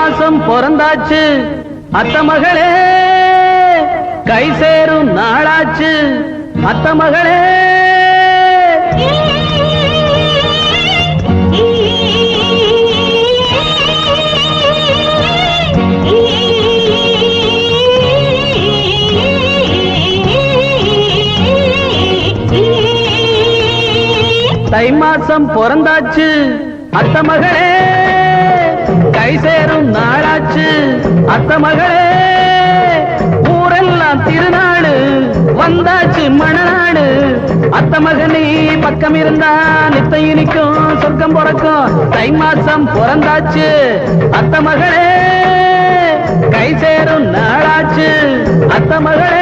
மாசம் பிறந்தாச்சு அத்த மகளே, கை சேரும் நாளாச்சு அத்த மகளே. தை மாசம் பிறந்தாச்சு அத்த மகளே, கை சேரும் நாளாச்சு அத்த மகளே. ஊரெல்லாம் திருநாடு வந்தாச்சு மணநாடு. அத்த மகனே பக்கம் இருந்தா நித்த இனிக்கும் சொர்க்கம் பிறக்கும். தை மாசம் பிறந்தாச்சு அத்த மகளே, கை சேரும் நாளாச்சு அத்த மகளே.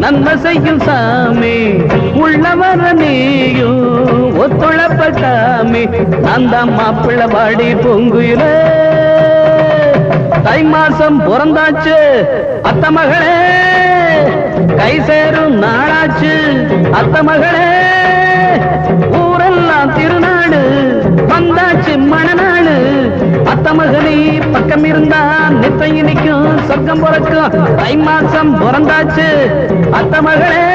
நன்மை செய்யும் சாமி உள்ளவர நீயும் ஒத்துழைப்பட்டாமி. அந்த மாப்பிள்ள வாடி பொங்குயில. தை மாசம் பிறந்தாச்சு அத்த மகளே, கை சேரும் நாளாச்சு அத்த மகளே. ஊரெல்லாம் திருநாடு வந்தாச்சு மணநாடு. அத்த மகனே பக்கம் இருந்தா நித்த இனிக்கும் சொர்க்கம் பிறக்கும். தை மாசம் பிறந்தாச்சு அத்த மகளே.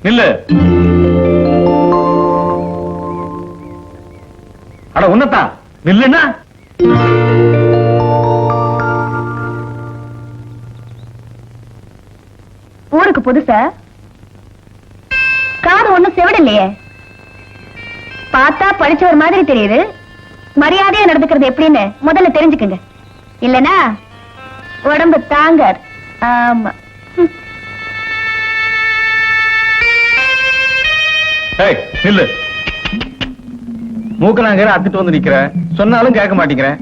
நில்லு. அட உன்னதான் நில்லுன்னா ஊருக்கு புதுசா காது ஒண்ணும் செவிடலையே. பார்த்தா படிச்சவர் மாதிரி தெரியுது. மரியாதையா நடந்துக்கிறது எப்படின்னு முதல்ல தெரிஞ்சுக்குங்க. இல்லனா உடம்பு தாங்க. ஆமா. நில்லு. மூக்கனாங்கிற அத்துட்டு வந்து நிக்கிற, சொன்னாலும் கேட்க மாட்டேங்கிறேன்.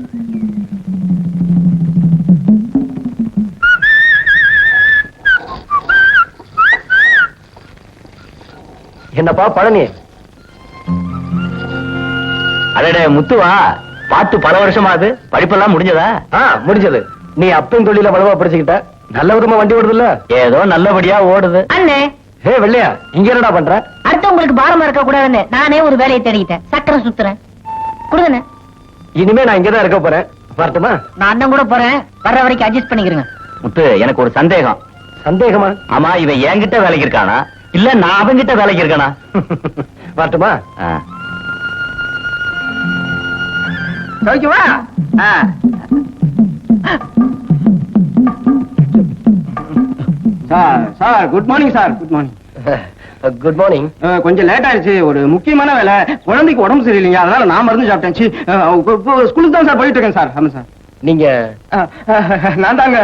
என்னப்பா பழனி? அடடே முத்துவா, பாத்து பல வருஷமாது. படிப்பெல்லாம் முடிஞ்சதா? முடிஞ்சது. நீ அப்பன் தொழில வளவா படிச்சுக்கிட்ட. நல்ல விதமா வண்டி ஓடுதுல்ல? ஏதோ நல்லபடியா ஓடுது. அண்ணே, ஹே வெள்ளையா, இங்க என்னடா பண்ற? அடுத்து உங்களுக்கு பாரமா இருக்க கூடாதுன்னு நானே ஒரு வேலையை தேடிக்கிட்டேன். சக்கரம் சுத்துறேன். கொடுங்க. இனிமே நான் இங்கதான் இருக்க போறேன். வரட்டுமா? நான் அண்ணன் கூட போறேன். வர்ற வரைக்கும் அட்ஜஸ்ட் பண்ணிக்கிறேங்க. முத்து, எனக்கு ஒரு சந்தேகம். சந்தேகமா? ஆமா, இவன் என்கிட்ட வேலைக்கு இருக்கானா இல்ல நான் அவங்கிட்ட வேலைக்கு இருக்கானா? வரட்டுமா? ஓகேவா? Sir good morning sir. Good morning. Good morning. கொஞ்சம் லேட் ஆயிடுச்சு. ஒரு முக்கியமான வேலை. குழந்தைக்கு உடம்பு சரியில்லைங்க, அதனால நான் மருந்து சாப்பிட்டேன். ஸ்கூலுக்கு தான் சார் போயிட்டு இருக்கேன் சார். ஆமா சார். நீங்க? நான் தாங்க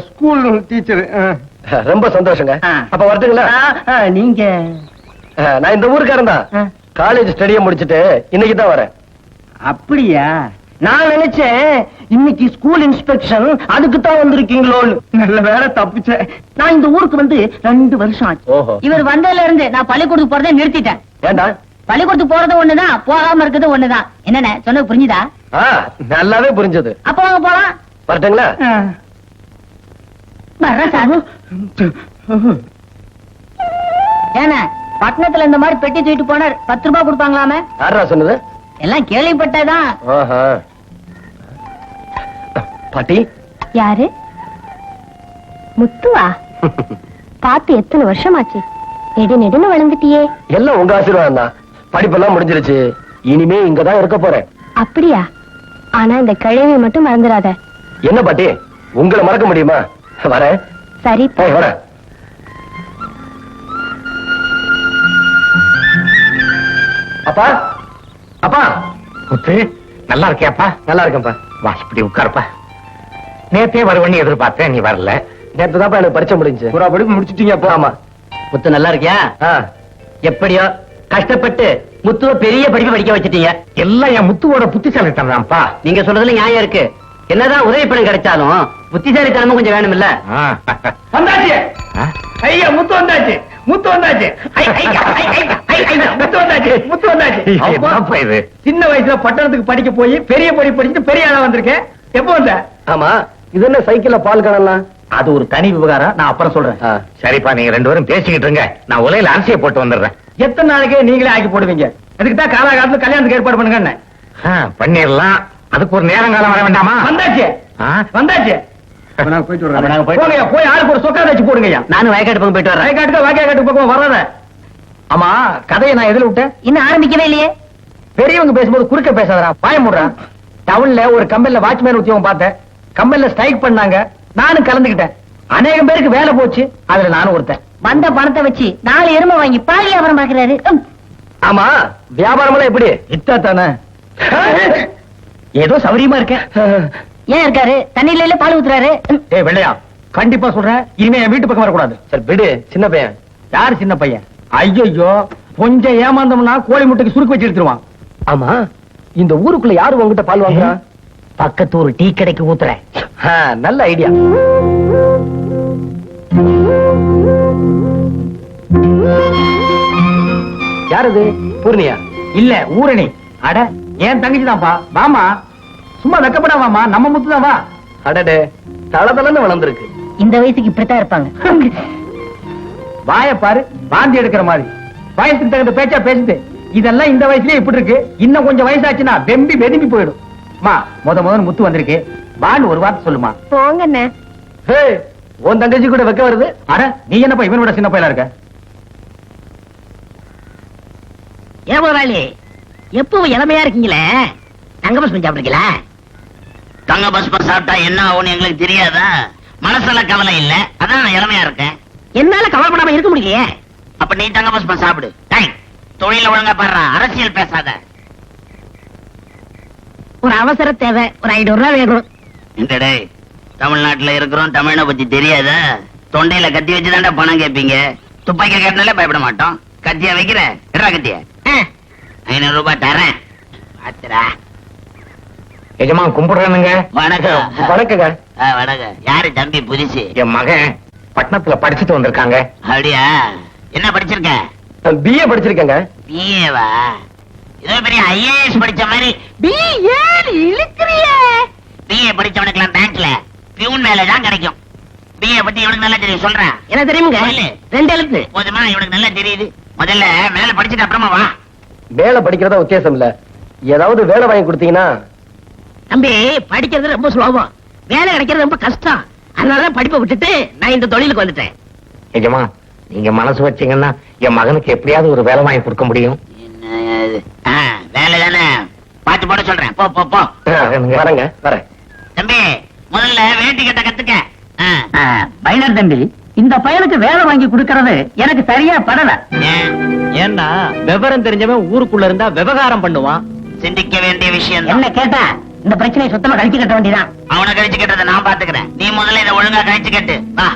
ஸ்கூல் டீச்சர். ரொம்ப சந்தோஷங்க. அப்ப வரட்டுங்களா? நீங்க? நான் இந்த ஊருக்காரன் தான். காலேஜ் ஸ்டடியை முடிச்சுட்டு இன்னைக்கு தான் வரேன். அப்படியா? நான் நினைச்சேன் இன்னைக்கு ஸ்கூல் இன்ஸ்பெக்ஷன், அதுக்கு தான் வந்திருக்கீங்களோ. நல்ல வேலை தப்பிச்சேன். நான் இந்த ஊருக்கு வந்து 2 வருஷம் ஆச்சு. இவர் வந்ததுல இருந்து நான் பள்ளிக்கூடத்துக்கு போறதை நிறுத்திட்டேன். ஏண்டா? பள்ளிக்கூடத்துக்கு போறது ஒண்ணுதான், போகாம இருக்கிறது ஒண்ணுதான். என்னென்ன சொன்னது புரிஞ்சுதா? நல்லாவே புரிஞ்சது. அப்ப வாங்க போலாம். வரட்டுங்களா? வர்றேன் சார். ஏன்னா பட்டணத்துல இந்த மாதிரி பெட்டி தூக்கிட்டு போனார் 10 ரூபாய் கொடுப்பாங்களாமே. யாரா சொன்னது? எல்லாம் கேள்விப்பட்டதான். பாட்டி, யாரு? முத்துவா? பார்த்து எத்தனை வருஷமாச்சு? நெடு நெடுன்னு வளர்ந்துட்டியே. எல்லாம் உங்க ஆசீர்வாதம் தான். படிப்பெல்லாம் முடிஞ்சிருச்சு. இனிமே இங்கதான் இருக்க போறேன். அப்படியா? ஆனா இந்த கிழவியை மட்டும் மறந்துடாத. என்ன பாட்டி, உங்களை மறக்க முடியுமா? வரேன். சரி. வரேன். அப்பா, அப்பா. முத்து, நல்லா இருக்கியாப்பா? நல்லா இருக்கேன்ப்பா. வா, இப்படி உட்காருப்பா. நேத்தே வருவன்னு எதிர்பார்த்தேன், நீ வரல. நேற்று தான்ப்பா எனக்கு பரிச்சை முடிஞ்சு. ஒரு படிப்பு முடிச்சிட்டீங்க அப்பா? ஆமா. முத்து நல்லா இருக்கியா? எப்படியோ கஷ்டப்பட்டு முத்துவ பெரிய படிப்பு படிக்க வச்சிட்டீங்க. எல்லாம் என் முத்துவோட புத்திசாலித்தனம்ப்பா. நீங்க சொல்றதுல நியாயம் இருக்கு. என்னதான் உதவி பணம் கிடைச்சாலும் புத்திசாலித்தனமும் கொஞ்சம் வேணும் இல்ல? வந்தாச்சு. ஐயா, முத்து வந்தாச்சு. முத்து வந்தாச்சு. முத்து வந்தாச்சு. முத்து வந்தாச்சு. என்னப்பா இது? சின்ன வயசுல பட்டணத்துக்கு படிக்க போய் பெரிய படிப்பு படிச்சுட்டு பெரிய ஆளா வந்திருக்கேன். எப்போ வந்த? ஆமா, இது என்ன சைக்கிள்ல பால் காணலாம்? அது ஒரு தனி விவகாரம், நான் அப்புறம் சொல்றேன். சரிப்பா, நீங்க ரெண்டு பேரும் பேசிக்கிட்டு இருங்க. நான் உலையில அரிசியை போட்டு வந்துடுறேன். எத்தனை நாளைக்கே நீங்களே ஆக்கி போடுவீங்க? அதுக்கு தான் காலகாலத்துல கல்யாணத்துக்கு ஏற்பாடு பண்ணுங்க. பண்ணிடலாம். அதுக்கு ஒரு நேரம் காலம் வர வேண்டாமா? வந்தாச்சு. வந்தாச்சு. போயிட்டு போங்க, போய் ஆளுக்கு ஒரு சொக்கா வச்சு போடுங்க. நானும் வயக்காட்டு பக்கம் போயிட்டு வரேன். வயக்காட்டுக்கு வாக்கியாக்காட்டு பக்கம் வர்றத. ஆமா, கதையை நான் எதுல விட்டேன்? இன்னும் ஆரம்பிக்கவே இல்லையே. பெரியவங்க பேசும்போது குறுக்க பேசாதடா, பாய முடுறான். டவுன்ல ஒரு கம்பெனில வாட்ச்மேன் உத்தியோகம் பார்த்தேன். கம்பெனில ஸ்ட்ரைக் பண்ணாங்க. நானும் கலந்துக்கிட்டேன். அநேகம் பேருக்கு வேலை போச்சு. அதுல நானும் ஒருத்தன். வந்த பணத்தை வச்சு 4 எருமை வாங்கி பால் வியாபாரம் பாக்குறாரு. ஆமா, வியாபாரம் எல்லாம் எப்படி? இத்தா தானே. ஏதோ சௌரியமா இருக்கேன். ஏன் இருக்காரு? தண்ணியில பால் ஊத்துறாரு. ஏய் வெள்ளையா, கண்டிப்பா சொல்றேன், இனிமே என் வீட்டு பக்கம் வரக்கூடாது. சரி விடு, சின்ன பையன். யாரு சின்ன பையன்? ஐயோ, கொஞ்சம் ஏமாந்தோம்னா கோழி முட்டைக்கு சுருக்கு வச்சு எடுத்துருவான். ஆமா, இந்த ஊருக்குள்ள யாரு உங்ககிட்ட பால் வாங்குறா? பக்கத்து ஒரு டீ கடைக்கு ஊத்துறேன். நல்ல ஐடியா. யாரது? பூர்ணியா? இல்ல, ஊரணி. அட, ஏன் தங்கச்சி தான்ப்பா. வாமா, சும்மா வெக்கப்படா வாமா, நம்ம முத்து தான் வா. அடடே, தளதளன்னு வளர்ந்துருக்கு. இந்த வயசுக்கு இப்படித்தான் இருப்பாங்க. வாய பாரு, வாந்தி எடுக்கிற மாதிரி. வயசுக்கு தகுந்த பேச்சா பேசுது. இதெல்லாம் இந்த வயசுலயே இப்படி இருக்கு. இன்னும் கொஞ்சம் வயசாச்சுன்னா வெம்பி வெதும்பி போயிடும். முதல்ல முத்து வந்திருக்கு. வான்னு ஒரு வார்த்தை சொல்லுமா. போங்கண்ணே. உன் தங்கச்சி கூட வைக்க வருது. அட, நீ என்னப்பா இவனோட சின்ன பையலா இருக்க? ஏன் முதலாளி எப்பவும் இளமையா இருக்கீங்களே, தங்க பஸ் சாப்பிடுறீங்களா? தங்க பஸ் சாப்பிட்டா என்ன ஆகும்னு எங்களுக்கு தெரியாதா? மனசுல கவலை இல்ல, அதான் நான் இளமையா இருக்கேன். என்னால கவலைப்படாம இருக்க முடியலையே. அப்ப நீ தங்க பஸ் சாப்பிடு. தொழில ஒழுங்கா பாடுறா, அரசியல் பேசாத. ஒரு அவசர தேவை, ஒரு 500 ரூபாய் வேணும். என்னடே, தமிழ்நாட்டுல இருக்கிறோம், தமிழனை பத்தி தெரியாதா? தொண்டையில கத்தி வச்சுதான்டா பணம் கேட்பீங்க. துப்பாக்கி கேட்டாலே பயப்பட மாட்டோம். கத்தியா வைக்கிற இரா கத்திய 500 ரூபாய் தரேன். பாத்துடா. எஜமா கும்பிடுறேனுங்க. வணக்கம். வணக்கங்க. வணக்கம். யாரு தம்பி புதுசு? என் மகன் பட்டணத்துல படிச்சுட்டு வந்திருக்காங்க. அப்படியா? என்ன படிச்சிருக்க? பிஏ படிச்சிருக்கேங்க. பிஏவா? ஏதோ பெரிய ஐஏஎஸ் படிச்ச மாதிரி. பிஏ இழுக்கிறிய. பிஏ படிச்சவனுக்குலாம் பேங்க்ல பியூன் வேலை தான் கிடைக்கும். பிஏ பத்தி இவனுக்கு நல்லா தெரியும், சொல்றேன். என்ன தெரியுங்க? 2 எழுத்து போதுமா? இவனுக்கு நல்லா தெரியுது. முதல்ல மேல படிச்சுட்டு அப்புறமா வா. வேலை படிக்கிறதா உத்தேசம் இல்ல, ஏதாவது வேலை வாங்கி கொடுத்தீங்கன்னா. தம்பி, படிக்கிறது ரொம்ப சுலபம், வேலை கிடைக்கிறது ரொம்ப கஷ்டம். அதனாலதான் படிப்பை விட்டுட்டு நான் இந்த தொழிலுக்கு வந்துட்டேன். எஜமா, நீங்க மனசு வச்சீங்கன்னா என் மகனுக்கு எப்படியாவது ஒரு வேலை வாங்கி கொடுக்க முடியும். வேலை தானே, பாத்து போட சொல்றேன். போ போ போ. வரேங்க, வரேன். தம்பி, முதல்ல வேட்டி கட்ட கத்துக்க. பைனர் தம்பி, இந்த பையனுக்கு வேலை வாங்கி கொடுக்கறது எனக்கு சரியா படல. ஏன்னா விவரம் தெரிஞ்சவன் ஊருக்குள்ள இருந்தா விவகாரம் பண்ணுவான். சிந்திக்க வேண்டிய விஷயம் என்ன கேட்டா இந்த பிரச்சனையை சுத்தமா கழிச்சு கட்ட வேண்டியதான். அவனை கழிச்சு கட்டுறதை நான் பாத்துக்கிறேன். நீ முதல்ல இதை ஒழுங்கா கழிச்சு கட்டு. வா.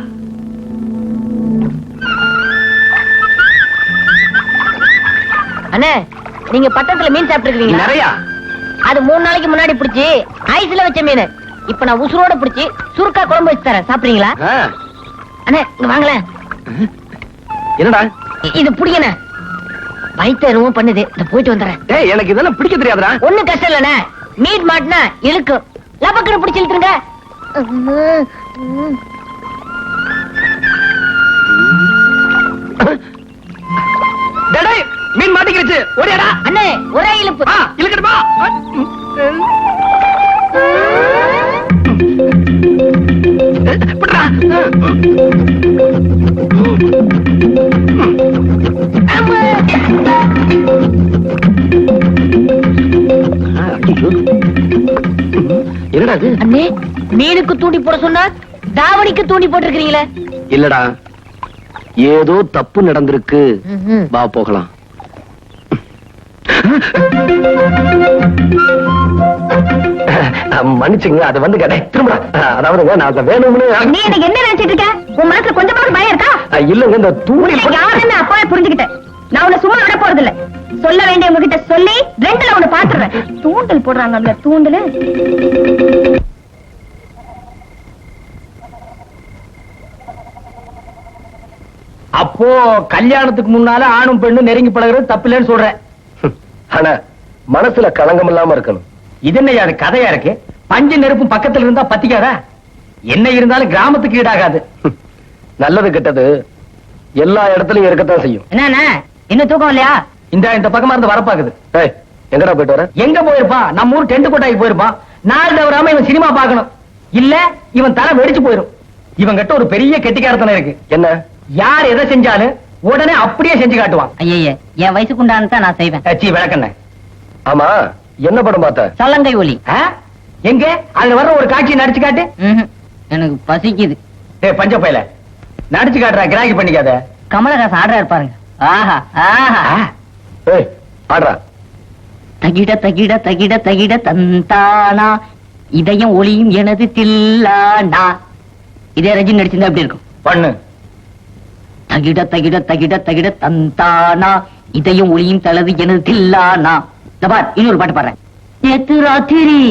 அண்ணே, நீங்க பட்டத்துல மீன் சாப்பிட்டுருக்கீங்களா? நிறையா. அது 3 நாளைக்கு முன்னாடி பிடிச்சி ஐஸ்ல வச்ச மீன். இப்ப நான் உசுரோட பிடிச்சி சுருக்கா குழம்பு வச்சு தரேன், சாப்பிடுறீங்களா? அண்ணே, இங்க வாங்களேன். என்னடா இது புடிங்கண்ணே, வயிற்று எதுவும் பண்ணுது. இத போயிட்டு வந்துடுறேன். ஏய், எனக்கு இதெல்லாம் பிடிக்க தெரியாதுடா. ஒண்ணும் கஷ்டம் இல்லண்ணே, மீட் மாட்டினா இழுக்கும். லபக்கரை பிடிச்சி இழுத்துருங்க. டேய், மீன் மாட்டிக்கிடுச்சு, ஓடியாடா. அண்ணே, ஒரே இழுப்பு. இழுக்கட்டுமா? என்னடா இது? அண்ணே மீனுக்கு தூண்டி போட சொன்னா தாவணிக்கு தூண்டி போட்டிருக்கீங்களே. இல்லடா, ஏதோ தப்பு நடந்திருக்கு. வா போகலாம். மன்னிச்சுங்க, அது வந்து திரும்ப அதாவதுங்க நான் வேணும்னு. நீ எனக்கு என்ன நினைச்சிட்டு இருக்க? உன் மனசுல கொஞ்சமாவது பயம் இருக்கா? இல்லங்க, இந்த தூண்டில் யாருன்னு அப்பவே புரிஞ்சுக்கிட்டேன். நான் உன்னை சும்மா விட போறது இல்ல. சொல்ல வேண்டிய உங்ககிட்ட சொல்லி ரெண்டுல உன்னை பாத்துறேன். தூண்டல் போடுறாங்க தூண்டல். அப்போ கல்யாணத்துக்கு முன்னால ஆணும் பெண்ணும் நெருங்கி பழகுறது தப்பு இல்லைன்னு சொல்றேன். ஆனா மனசுல களங்கம் இல்லாம இருக்கணும். இது என்ன அது கதையா இருக்கு? பஞ்சு நெருப்பும் பக்கத்துல இருந்தா பத்திக்காதா? என்ன இருந்தாலும் கிராமத்துக்கு ஈடாகாது. நல்லது கெட்டது எல்லா இடத்துலயும் இருக்கத்தான் செய்யும். என்ன இன்னும் தூக்கம் இல்லையா? இந்த பக்கமா இருந்து வரப்பாக்குது. ஏய், எங்கடா போயிட்டு வர? எங்க போயிருப்பான்? நம்ம ஊர் டென்ட் கொட்டாய்க்கு போயிருப்பான். நாள் தவறாம இவன் சினிமா பார்க்கணும். இல்ல இவன் தலை வெடிச்சு போயிரும். இவன் கிட்ட ஒரு பெரிய கெட்டிக்காரத்தனம் இருக்கு. என்ன? யார் எதை செஞ்சாலும் உடனே அப்படியே செஞ்சு காட்டுவான். ஐய என் வயசுக்கு உண்டானதான் நான் செய்வேன். சீ விளக்கண்ண. ஆமா, என்ன படம் பார்த்த? சல்லங்கை ஒலி. எங்க அதுல வர்ற ஒரு காட்சி நடிச்சு காட்டு. எனக்கு பசிக்குது. டேய் பஞ்ச பையல, நடிச்சு காட்டுறா, கிராக்கி பண்ணிக்காத. கமலஹாசன் ஆடுறாரு பாருங்க. ஆஹா ஆஹா. ஏய், ஆடுறா. தகிட தகிட தகிட தகிட தந்தானா இதயம் ஒளியும் எனது தில்லானா. இதே ரஜினி நடிச்சிருந்தா எப்படி இருக்கும்? பண்ணு. தகிட தகிட தகிட தகிட தந்தானா இதயம் ஒளியும் தளது எனது தில்லானா. இந்த பார், இன்னொரு பாட்டு பாடுறேன். நேத்து ராத்திரி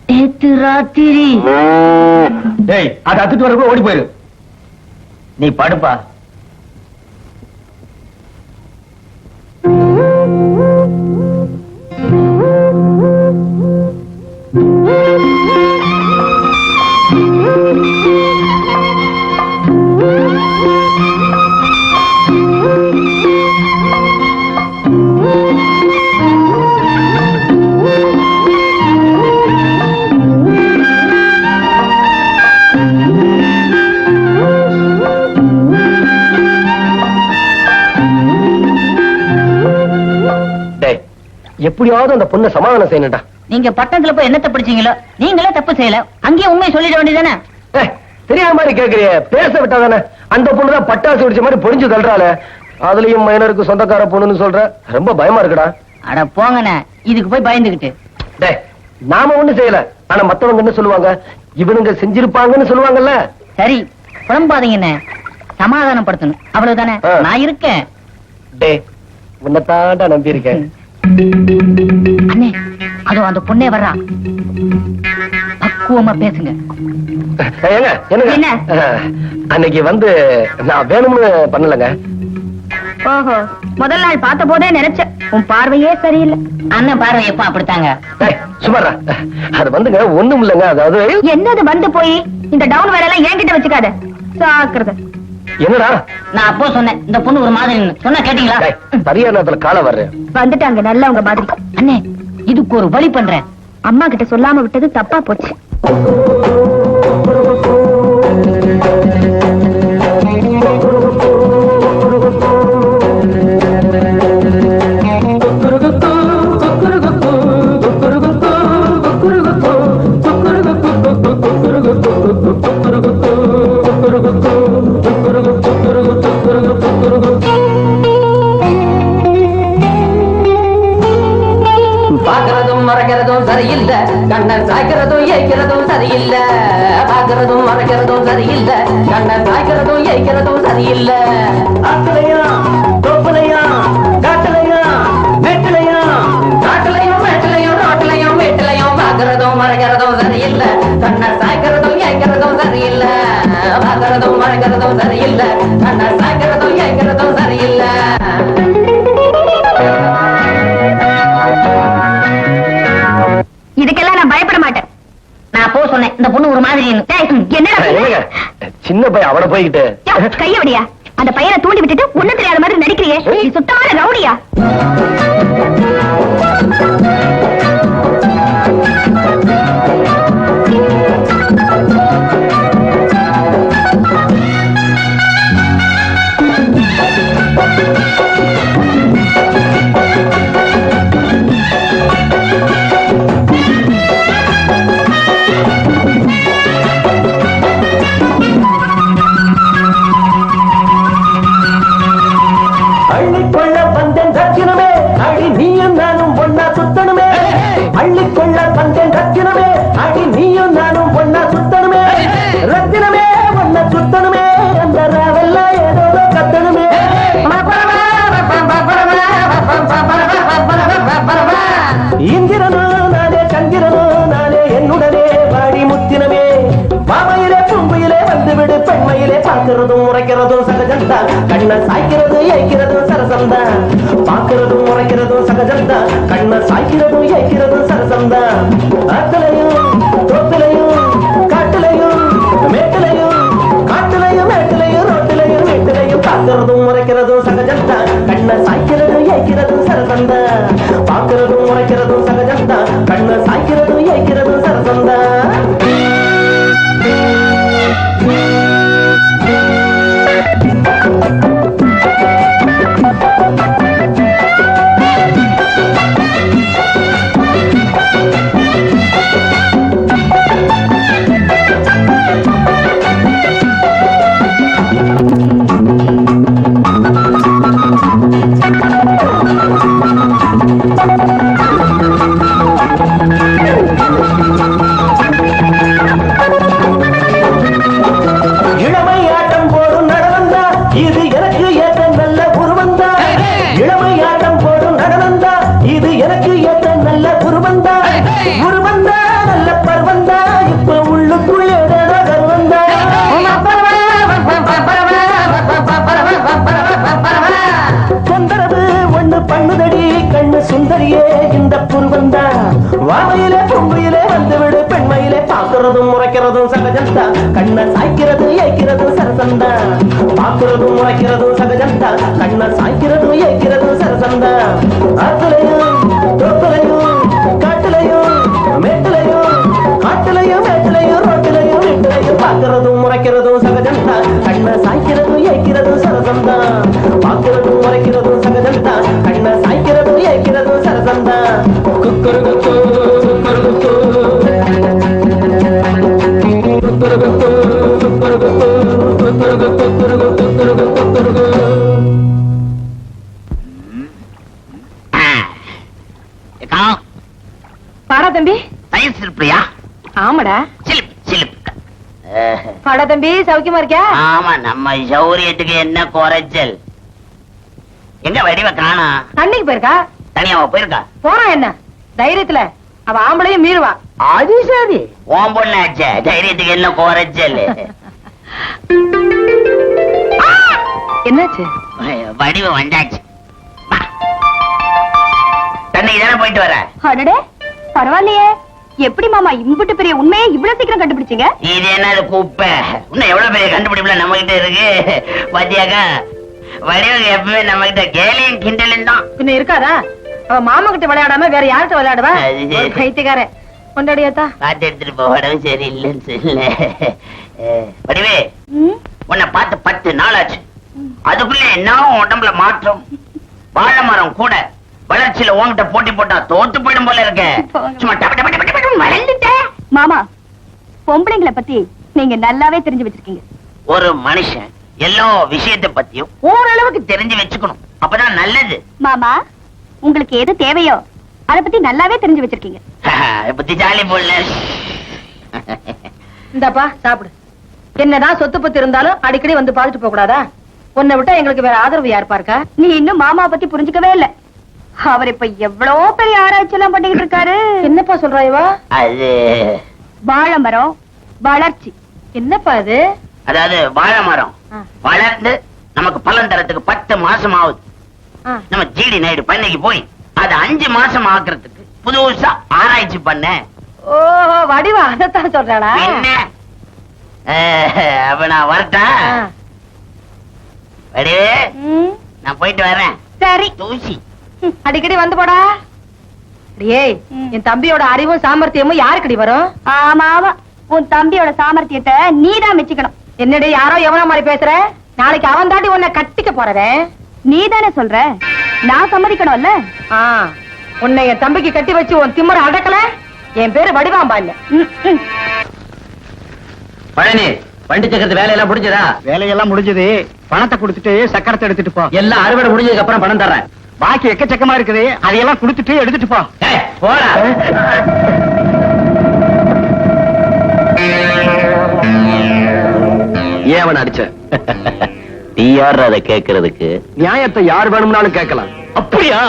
நேத்து ராத்திரி. டேய், அது அத்துட்டு வரப்போ ஓடி போயிரு. நீ படுப்பா. எப்படியாவது அந்த பொண்ணை சமாதானம் செய்யணும்டா. நீங்க பட்டணத்துல போய் என்ன தப்பு படிச்சீங்களோ, நீங்களே தப்பு செய்யல. அங்கேயே உண்மையை சொல்லிட வேண்டியதானே? தெரியாத மாதிரி கேக்குறிய, பேச விட்டாதானே. அந்த பொண்ணுதான் பட்டாசு வெடிச்ச மாதிரி பொழிஞ்சு தள்ளுறாளே. அதுலயும் மைனருக்கு சொந்தக்கார பொண்ணுன்னு சொல்ற, ரொம்ப பயமா இருக்குடா. அட போங்கண்ணே, இதுக்கு போய் பயந்துகிட்டு. டேய், நாம ஒண்ணு செய்யல, ஆனா மத்தவங்க என்ன சொல்லுவாங்க? இவனுங்க செஞ்சிருப்பாங்கன்னு சொல்லுவாங்கல்ல. சரி, புலம்பாதீங்கண்ணே, சமாதானப்படுத்தணும், அவ்வளவுதானே. நான் இருக்கேன். டேய், உன்னைத்தாண்டா நம்பி இருக்கேன். அண்ணே, அதோ அந்த பொண்ணே வர்றா. பக்குவமா பேசுங்க. ஏங்க, என்னங்க? அன்னைக்கு வந்து நான் வேணும்னு பண்ணலங்க. ஓஹோ, முதல் நாள் பார்த்த போதே நினைச்சேன் உன் பார்வையே சரியில்லை. அண்ணன் பார்வை எப்ப அப்படித்தாங்க. சுமாரா, அது வந்துங்க ஒண்ணும் இல்லைங்க. அதாவது என்னது வந்து போய் இந்த டவுன் வேலை எல்லாம் என்கிட்ட வச்சுக்காத. சாக்குறது. என்னடா? நான் அப்போ சொன்னேன், இந்த பொண்ணு ஒரு மாதிரி சொன்னா கேட்டீங்களா? சரியான நேரத்துல கால வர்றேன். வந்துட்டாங்க நல்லவங்க மாதிரி. அண்ணே, இதுக்கு ஒரு வழி பண்றேன். அம்மா கிட்ட சொல்லாம விட்டது தப்பா போச்சு. பாக்குறதும் மறைக்கிறதும் சரியில்லை, கண்ணன் சாய்க்கிறதும் ஏய்க்கிறதும் சரியில்லை. பாக்குறதும் மறைக்கிறதும் சரியில்லை, கண்ணன் சாய்க்கிறதும் ஏய்க்கிறதும் சரியில்லை. ஆக்கலையா தொப்புலையா காட்டலையா மேட்டலையா காட்டலையும் மேட்டலையும் ரோட்டலையும் வீட்டிலையும் பாக்குறதும் மறைக்கிறதும் சரியில்லை, கண்ணன் சாய்க்கிறதும் ஏய்க்கிறதும் சரியில்லை. பாக்குறதும் மறைக்கிறதும் சரியில்லை, கண்ணன் சாய்க்கிறதும் ஏய்க்கிறதும் சரியில்லை. இதுக்கெல்லாம் நான் பயப்பட மாட்டேன். நான் அப்போ சொன்னேன், இந்த பொண்ணு ஒரு மாதிரி. என்ன சின்ன பையன் அவனை போய்கிட்டு கைய விடியா? அந்த பையனை தூண்டி விட்டுட்டு ஒண்ணும் தெரியாத மாதிரி நடிக்கிறியே, நீ சுத்தமான ரவுடியா? வந்தேன் ரத்தினமே அடி நீயும் நானும் ஒன்னா சுத்தணுமே அள்ளிக்கொள்ள வந்தேன் ரத்தினமே அடி நீயும் நானும் ஒன்னா சுத்தணுமே ரத்தினமே ஒன்ன சுத்தணுமே அந்த ராவெல்லாம் ஏதோ கத்தணுமே இந்திரனும் நானே சந்திரனும் நானே என்னுடனே வாடி முத்தினமே மாமையிலே பூம்பையிலே வந்துவிடு பெண்மையிலே பார்க்கிறதும் உரைக்கிறதும் சகஜந்தா கண்ண சாய்க்கிறது ஏய்க்கிறதும் சரசந்தா பார்க்கிறதும் உரைக்கிறதும் சகஜந்தா கண்ண சாய்க்கிறதும் ஏய்க்கிறதும் சரசந்தா ஆத்தலையும் தொத்திலையும் காட்டுலையும் மேட்டிலையும் காட்டுலையும் மேட்டிலையும் ரோட்டிலையும் வீட்டிலையும் பார்க்கிறதும் உரைக்கிறதும் சகஜந்தா கண்ண சாய்க்கிறதும் ஏய்க்கிறதும் சரசந்தா பார்க்கிறதும் உரைக்கிறதும் சகஜந்தா கண்ண சாய்க்கிறதும் ஏய்க்கிறதும் சரசந்தா இளமையாட்டம் போடும் நடனந்தா இது எனக்கு ஏற்ற நல்ல உருவந்தா இளமையாட்டம் போடும் நடனந்தா இது எனக்கு ஏற்ற நல்ல உருவந்தா உருவந்தா நல்ல பருவந்தா இப்ப உள்ளுக்குள்ளே கருவந்தா தொந்தரவு ஒண்ணு பண்ணுதடி கண்ணு சுந்தரியே இந்த புருவந்தா வாமையிலே பொங்கையிலே வந்துவிடு பெண்மையிலே பார்க்கிறதும் முறைக்கிறதும் சகஜந்தா கண்ண சாய்க்கிறது ஏய்க்கிறதும் சரசந்தா பார்க்கிறதும் முறைக்கிறதும் சகஜந்தா கண்ண சாய்க்கிறதும் ஏய்க்கிறதும் சரசந்தா ஆத்துலையும் தொத்துலையும் காட்டுலையும் மேட்டுலையும் காட்டுலையும் மேட்டுலையும் ரோட்டிலையும் வீட்டிலையும் பார்க்கிறதும் முறைக்கிறதும் சகஜந்தா கண்ண சாய்க்கிறதும் ஏய்க்கிறதும் சரசந்தா பார்க்கிறதும் முறைக்கிறதும் சகஜந்தா கண்ண சாய்க்கிறதும் ஏய்க்கிறதும் சரசந்தா குக்கருகுக்கு குக்கருகுக்கு பாடா தம்பி தயிர் சிரிப்பியா ஆமாடா சிலிப் சிலிப் பாடா தம்பி சௌக்கியமா இருக்கியா ஆமா நம்ம சௌரியத்துக்கு என்ன குறைச்சல் எங்க வடிவ காணா தண்ணிக்கு போயிருக்கா தனியாவா போயிருக்கா போறா என்ன தைரியத்துல அவ ஆம்பளையும் மீறுவா அது சரி ஓம் பொண்ணாச்சே தைரியத்துக்கு என்ன குறைச்சல் என்னாச்சு வடிவ வந்தாச்சு வா. தண்ணிக்கு தானே போயிட்டு வர அடடே பரவாயில்லையே எப்படி மாமா இம்புட்டு பெரிய உண்மையை இவ்வளவு சீக்கிரம் கண்டுபிடிச்சீங்க இது என்னது குப்பை இன்னும் எவ்வளவு பெரிய கண்டுபிடிப்புல நம்ம கிட்ட இருக்கு பாத்தியாக்கா வடிவம் எப்பவுமே நம்ம கிட்ட கேலியும் கிண்டலும் தான் பின்ன இருக்காதா அவ மாமா கிட்ட விளையாடாம வேற யார்கிட்ட விளையாடுவா அது சரி. கைத்துக்கார கொண்டாடியாத்தா பார்த்து எடுத்துட்டு போக உடம்பு சரியில்லைன்னு சொல்ல வடிவே உன்னை பார்த்து 10 நாள் ஆச்சு அதுக்குள்ள என்ன உடம்புல மாற்றம் வாழை மரம் கூட வளர்ச்சியில உன்கிட்ட போட்டி போட்டா தோத்து போயிடும் போல இருக்க சும்மா டப டப டப டப வளர்ந்துட்டேன் மாமா பொம்பளைங்களை பத்தி நீங்க நல்லாவே தெரிஞ்சு வச்சிருக்கீங்க ஒரு மனுஷன் எல்லா விஷயத்தை பத்தியும் ஓரளவுக்கு தெரிஞ்சு வச்சுக்கணும் அப்பதான் நல்லது மாமா உங்களுக்கு எது தேவையோ அத பத்தி நல்லாவே தெரிஞ்சு வச்சிருக்கீங்க பத்தி ஜாலி போடல இந்தாப்பா சாப்பிடு என்னதான் சொத்து பத்தி இருந்தாலும் அடிக்கடி வந்து பாத்துட்டு போக கூடாதா உன்னை விட்டா எங்களுக்கு வேற ஆதரவு யாருப்பா இருக்கா நீ இன்னும் மாமா பத்தி புரிஞ்சுக்கவே இல்ல அவர் இப்ப எவ்வளவு பெரிய ஆராய்ச்சி எல்லாம் பண்ணிக்கிட்டு இருக்காரு என்னப்பா சொல்றாயவா அது வாழை மரம் வளர்ச்சி என்னப்பா அது அதாவது வாழை மரம் வளர்ந்து நமக்கு பலன் தரத்துக்கு 10 மாசம் ஆகுது நம்ம ஜிடி நாயுடு பண்ணைக்கு போய் அது 5 மாசம் ஆக்குறதுக்கு புதுசா ஆராய்ச்சி பண்ண ஓஹோ வடிவா அதத்தான் சொல்றாளா என்ன அப்ப நான் வரட்டா வடிவே நான் போயிட்டு வரேன் சரி தூசி அடிக்கடி வந்து போடா ஏய் என் தம்பியோட அறிவும் சாமர்த்தியமும் யாருக்கடி வரும் ஆமா ஆமா உன் தம்பியோட சாமர்த்தியத்தை நீதான் மெச்சிக்கணும் என்னடி யாரோ எவனோ மாதிரி பேசுற நாளைக்கு அவன் தாண்டி உன்னை கட்டிக்க போறவன் நீதானே சொல்ற நான் சம்மதிக்கணும்ல உன்னை என் தம்பிக்கு கட்டி வச்சு உன் திம்மற அடக்கல என் பேரு வடிவாம்பா இல்ல பழனி வண்டி சக்கரத்து வேலையெல்லாம் முடிஞ்சதா? வேலையெல்லாம் முடிஞ்சது. பணத்தை கொடுத்துட்டு சக்கரத்தை எடுத்துட்டு போ. எல்லாம் அறுவடை முடிஞ்சதுக்கு அப்புறம் பணம் தர்றேன். பாக்கி எக்கச்சக்கமா இருக்குது அதையெல்லாம் குடுத்துட்டு எடுத்துட்டு போ. போடா. ஏன் அவன் அடிச்ச? நீ யார் அதை கேட்கறதுக்கு? நியாயத்தை யார் வேணும்னாலும் கேட்கலாம். அப்படியா?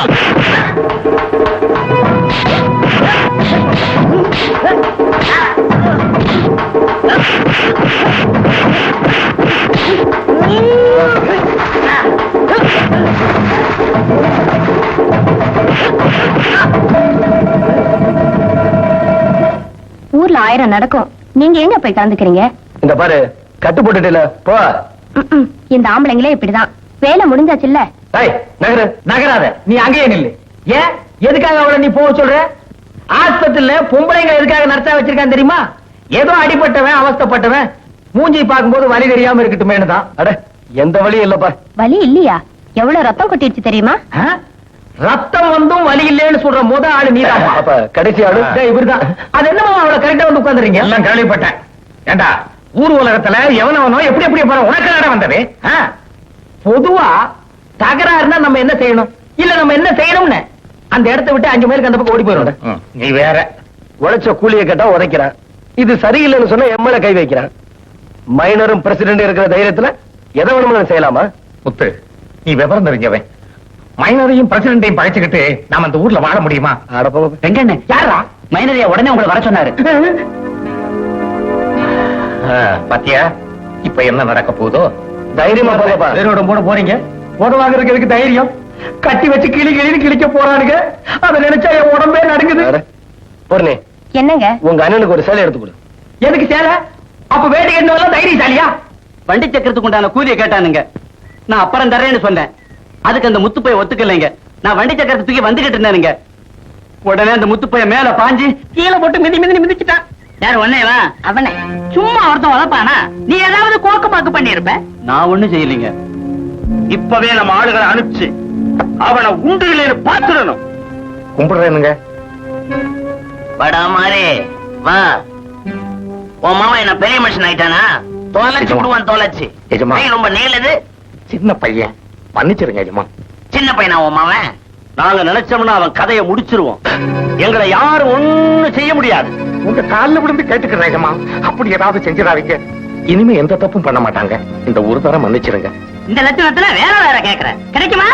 ஊர்ல 1000 நடக்கும், நீங்க எங்க போய் கலந்துக்கிறீங்க? இந்த பாரு, கட்டு போட்டுட்டு போ. இந்த ஆம்பளைங்களே இப்படிதான். வேலை முடிஞ்சாச்சுல்ல? நகரு. நகராத, நீ அங்கேயே நில்லு. ஏன் எதுக்காக அவளை நீ போக சொல்ற? ஆஸ்பத்திரியில பொம்பளைங்க எதுக்காக நர்ஸா வச்சிருக்கான் தெரியுமா? ஏதோ அடிபட்டவன் அவஸ்தைப்பட்டவன் மூஞ்சி பார்க்கும்போது வலி தெரியாம இருக்கட்டுமேனு தான். அட, எந்த வழியும் இல்லப்பா. வலி இல்லையா? எவ்வளவு ரத்தம் கொட்டிடுச்சு தெரியுமா? ரத்தம் வந்தும் வலி இல்லைன்னு சொல்ற முத ஆளு நீதான். அப்ப கடைசி ஆளு இவருதான். அது என்னமா அவளை கரெக்டா வந்து உட்காந்துறீங்க? எல்லாம் கேள்விப்பட்டேன். ஏண்டா, ஊர் உலகத்துல எவனவனோ எப்படி எப்படி போற உனக்கு நட வந்தது? பொதுவா தகராறுனா நம்ம என்ன செய்யணும், இல்ல நம்ம என்ன செய்யணும்னு அந்த இடத்தை விட்டு 5 மைலுக்கு அந்த பக்கம் ஓடி போயிடும். நீ வேற. உழைச்ச கூலியை கேட்டா உதைக்கிறான். இது சரியில்லைன்னு சொன்னா எம்எல்ஏ கை வைக்கிறான். மைனரும் பிரசிடென்ட் இருக்கிற தைரியத்துல எதை வேணும்னு செய்யலாமா? முத்து, நீ விவரம் தெரிஞ்சவன். மைனரையும் பிரசிடென்டையும் பகைச்சுக்கிட்டு நாம அந்த ஊர்ல வாழ முடியுமா? எங்கண்ணே யாரா? மைனரியா உடனே உங்களை வர சொன்னாரு. பாத்தியா இப்ப என்ன நடக்க போதோ? தைரியமா போங்கப்பா. வேரோட போட போறீங்க. போட வாங்குறதுக்கு தைரியம் கட்டி வச்சு கிளி கிளின்னு கிழிக்க போறானுங்க. அதை நினைச்சா என் உடம்பே நடுங்குது. பொருணே, என்னங்க? உங்க அண்ணனுக்கு ஒரு சேலை எடுத்து கொடு. எனக்கு சேலை? அப்ப வேட்டி கட்டணும் தைரியசாலியா? வண்டி சக்கரத்துக்கு உண்டான கூலியை கேட்டானுங்க. நான் அப்புறம் தரேன்னு சொன்னேன். அதுக்கு அந்த முத்துப்பைய ஒத்துக்கலைங்க. நான் வண்டி சக்கரத்தை தூக்கி வந்துகிட்டு இருந்தேனுங்க. உடனே அந்த முத்துப்பைய மேல பாஞ்சு கீழே போட்டு மிதி மிதி மிதிச்சுட்டான். யார் ஒன்னேவா? அவனே சும்மா ஒருத்தன் உதப்பானா? நீ ஏதாவது கோக்கு பாக்கு பண்ணிருப்ப. நான் ஒண்ணும் செய்யலைங்க. இப்பவே நம்ம ஆளுகளை அனுப்பிச்சு அவனை உண்டு இல்லைன்னு பாத்துடணும். கும்பிடுறேனுங்க. படா மாறே வா. உன் மாமா என்ன பெரிய மனுஷன் ஆயிட்டானா? தொலைச்சு விடுவான் தொலைச்சு. எஜமா. கை ரொம்ப நீளது. சின்ன பையன், மன்னிச்சிருங்க எஜமா. சின்ன பையனா உன் மாவன்? நாங்க நினைச்சோம்னா அவன் கதையை முடிச்சிருவோம். எங்களை யாரும் ஒண்ணும் செய்ய முடியாது. உங்க கால்ல விழுந்து கேட்டுக்கிறேன் எஜமா, அப்படி ஏதாவது செஞ்சிடாதீங்க. இனிமே எந்த தப்பும் பண்ண மாட்டாங்க. இந்த ஒரு தரம் மன்னிச்சிருங்க. இந்த லட்சணத்துல வேற வேற கேக்குற கிடைக்குமா?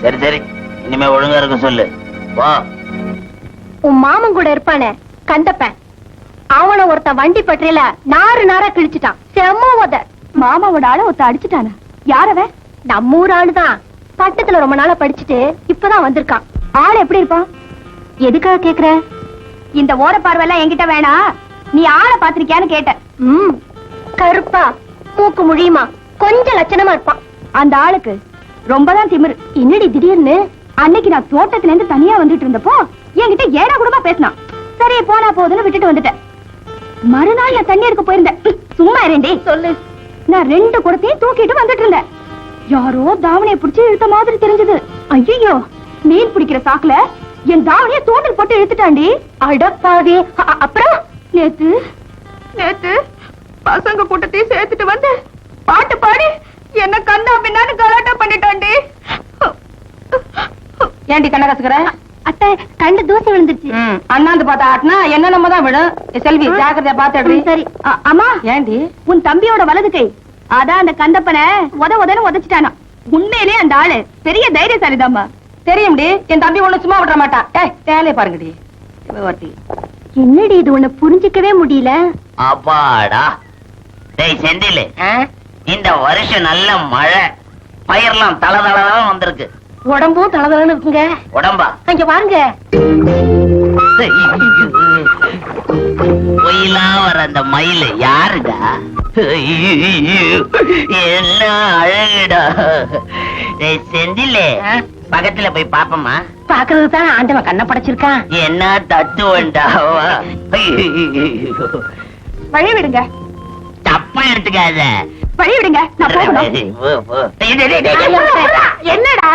சரி சரி, இனிமே ஒழுங்கா இருக்க சொல்லு. வா. உன் மாமன் கூட இருப்பானே கந்தப்பன், அவனை ஒருத்த வண்டி பற்றியில நாரா கிழிச்சிட்டான். செம்ம உத. மாமாவோட ஆள ஒருத்த அடிச்சுட்டான. யாரவன்? நம்ம ஊர் ஆளுதான். பட்டத்துல ரொம்ப நாளா படிச்சுட்டு இப்பதான் வந்திருக்கான். ஆள் எப்படி இருப்பான்? எதுக்காக கேக்குற? இந்த ஓர பார்வையெல்லாம் என்கிட்ட வேணா, நீ ஆளை பாத்திருக்கியான்னு கேட்ட. கருப்பா, மூக்கு முழியுமா, கொஞ்சம் லட்சணமா இருப்பான். அந்த ஆளுக்கு ரொம்பதான் திமிரு. என்னடி திடீர்னு? அன்னைக்கு நான் தோட்டத்துல இருந்து தனியா வந்துட்டு இருந்தப்போ என்கிட்ட ஏடா கூடமா பேசினான். சரி போனா போதுன்னு விட்டுட்டு வந்துட்டேன். மறுநாள் நான் தண்ணி எடுக்க போயிருந்தேன். சும்மா இருந்தே சொல்லு. நான் 2 குடத்தையும் தூக்கிட்டு வந்துட்டு இருந்தேன். யாரோ தாவணியை பிடிச்சு இழுத்த மாதிரி தெரிஞ்சது. ஐயோ, மீன் பிடிக்கிற சாக்குல என் தாவணியை தோண்டில் போட்டு இழுத்துட்டாண்டி. அடப்பாவே. அப்புறம் நேத்து பசங்க கூட்டத்தையும் சேர்த்துட்டு வந்து பாட்டு பாடி என்ன கண்ணா பின்னான்னு கலாட்டா பண்ணிட்டாண்டி. ஏண்டி கண்ண கசுக்கிற? அத்தை, கண்டு தூசி விழுந்துருச்சு. அண்ணாந்து பார்த்தா ஆட்டினா என்ன நம்ம தான் விடும். செல்வி, ஜாக்கிரதையா பாத்து. சரி. அம்மா, ஏண்டி உன் தம்பியோட வலது கை அதான் அந்த கந்தப்பனை உதன்னு உதச்சிட்டானா. உண்மையிலே அந்த ஆளு பெரிய தைரியசாலிதாம்மா. தெரியும்டி, என் தம்பி ஒண்ணு சும்மா விட மாட்டான். வேலையை பாருங்கடி. என்னடி இது உன்னை புரிஞ்சிக்கவே முடியல. அப்பாடா. டேய் செந்தில், இந்த வருஷம் நல்ல மழை, பயிரெல்லாம் தளதளதான் வந்திருக்கு. உடம்பும் தளதளன்னு இருக்குங்க. உடம்பா? அங்க பாருங்க. பொயிலா வர அந்த மயில் யாருடா? என்ன அழகுடா. டேய் செந்திலே, பக்கத்துல போய் பாப்பமா? பாக்குறது தான் ஆண்டவன் கண்ண படைச்சிருக்கான். என்ன தத்துவண்டா. வழி விடுங்க. தப்பா எடுத்துக்காத. வழி விடுங்க. நான் போகணும். என்னடா?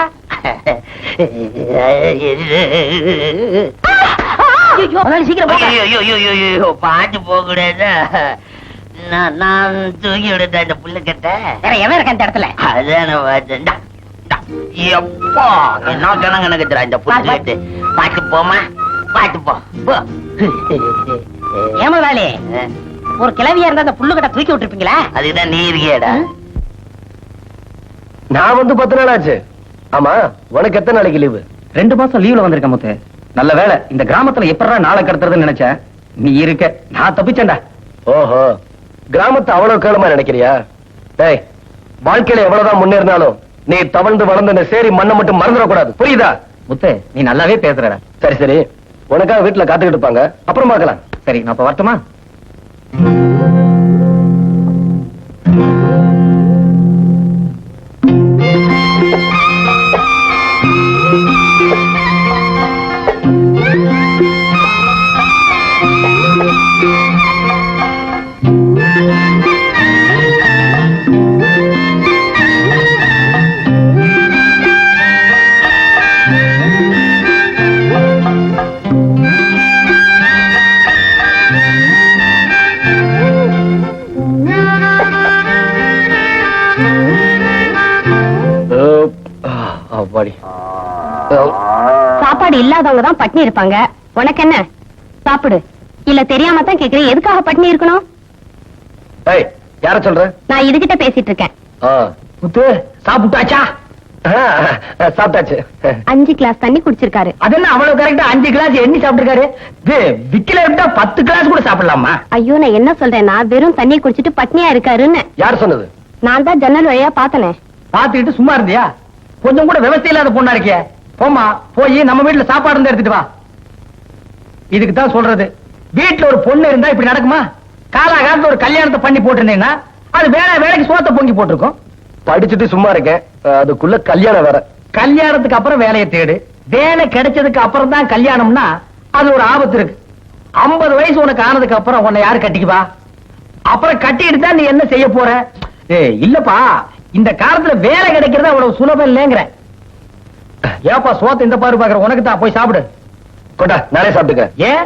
பாட்டு போக கூடாதா? நான் தூக்கி விடுதா இந்த புல்லு கட்ட. வேற எவன் இருக்க இந்த இடத்துல? அதான் எப்பா என்ன கணக்கு எனக்கு இந்த புடிச்சு பாட்டு போமா பாட்டு போ ஏமா வேலை ஒரு கிளவியா இருந்தா அந்த புல்லு கட்ட தூக்கி விட்டுருப்பீங்களா? அதுதான் நீ இருக்கியடா. நான் வந்து 10 நாள் ஆச்சு. ஆமா, உனக்கு எத்தனை நாளைக்கு லீவு? 2 மாசம் லீவ்ல வந்திருக்க முத்து. நல்ல வேலை இந்த கிராமத்துல எப்படா நாளை கடத்துறதுன்னு நினைச்சேன். நீ இருக்க, நான் தப்பிச்சேன்டா. ஓஹோ, கிராமத்தை அவ்வளவு கேளமா நினைக்கிறியா? டேய், வாழ்க்கையில எவ்வளவுதான் முன்னேறினாலும் நீ தவழ்ந்து வளர்ந்த சேரி மண்ணை மட்டும் மறந்துடக்கூடாது, புரியுதா? முத்து, நீ நல்லாவே பேசுறடா. சரி சரி, உனக்காக வீட்டுல காத்துக்கிட்டு இருப்பாங்க, அப்புறம் பார்க்கலாம். சரி, நான் இப்ப வரட்டுமா? சாப்பாடு இல்லாதவங்க தான் பட்னி இருப்பாங்க. உனக்கு என்ன? சாப்பிடு. இல்ல தெரியாம தான் கேக்குறேன், எதுக்காக பட்னி இருக்கணும்? யார சொல்ற? நான் இதுகிட்ட பேசிட்டு இருக்கேன். முத்து, சாப்பிட்டாச்சா? சாப்பிட்டாச்சு. 5 கிளாஸ் தண்ணி குடிச்சிருக்காரு. அது என்ன அவ்வளவு கரெக்டா 5 கிளாஸ் எண்ணி சாப்பிட்டிருக்காரு? விக்கில விட்டா 10 கிளாஸ் கூட சாப்பிடலாமா? ஐயோ, நான் என்ன சொல்றேன்னா வெறும் தண்ணி குடிச்சிட்டு பட்னியா இருக்காருன்னு. யார் சொன்னது? நான் தான் ஜன்னல் வழியா பார்த்தனே. பாத்துக்கிட்டு சும்மா இருந்தியா? கொஞ்சம் கூட விவசாய இல்லாத பொண்ணா இருக்கிய. போமா, போய் நம்ம வீட்டுல சாப்பாடு இருந்தா எடுத்துட்டு வா. இதுக்கு தான் சொல்றது, வீட்டுல ஒரு பொண்ணு இருந்தா இப்படி நடக்குமா? காலாகாலத்துல ஒரு கல்யாணத்தை பண்ணி போட்டிருந்தீங்கன்னா அது வேலைக்கு சோத்த பொங்கி போட்டிருக்கும். படிச்சுட்டு சும்மா இருக்கேன், அதுக்குள்ள கல்யாணம் வேற. கல்யாணத்துக்கு அப்புறம் வேலையை தேடு. வேலை கிடைச்சதுக்கு அப்புறம் தான் கல்யாணம்னா அது ஒரு ஆபத்து இருக்கு. 50 வயசு உனக்கு ஆனதுக்கு அப்புறம் உன்னை யாரு கட்டிக்குவா? அப்புறம் கட்டிட்டு தான் நீ என்ன செய்ய போற? இல்லப்பா, இந்த காலத்துல வேலை கிடைக்கிறது அவ்வளவு சுலபம் இல்லைங்கிற. ஏப்பா சோத்த இந்த பாரு பாக்குற, உனக்கு தான், போய் சாப்பிடு. கொண்டா, நானே சாப்பிட்டுக்க. ஏன்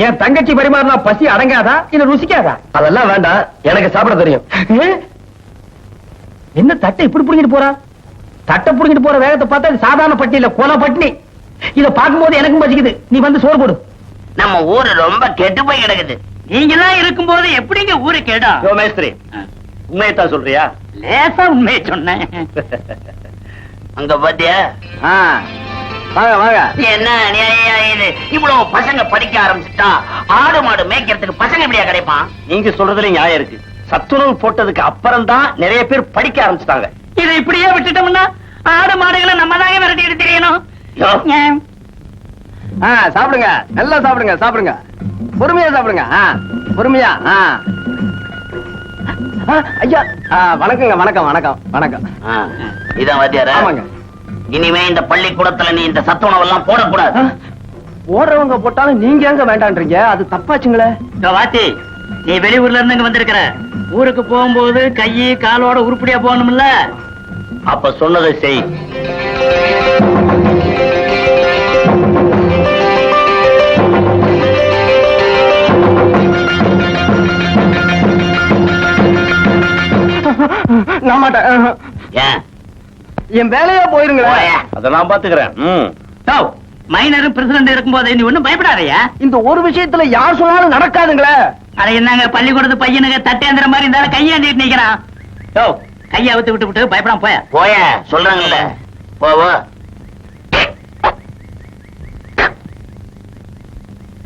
என் தங்கச்சி பரிமாறினா பசி அடங்காதா? இது ருசிக்காதா? அதெல்லாம் வேண்டாம், எனக்கு சாப்பிட தெரியும். என்ன தட்டை இப்படி புடிங்கிட்டு போறா? தட்டை புடிங்கிட்டு போற வேகத்தை பார்த்தா இது சாதாரண பட்டினி இல்ல, கொலை பட்டினி. இத பார்க்கும்போது எனக்கும் பசிக்குது. நீ வந்து சோறு போடு. நம்ம ஊரு ரொம்ப கெட்டு போய் கிடக்குது. நீங்க எல்லாம் இருக்கும்போது எப்படிங்க ஊரு கேடா? மேஸ்திரி, உண்மையத்தான் சொல்றியா? லேசா உண்மையை சொன்னேன். அங்க பாத்தியா? வாங்க வாங்க. என்ன அநியாயம் இது? இவ்வளவு பசங்க படிக்க ஆரம்பிச்சுட்டா ஆடு மாடு மேய்க்கிறதுக்கு பசங்க எப்படியா கிடைப்பான்? நீங்க சொல்றதுல நியாயம் இருக்கு. சத்துணவு போட்டதுக்கு அப்புறம் தான் நிறைய பேர் படிக்க ஆரம்பிச்சுட்டாங்க. இதை இப்படியே விட்டுட்டோம்னா ஆடு மாடுகளை நம்ம தாங்க விரட்டிட்டு தெரியணும். சாப்பிடுங்க, நல்லா சாப்பிடுங்க, சாப்பிடுங்க, பொறுமையா சாப்பிடுங்க, பொறுமையா. ஐயா, வணக்கங்க, வணக்கம் வணக்கம் வணக்கம். இதான் வாத்தியாரா? ஆமாங்க. இனிமே இந்த பள்ளிக்கூடத்துல நீ இந்த சத்துணவு எல்லாம் போடக்கூடாது. போடுறவங்க போட்டாலும் நீங்க எங்க வேண்டான்றீங்க, அது தப்பாச்சுங்களே. வாத்தி, நீ வெளியூர்ல இருந்து இங்க வந்திருக்கிற, ஊருக்கு போகும்போது கையை காலோட உருப்படியா போகணும்ல. அப்ப சொன்னதை செய். நான் மாட்டேன். ஏன்? என் வேலையா போயிருங்களேன். போயா. அதை நான் பாத்துக்கிறேன். மைனரும் பிரசிடண்ட் இருக்கும்போது நீ ஒண்ணும் பயப்படாதயா. இந்த ஒரு விஷயத்துல யார் சொன்னாலும் நடக்காதுங்களே. அட என்னங்க, பள்ளிக்கூடத்து பையனுங்க தட்டேந்திர மாதிரி இருந்தாலும் கையாண்டிட்டு நிக்கிறான். கையை அவுத்து விட்டு விட்டு பயப்படாம போய போய சொல்றாங்கல்ல, போவோ.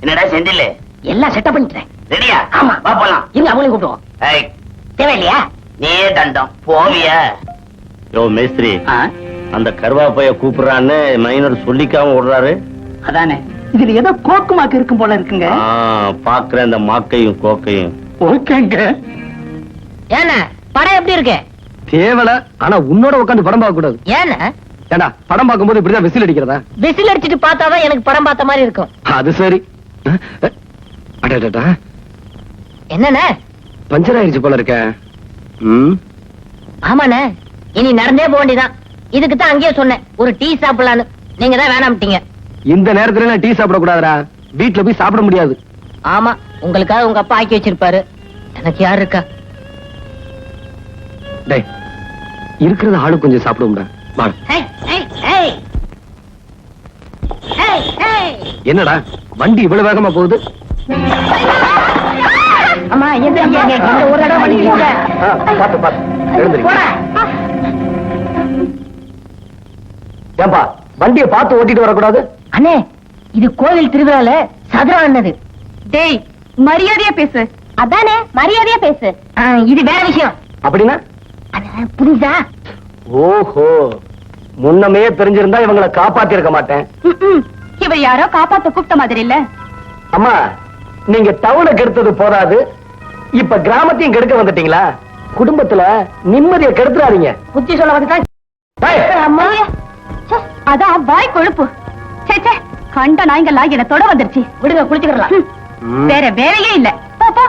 என்னடா செந்தில், எல்லாம் செட்டப் பண்ணிட்டேன். ரெடியா? ஆமா, வா போலாம். இல்ல அவங்களையும் கூப்பிடுவோம். தேவையில்லையா? நீயே தண்டம் போவியா? மேஸ்திரி, அந்த கருவாப்பைய கூப்பிடுறான்னு மைனர் சொல்லிக்காம விடுறாரு. அதானே, இதுல ஏதோ கோக்கு மாக்கு இருக்கும் போல இருக்குங்க. பாக்குறேன் அந்த மாக்கையும் கோக்கையும். ஓகேங்க. ஏன்னா படம் எப்படி இருக்கு? தேவல, ஆனா உன்னோட உட்காந்து படம் பார்க்க கூடாது. ஏன்னா ஏண்டா, படம் பார்க்கும்போது இப்படிதான் விசில் அடிக்கிறதா? விசில் அடிச்சிட்டு பார்த்தாதான் எனக்கு படம் பார்த்த மாதிரி இருக்கும். அது சரி. அடடா, என்னண்ணே பஞ்சர் ஆயிடுச்சு போல இருக்க. ஆமாண்ணே, இனி நடந்தே போக வேண்டியதான். இதுக்கு தான் அங்கேயே சொன்னேன் ஒரு டீ சாப்பிடலான்னு. நீங்க தான் வேணாம்ட்டீங்க. இந்த நேரத்துல நான் டீ சாப்பிட கூடாதுடா, வீட்டுல போய் சாப்பிட முடியாது. ஆமா, உங்களுக்காக உங்க அப்பா ஆக்கி வச்சிருப்பாரு, எனக்கு யாரு இருக்கா? டேய், இருக்கிறத ஆளு கொஞ்சம் சாப்பிடும்டா. என்னடா வண்டி இவ்வளவு வேகமா போகுது? அம்மா ஒரு தடவை பண்ணிக்கோங்க. பாத்து பாத்து எழுந்திருக்க. ஏன்பா வண்டியை பார்த்து ஓட்டிட்டு வரக்கூடாது? அண்ணே, இது கோவில் திருவிழால சதுரம் ஆனது. டேய், மரியாதையா பேசு. அதானே, மரியாதையா பேசு. இது வேற விஷயம். அப்படின்னா புரியுதா? ஓஹோ, முன்னமே தெரிஞ்சிருந்தா இவங்களை காப்பாத்தி இருக்க மாட்டேன். இவர் யாரோ காப்பாத்த கூப்பிட்ட மாதிரி இல்ல. அம்மா, நீங்க டவுனை கெடுத்தது போதாது, இப்ப கிராமத்தையும் கெடுக்க வந்துட்டீங்களா? குடும்பத்துல நிம்மதியை கெடுத்துறாதீங்க. புத்தி சொல்ல வந்துதான். அம்மா, அதான் வாய் கொழுப்பு. கண்ட நாய்ங்கெல்லாம் என்ன தொட வந்துருச்சு. விடுங்க, குளிச்சுக்கலாம். வேற வேலையே இல்ல. போ.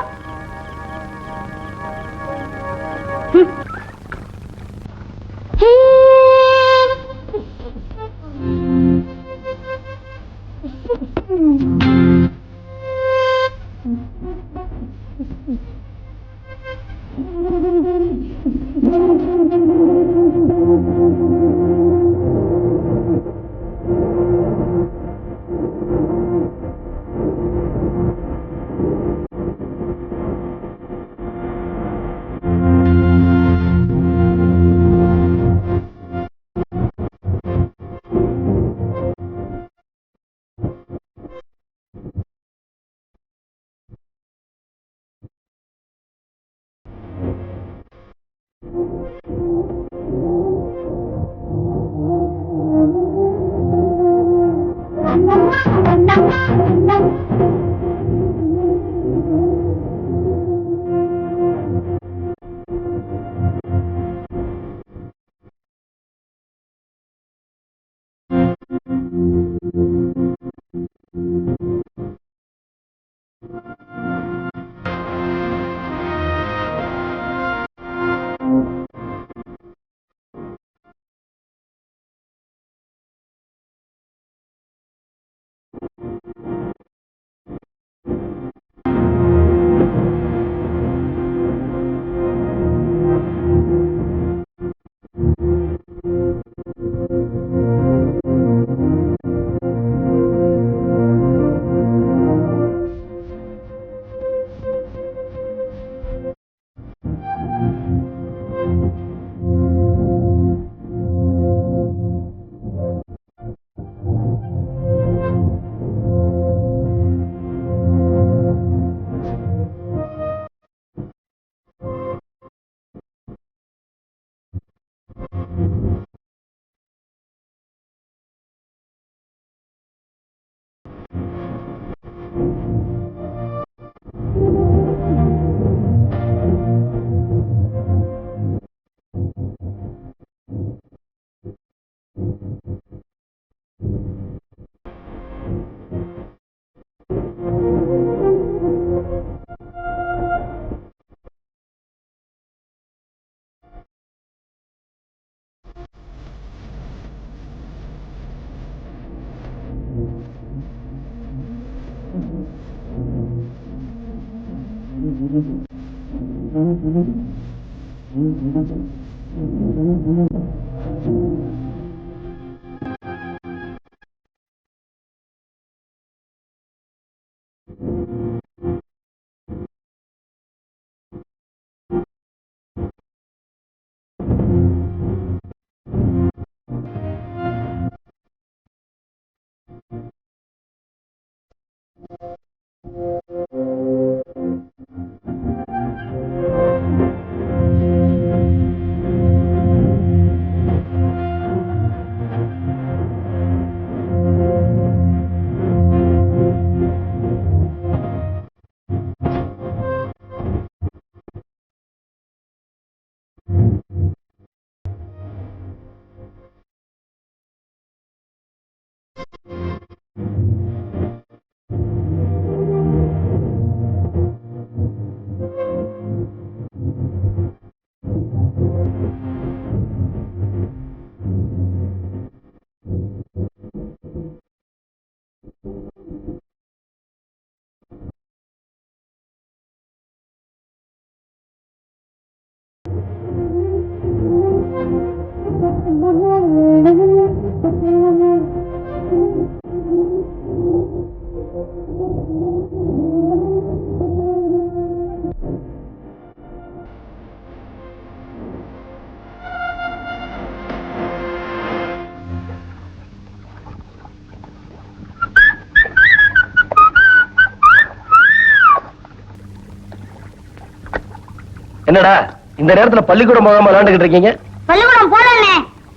என்னடா இந்த நேரத்துல பள்ளிக்கூடம் போகாம விளையாண்டுகிட்டு இருக்கீங்க? பள்ளிக்கூடம் போடலே.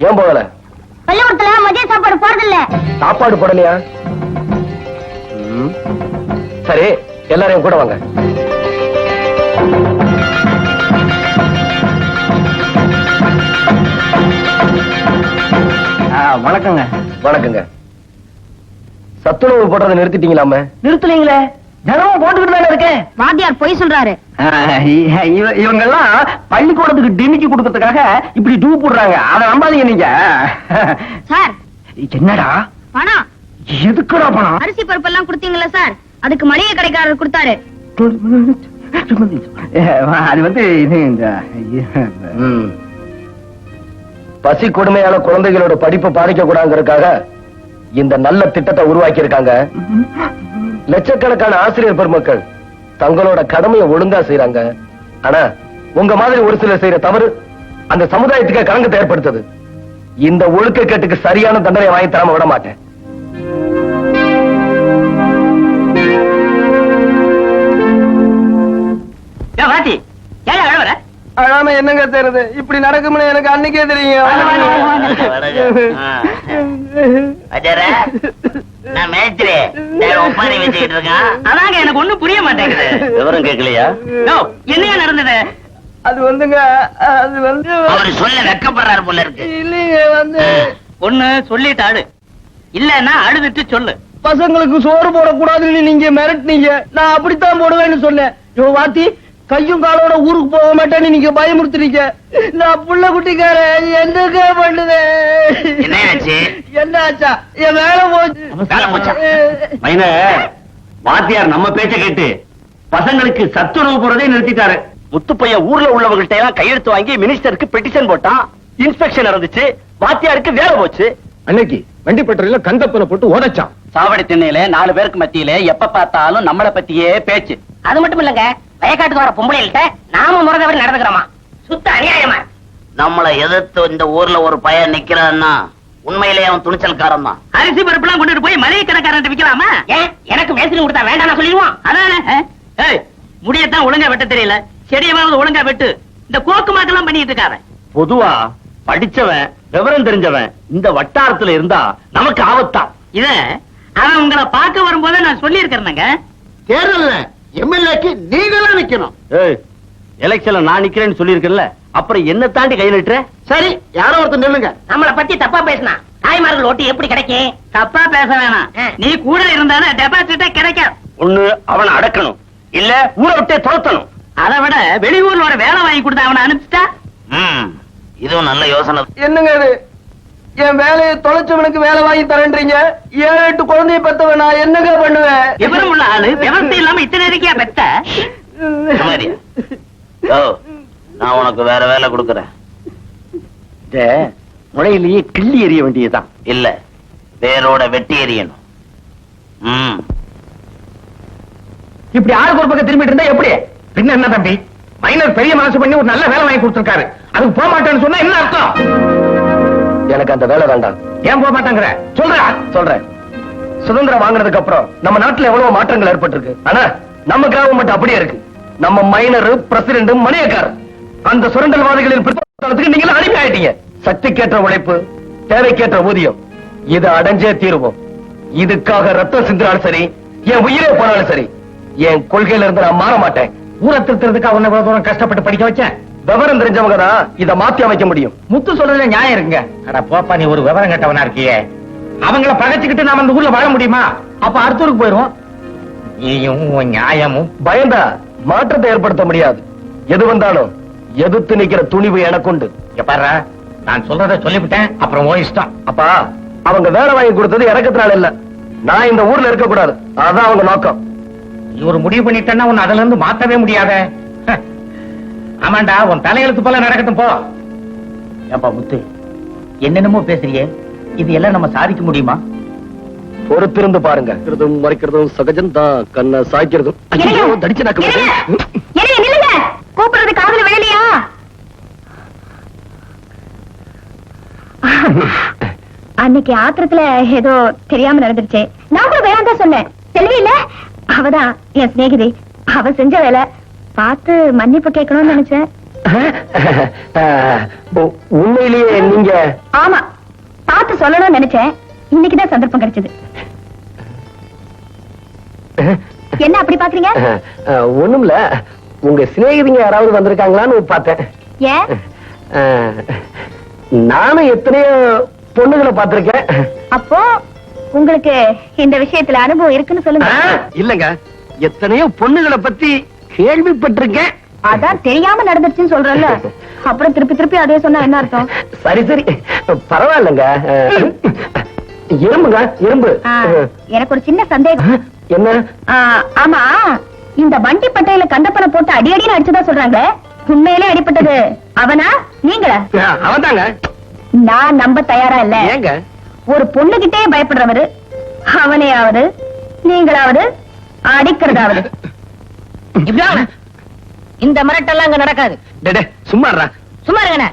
ஏன் போகல? பள்ளிக்கூடத்துல மதிய சாப்பாடு போறதில்ல. சாப்பாடு போடலையா? சரி, எல்லாரையும் கூட வாங்க. வணக்கங்க. வணக்கங்க. சத்துணவு போடுறதை நிறுத்திட்டீங்களாமே? நிறுத்தலீங்களே, தினமும் போட்டுக்கிட்டு தானே இருக்கேன். வாத்தியார் பொய் சொல்றாரு. இவங்க எல்லாம் பள்ளிக்கூடத்துக்கு டிமிக்கி கொடுக்கறதுக்காக இப்படி டூ போடுறாங்க. அதை நம்பாதீங்க நீங்க. சார், என்னடா பணம் எதுக்குடா பணம்? அரிசி பருப்பு எல்லாம் கொடுத்தீங்களா சார்? அதுக்கு மளிகை கடைக்காரர் கொடுத்தாரு. அது வந்து இது இந்த பசி கொடுமையான குழந்தைகளோட படிப்பை பாதிக்க கூடாதுக்காக இந்த நல்ல திட்டத்தை உருவாக்கி இருக்காங்க. லட்சக்கணக்கான ஆசிரியர் பெருமக்கள் தங்களோட கடமையை ஒழுங்கா செய்யறாங்க. ஆனா உங்க மாதிரி ஒரு சிலர் செய்யற தவறு அந்த சமுதாயத்துக்கு கலங்கத்தை ஏற்படுத்துது. இந்த ஒழுக்கக்கேட்டுக்கு சரியான தண்டனை வாங்கி தராம விட மாட்டேன். வாத்தி ஏன் அழவர? அழாம என்னங்க தெரியுது? இப்படி நடக்கும்னு எனக்கு அன்னைக்கே தெரியும். நான் மேய்ச்சிரி ஒப்பாரி வச்சுக்கிட்டு இருக்கேன். அதாங்க எனக்கு ஒண்ணும் புரிய மாட்டேங்குது. விவரம் கேட்கலையா? என்னையா நடந்தது? அது வந்துங்க, அது வந்து அவரு சொல்ல வெக்கப்படுறாரு போல இருக்கு. இல்லைங்க, வந்து ஒண்ணு சொல்லிட்டு அழு, இல்லன்னா அழுதுட்டு சொல்லு. பசங்களுக்கு சோறு போடக்கூடாதுன்னு நீங்க மிரட்டினீங்க. நான் அப்படித்தான் போடுவேன்னு சொன்னேன். யோ வாத்தி, கையும் காலோட ஊருக்கு போக மாட்டேன்னு நீங்க பயமுறுத்துறீங்க. நான் புள்ள குட்டிக்கார என்னங்க பண்ணுவேன்? என்னாச்சு? என்ன ஆச்சா? என் வேலை போச்சு. வேலை போச்சா? மைன, வாத்தியார் நம்ம பேச்ச கேட்டு பசங்களுக்கு சத்துணவு போறதே நிறுத்திட்டாரு. முத்துப்பைய ஊர்ல உள்ளவங்கள்ட்ட எல்லாம் கையெழுத்து வாங்கி மினிஸ்டருக்கு பெட்டிஷன் போட்டான். இன்ஸ்பெக்ஷன் நடந்துச்சு. வாத்தியாருக்கு வேலை போச்சு. அன்னைக்கு வண்டி பெட்ரோல கந்தப்பனை போட்டு உதைச்சான். சாவடி திண்ணையில 4 பேருக்கு மத்தியில எப்ப பார்த்தாலும் நம்மள பத்தியே பேச்சு. அது மட்டும் இல்லங்க, வயக்காட்டுக்கு வர பொம்பளைகள்ட்ட நாம முறதவரை நடந்துக்கிறோமா? சுத்த அநியாயமா. நம்மளை எதிர்த்து இந்த ஊர்ல ஒரு பையன் நிக்கிறான்னா உண்மையிலேயே அவன் துணிச்சல்காரன் தான். அரிசி பருப்பு எல்லாம் கொண்டுட்டு போய் மளிகை கடைக்காரன் விக்கலாமா? ஏன் எனக்கு மேஸ்திரி கொடுத்தா வேண்டாம் சொல்லிடுவான். அதானே. முடியத்தான் ஒழுங்கா வெட்ட தெரியல, செடியாவது ஒழுங்கா வெட்டு. இந்த கோக்கு மாக்கெல்லாம் பண்ணிட்டு இருக்காரு. பொதுவா படிச்சவன் விவரம் தெரிஞ்சவன் இந்த வட்டாரத்துல இருந்தா நமக்கு ஆபத்தா. இத அவன் உங்களை பார்க்க வரும்போது நான் சொல்லி இருக்கிறேங்க. தேர்தல்ல எம்எல்ஏக்கு நீங்களும் நிக்கணும். எலெக்ஷன்ல நான் நிக்கிறேன்னு சொல்லி இருக்கேன்ல, அப்புறம் என்ன தாண்டி கை நிட்டுற? சரி, யாரோ ஒருத்தர் நில்லுங்க. நம்மளை பத்தி தப்பா பேசினா தாய்மார்கள் ஓட்டு எப்படி கிடைக்கும்? தப்பா பேச வேணாம். நீ கூட இருந்தானே டெபாசிட்டே கிடைக்காது. ஒண்ணு அவனை அடக்கணும், இல்ல ஊரை விட்டே துரத்தணும். அதை விட வெளியூர்ல ஒரு வேலை வாங்கி கொடுத்தா அவனை அனுப்பிச்சிட்டா. இதுவும் நல்ல யோசனை. என்னங்க இது? என் வேலையை தொலைச்சவனுக்கு வேலை வாங்கி தரேன்றீங்க. 7-8 குழந்தைய பெத்தவன் நான் என்னங்க பண்ணுவேன்? விவரம் உள்ள ஆளு விவசாயம் இல்லாம இத்தனை இருக்கியா பெத்த? நான் உனக்கு வேற வேலை கொடுக்கறேன். முளையிலேயே கிள்ளி எறிய வேண்டியதுதான். இல்ல, வேரோட வெட்டி எறியணும். இப்படி ஆளுக்கு ஒரு பக்கம் திரும்பிட்டு இருந்தா எப்படி? பின்ன என்ன தம்பி, மைனர் பெரிய மனசு பண்ணி ஒரு நல்ல வேலை வாங்கி கொடுத்திருக்காரு. அதுக்கு போக மாட்டேன்னு சொன்னா என்ன அர்த்தம்? எனக்கு அந்த வேலை வேண்டாம். ஏன் போக மாட்டேங்கிற? சொல்றேன். சுதந்திரம் வாங்கினதுக்கு அப்புறம் நம்ம நாட்டுல எவ்வளவு மாற்றங்கள் ஏற்பட்டிருக்கு. ஆனா நம்ம கிராமம் மட்டும் அப்படியே இருக்கு. நம்ம மைனர், பிரசிடண்ட், மணியக்காரர், அந்த சுரண்டல்வாதிகளின் பிற்போக்கு நீங்க அனுப்பி ஆயிட்டீங்க. சக்திக்கேற்ற உழைப்பு, தேவைக்கேற்ற ஊதியம், இதை அடைஞ்சே தீருவோம். இதுக்காக ரத்தம் சிந்தினாலும் சரி, என் உயிரே போனாலும் சரி, என் கொள்கையில இருந்து நான் மாற மாட்டேன். ஊரை திருத்துறதுக்கு அவனை இவ்வளவு தூரம் கஷ்டப்பட்டு படிக்க வச்சேன். விவரம் தெரிஞ்சவங்க தான் இதை மாத்தி அமைக்க முடியும். முத்து சொல்றதுல நியாயம் இருக்குங்க. அட போப்பா, நீ ஒரு விவரம் கட்டவனா இருக்கியே. அவங்கள பகைச்சுக்கிட்டு நாம அந்த ஊர்ல வாழ முடியுமா? அப்ப அடுத்த ஊருக்கு போயிருவோம். நீயும் நியாயமும் பயந்தா மாற்றத்தை ஏற்படுத்த முடியாது. எது வந்தாலும் எதிர்த்து நிக்கிற துணிவு எனக்குண்டு. பாரு, நான் சொல்றத சொல்லிவிட்டேன், அப்புறம் ஓ இஷ்டம். அப்பா, அவங்க வேலை வாங்கி கொடுத்தது இறக்கத்தினால இல்ல, நான் இந்த ஊர்ல இருக்க கூடாது. அதான் அவங்க நோக்கம். நீ ஒரு முடிவு பண்ணிட்டேன்னா உன்னை அதுல இருந்து மாத்தவே முடியாத. ஆமாண்டா, உன் தலையெழுத்து போல நடக்கட்டும் போ. ஏப்பா முத்து, என்னென்னமோ பேசுறியே, இது எல்லாம் நம்ம சாதிக்க முடியுமா? பொறுத்திருந்து பாருங்க. மறைக்கிறதும் சகஜம் தான், கண்ணை சாய்க்கிறதும். கூப்பிடுறது காதுல விழலையா? அன்னைக்கு ஆத்திரத்துல ஏதோ தெரியாம நடந்துருச்சு. நான் கூட வேணாம் தான் சொன்னேன். செல்வி இல்ல, அவதான் என் சிநேகிதி. அவ செஞ்ச வேலை பார்த்து மன்னிப்பு கேட்கணும்னு நினைச்சேன். உண்மையிலேயே நீங்க? ஆமா, பார்த்து சொல்லணும்னு நினைச்சேன். இன்னைக்குதான் சந்தர்ப்பம் கிடைச்சது. என்ன அப்படி பாக்குறீங்க? ஒண்ணுமில்ல, உங்க சிநேகிதிங்க யாராவது வந்திருக்காங்களான்னு பார்த்தேன். ஏன்? நானும் எத்தனையோ பொண்ணுகளை பார்த்திருக்கேன். அப்போ உங்களுக்கு இந்த விஷயத்துல அனுபவம் இருக்குன்னு சொல்லுங்க. இல்லங்க, எத்தனையோ பொண்ணுகளை பத்தி கேள்விப்பட்டிருக்கேன். அதான் தெரியாம நடந்துருச்சுன்னு சொல்றேன்ல, அப்புறம் திருப்பி திருப்பி அதே சொன்னா என்ன அர்த்தம்? சரி சரி, பரவாயில்லங்க. இரும்புங்க, இரும்பு. எனக்கு ஒரு சின்ன சந்தேகம். என்ன? ஆமா, இந்த வண்டி பட்டையில கண்டப்பனை போட்டு அடி அடின்னு அடிச்சுதான் சொல்றாங்க. உண்மையிலே அடிப்பட்டது அவனா நீங்களா? அவன்தாங்க. நான் நம்ப தயாரா இல்ல. ஏங்க? ஒரு பொண்ணுகிட்டே பயப்படுறவரு அவனையாவது நீங்களாவது அடிக்கிறதாவது. இந்த மிரட்டெல்லாம் அங்க நடக்காது. சும்மா சும்மா இருங்கண்ணே.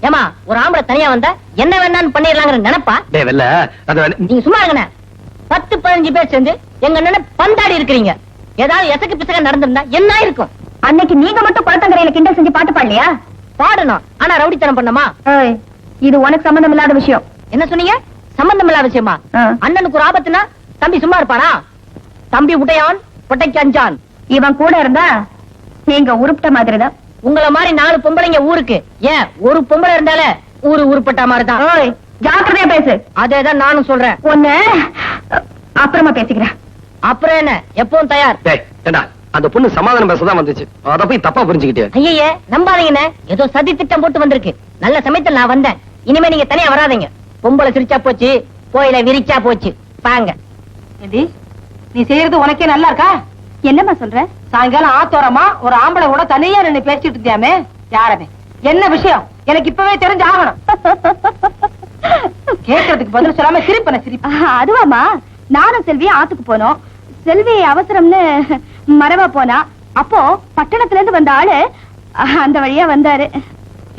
ஏமா, ஒரு ஆம்பளை தனியா வந்தா என்ன வேணான்னு பண்ணிடலாங்கிற நினைப்பா? நீங்க சும்மா இருங்கண்ணே. 10-15 பேர் சேர்ந்து எங்க அண்ணனை பந்தாடி இருக்கிறீங்க. ஏதாவது எசக்கு பிசக நடந்திருந்தா என்ன இருக்கும்? அன்னைக்கு நீங்க மட்டும் குளத்தங்கரையில கிண்டல் செஞ்சு பாட்டு பாடலையா? பாடணும், ஆனா ரவுடித்தனம் பண்ணமா? இது உனக்கு சம்பந்தம் இல்லாத விஷயம். என்ன சொன்னீங்க? சம்பந்தம் இல்லாத விஷயமா? அண்ணனுக்கு ஒரு ஆபத்துனா தம்பி சும்மா இருப்பானா? தம்பி உடையான் பொட்டைக்கு அஞ்சான். இவன் கூட இருந்தா நீங்க உருப்பிட்ட மாதிரிதான். உங்கள மாதிரி 4 பொம்பளைங்க ஊருக்கு, ஏன் ஒரு பொம்பளை இருந்தாலே ஊரு உருப்பட்ட மாதிரிதான். ஜாக்கிரதையா பேசு. அதேதான் நானும் சொல்றேன். ஒண்ணு அப்புறமா பேசிக்கிறேன். அப்புறம் என்ன, எப்பவும் தயார். அந்த பொண்ணு சமாதானம் பேசதான் வந்துச்சு, அத போய் தப்பா புரிஞ்சுக்கிட்டே. ஐயே, நம்பாதீங்கண்ணே. ஏதோ சதி திட்டம் போட்டு வந்திருக்கு. நல்ல சமயத்தில் நான் வந்தேன். இனிமே நீங்க தனியா வராதீங்க. பொம்பளை சிரிச்சா போச்சு, கோயில விரிச்சா போச்சு. பாங்க. நீ செய்யறது உனக்கே நல்லா இருக்கா? என்னம்மா சொல்ற? சாயங்காலம் ஆத்தோரமா ஒரு ஆம்பளை கூட தனியா நின்னு பேசிட்டு இருந்தியாமே, யாரவே? என்ன விஷயம்? எனக்கு இப்பவே தெரிஞ்சு ஆகணும். கேட்கறதுக்கு பதில் சொல்லாம சிரிப்பன சிரிப்பு. அதுவாமா, நானும் செல்வியும் ஆத்துக்கு போனோம். செல்வி அவசரம்னு மரவா போனா. அப்போ பட்டணத்துல இருந்து வந்த ஆளு அந்த வழியா வந்தாரு.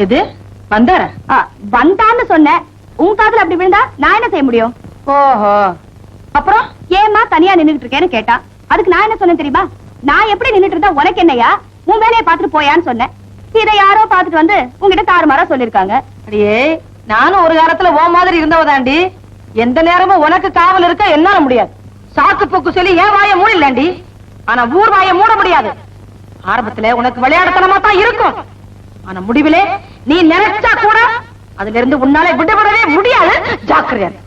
எது வந்தார? வந்தான்னு சொன்ன. உன் காதுல அப்படி விழுந்தா நான் என்ன செய்ய முடியும்? ஓஹோ, அப்புறம் ஏமா தனியா நின்னுட்டு இருக்கேன்னு கேட்டா. அதுக்கு நான் என்ன சொன்னேன் தெரியுமா? நான் எப்படி நின்னுட்டு இருந்தா உனக்கு என்னையா, உன் வேலையை பாத்துட்டு போயான்னு சொன்னேன். இதை யாரோ பாத்துட்டு வந்து உங்ககிட்ட தாறுமாறா சொல்லிருக்காங்க. அடியே, நானும் ஒரு காலத்துல ஓ மாதிரி இருந்தவதாண்டி. எந்த நேரமும் உனக்கு காவல் இருக்க என்னால முடியாது. சாக்கு போக்கு சொல்லி ஏன் வாய மூடலாண்டி, ஆனா ஊர் வாய மூட முடியாது. ஆரம்பத்துல உனக்கு விளையாடத்தனமா தான் இருக்கும், ஆனா முடிவிலே நீ நினைச்சா கூட அதுல இருந்து உன்னால விடுபடவே முடியாது. ஜாக்கிரதையா இரு.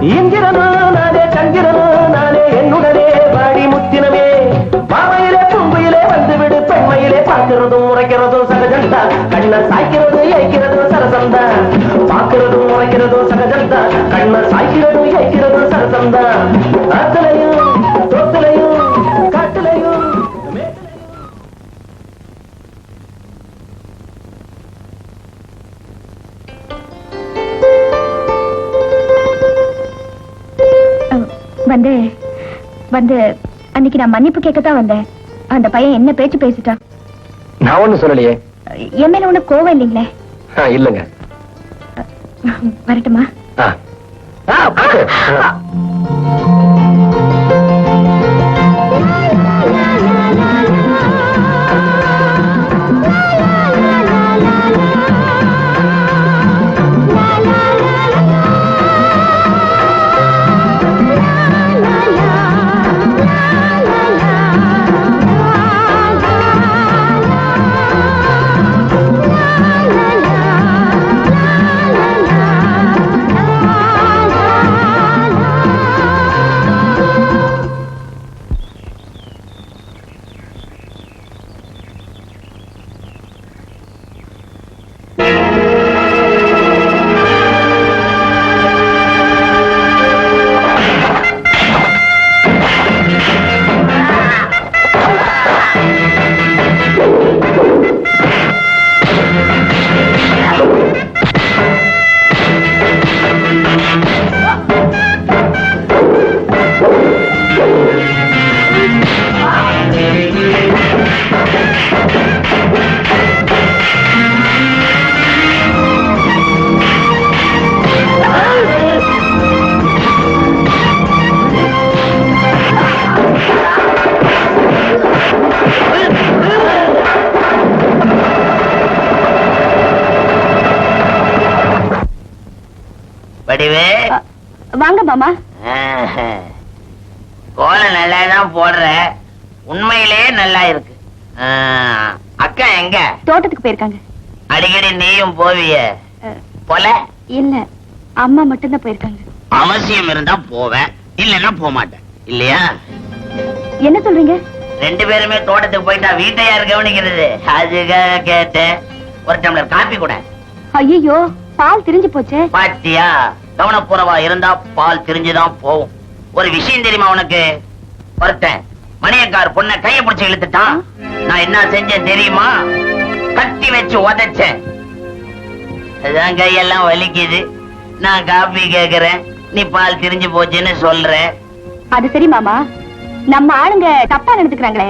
இந்திரனோ நானே, சந்திரனோ நானே, என்னுடனே வாடி முத்தினமே. மாமையிலே தும்பியிலே வந்துவிடு, பெண்மையிலே பார்க்கிறதும் உரைக்கிறதும் சகஜந்தா. கண்ண சாய்க்கிறது ஏய்க்கிறதும் சரசந்தா. பார்க்கிறதும் உரைக்கிறதும் சகஜந்தா. கண்ண சாய்க்கிறதும் ஏய்க்கிறதும் சரசந்தா. ஆத்திலையும் தொத்திலையும் காட்டிலையும் வந்து வந்து அன்னைக்கு நான் மன்னிப்பு கேட்கத்தான் வந்தேன். அந்த பையன் என்ன பேச்சு பேசிட்டான். நான் ஒண்ணு சொல்லலையே. என் மேல உனக்கு கோவம் இல்லைங்களே? இல்லங்க. வரட்டுமா? வடிவே வாங்க மாமா. கோலம் நல்லா தான் போடுற, உண்மையிலே நல்லா இருக்கு. அக்கா எங்க? தோட்டத்துக்கு போயிருக்காங்க. அடிக்கடி நீயும் போவிய போல? இல்ல, அம்மா மட்டும்தான் போயிருக்காங்க. அவசியம் இருந்தா போவேன், இல்லன்னா போக மாட்டேன். இல்லையா? என்ன சொல்றீங்க? 2 பேருமே தோட்டத்துக்கு போயிட்டா வீட்டை யாரு கவனிக்கிறது? அதுக்காக கேட்டேன். ஒரு டம்ளர் காப்பி கூட. ஐயோ, பால் திரிஞ்சு போச்சே. பாத்தியா, கவனப்புறவா இருந்தா பால் திரிஞ்சுதான் போகும். ஒரு விஷயம் தெரியுமா உனக்கு? ஒருத்தன் மணியக்கார் பொண்ணை கைய பிடிச்சு இழுத்துட்டான். நான் என்ன செஞ்சேன் தெரியுமா? கட்டி வச்சு உதைச்சேன். அதான் கையெல்லாம் வலிக்குது. நான் காப்பி கேக்குறேன், நீ பால் திரிஞ்சு போச்சுன்னு சொல்ற. அது சரி மாமா, நம்ம ஆளுங்க தப்பா நடந்துக்கிறாங்களே,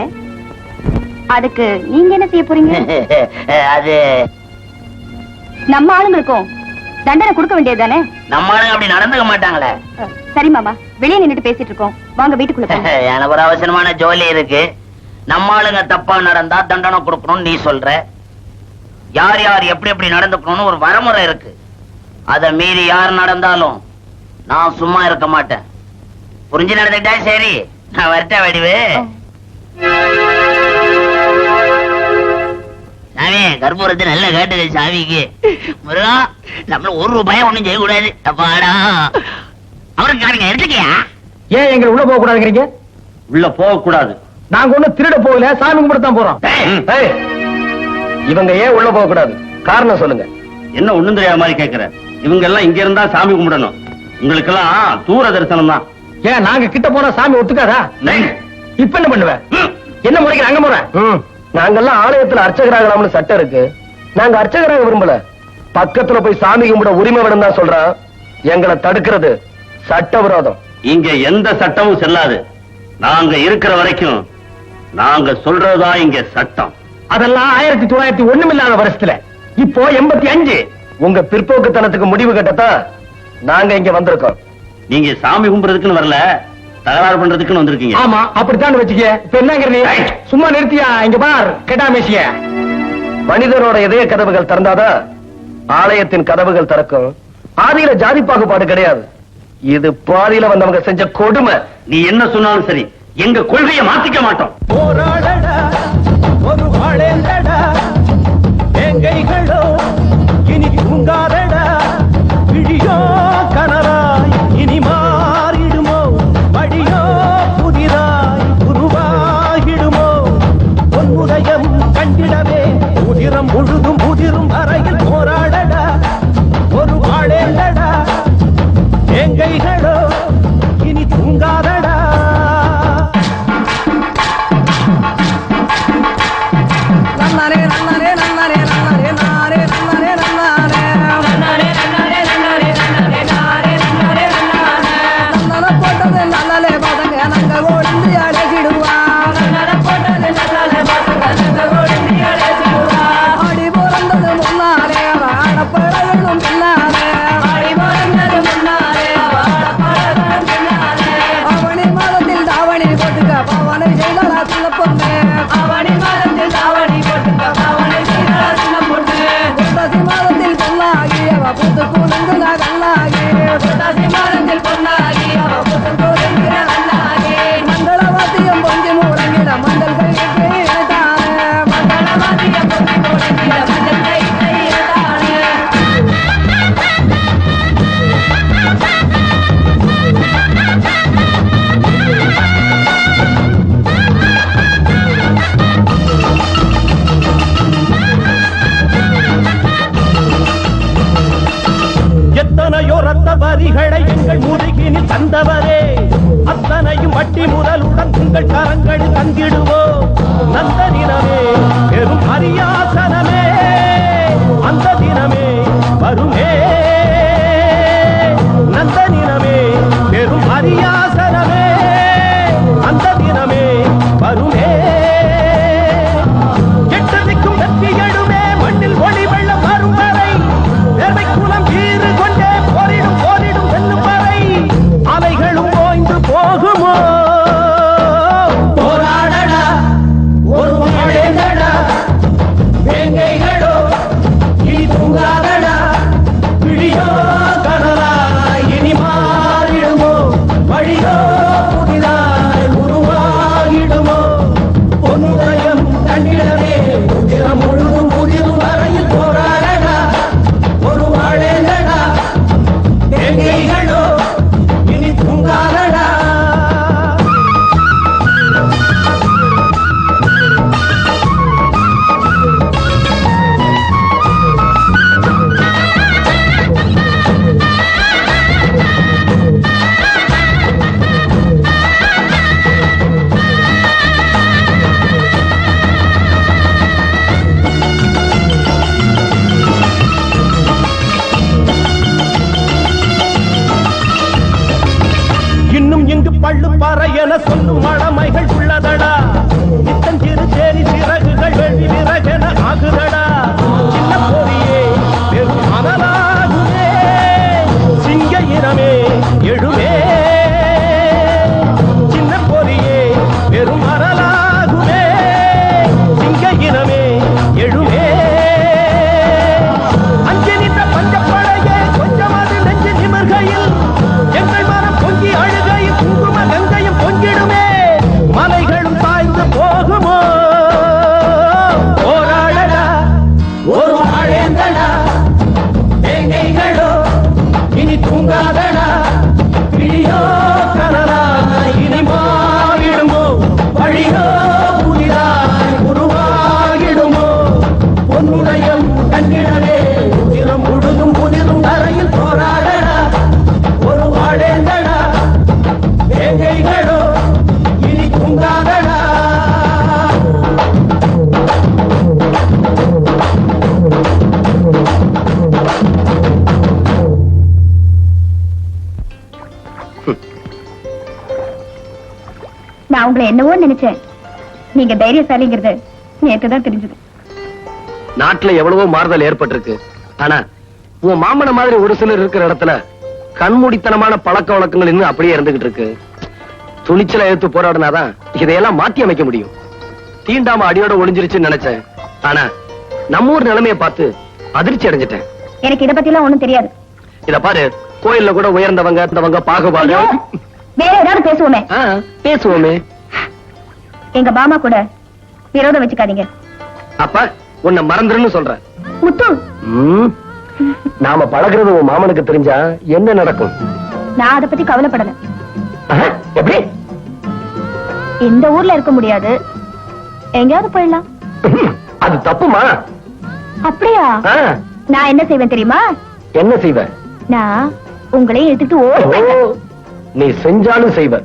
அதுக்கு நீங்க என்ன செய்ய போறீங்க? அது நம்ம ஆளுங்களுக்கும் தண்டனை கொடுக்க வேண்டியதுதானே? நம்ம ஆளுங்க அப்படி நடந்துக்க மாட்டாங்களே. சரி மாமா, வெளியே நின்னுட்டு பேசிட்டு இருக்கோம், வாங்க வீட்டுக்குள்ள போங்க. எனக்கு ஒரு அவசரமான ஜோலி இருக்கு. நம்ம ஆளுங்க தப்பா நடந்தா தண்டனை கொடுக்கணும்னு நீ சொல்ற. யார் யார் எப்படி எப்படி நடந்துக்கணும்னு ஒரு வரமுறை இருக்கு. அத மீறி யார் நடந்தாலும் நான் சும்மா இருக்க மாட்டேன். புரிஞ்சு நடந்துக்கிட்டா சரி. நான் வரட்ட வடிவு. சாமி, கற்பூரத்தை நல்லா கேட்டது சாமிக்கு. முருகா, நம்மள 1 ரூபாய் ஒண்ணும் செய்யக்கூடாது. அப்பாடா, அவருக்கு காணுங்க எடுத்துக்கியா? ஏன் எங்களை உள்ள போக கூடாதுங்கிறீங்க? உள்ள போக கூடாது. நாங்க ஒண்ணு திருட போகல, சாமி கும்பிட தான் போறோம். இவங்க ஏன் உள்ள போக கூடாது? காரணம் சொல்லுங்க. என்ன ஒண்ணும் தெரியாத மாதிரி கேக்குற? இவங்க எல்லாம் இங்க இருந்தா சாமி கும்பிடணும். உங்களுக்கு எல்லாம் தூர தரிசனம் தான். ஏன் நாங்க கிட்ட போனா சாமி ஒத்துக்காதா? இப்ப என்ன பண்ணுவ? என்ன முறைக்கு அங்க போற? நாங்கெல்லாம் ஆலயத்துல அர்ச்சகராகலாம்னு சட்டம் இருக்கு. நாங்க அர்ச்சகராக விரும்பல, பக்கத்துல போய் சாமி கும்பிட உரிமை வேணும் தான் சொல்றோம். எங்களை தடுக்கிறது சட்ட விரோதம். இங்க எந்த சட்டமும் செல்லாது. நாங்க இருக்கிற வரைக்கும் நாங்க சொல்றதுதான் இங்க சட்டம். அதெல்லாம் 1901 இல்லாத வருஷத்துல, இப்போ 85. உங்க பிற்போக்குத்தனத்துக்கு முடிவு கட்டத்தான் நாங்க இங்க வந்திருக்கோம். நீங்க சாமி கும்பிடுறதுக்குன்னு வரல, தகராறு பண்றதுக்குன்னு வந்திருக்கீங்க. ஆமா, அப்படித்தான் வச்சுக்க. இப்ப என்னங்கிற நீ? சும்மா நிறுத்தியா? இங்க பார், கேட்டாமேசிய. மனிதனோட இதய கதவுகள் திறந்தாதான் ஆலயத்தின் கதவுகள் திறக்கும். ஆதியில ஜாதி பாகுபாடு கிடையாது. இது பாதியில வந்தவங்க செஞ்ச கொடுமை. நீ என்ன சொன்னாலும் சரி, எங்க கொள்கையை மாத்திக்க மாட்டோம். போராடடா, ஒரு வாழேந்தடா, எங்கைகளோ இனி தூங்காதடா, விழியோ கனராய் இனி மாறிடுமோ, வழியோ புதிராய் உருவாகிடுமோ, பொன்முதயம் கண்டிடவே உதிரம் முழுதும் உதிரும் வரையில் போராடடா, ஒரு வாழேந்தடா, எங்கைகளோ இனி தூங்காதடா. நன்னாரே நன்னாரே நன்னாரே நன்னாரே நாரே நன்னாரே நன்னாரே நன்னாரே நன்னாரே நன்னாரே நன்னாரே நாரே நன்னாரே நன்னாரே நன்னார போட்டது நல்லாலே பதங்க நங்க ஓடிந்து அழைச்சிடுவா, நன்னார போட்டது நல்லாலே பதங்க நங்க ஓடிந்து அழைச்சிடுவா, ஆடி பிறந்தது முன்னாரே வாழப்பழகணும் பின்னாரே, ஆடி பிறந்தது முன்னாரே வாழப்பழகணும் பின்னாரே, அவனி மாதத்தில் தாவணி போட்டுக்க பவனை செய்தா சின்ன பொண்ணு, அவனி மாதத்தில் தாவணி போட்டுக்க பவனை செய்தா சின்ன பொண்ணு, புரட்டாசி மாதத்தில் பொன்னாகி அவ புத்து குலுங்குல கண்ணாகி, புரட்டாசி மாதத்தில் பொன்னாகி அவ புத்து குலுங்குல கண்ணாகி, மங்கள வாத்தியம் பொங்கி முழங்கிட மண்டல் கையிட்டு இணைத்தானே, மங்கள வாத்தியம் பொங்கி முழங்கிட மண்டல் கையிட்டு இணைத்தானே. எத்தனையோ ரத்த வரிகளை எங்கள் முதுகினில் தந்தவரே, அத்தனையும் வட்டி முதலுடன் உங்கள் கரங்களில் தங்கிடுவோம். நந்த தினமே பெரும் அரியாசனமே, அந்த தினமே வருமே, நந்த தினமே பெரும் அரியாசனமே, அந்த தினமே வருமே. எட்டதிக்கும் வெற்றி எழுமே, மண்ணில் ஒளி வெள்ளம் வரும் வரை, வேர்வை குலம் ஈறு கொண்டே போரிடும் போரிடும் வெல்லும் வரை, அலைகளும் ஓய்ந்து போகுமோ. போராடடா, ஒரு வாழேந்தடா, வேங்கைகளோ இனி தூங்காதடா, பள்ளுப்பாறை என சொல்லும் மழமைகள் உள்ளதடா சித்தஞ்சிறு சேரி சிறகுகள் வெள்ளி விறகென ஆகுதடா சின்ன பொறியே வெறும் மணலாகுமே சிங்க இனமே எழுமே சின்ன பொறியே வெறும் மணலாகுமே சிங்க இனமே எழுமே அஞ்சலித்த பஞ்சப்படையே கொஞ்சமாவது நெஞ்சு நிமிர்கையில் எங்கள் மனம் பொங்கி அழுகையில் குங்கும கங்கையும் பொங்கிடுமே மலைகளும் சாய்ந்து போகுமோ போராடடா ஒரு ஆழேந்தடா வேங்கைகளோ இனி தூங்காதடா விழியோ கனலா இனி மாறிடுமோ வழியோ புதிதாய் உருவாகிடுமோ பொன்னுடையம் கண்ணிடவே உதிரம் முழுதும் புதிரும் தரையில் போராடடா ஒரு ஆழேந்தடா வேங்கைகளோ இனி தூங்காதடா நான் உங்களை என்னவோ நினைச்சேன் நீங்க தைரியசாலிங்கிறது நேற்றுதான் தெரிஞ்சது நாட்டுல எவ்வளவோ மாறுதல் ஏற்பட்டிருக்கு. ஆனா உன் மாமன மாதிரி ஒரு சிலர் இருக்கிற இடத்துல கண்மூடித்தனமான பழக்க வழக்கங்கள் இன்னும் அப்படியே இருந்துகிட்டு இருக்கு. துணிச்சலை எடுத்து போராடினாதான் இதையெல்லாம் மாத்தி அமைக்க முடியும். தீண்டாம அடியோட ஒளிஞ்சிருச்சுன்னு நினைச்சேன். ஆனா நம்ம ஊர் நிலைமையை பார்த்து அதிர்ச்சி அடைஞ்சிட்டேன். எனக்கு இதை பத்தி எல்லாம் ஒண்ணும் தெரியாது. இத பாரு, கோயில்ல கூட உயர்ந்தவங்க பாகுபாடு. வேற ஏதாவது பேசுவோமே. பேசுவோமே. எங்க மாமா கூட விரோதம் வச்சுக்காதீங்க. அப்ப உன்னை மறந்துருன்னு சொல்றேன். முத்து, நாம பழகுறது உன் மாமனுக்கு தெரிஞ்சா என்ன நடக்கும்? நான் அதை பத்தி கவலைப்படல. எப்படி? இந்த ஊர்ல இருக்க முடியாது, எங்கேயாவது போயிடலாம். அது தப்புமா? அப்படியா? நான் என்ன செய்வேன் தெரியுமா? என்ன செய்வ? நான் உங்களையும் எடுத்துட்டு ஓடுவேன். நீ செஞ்சாலும் செய்வ.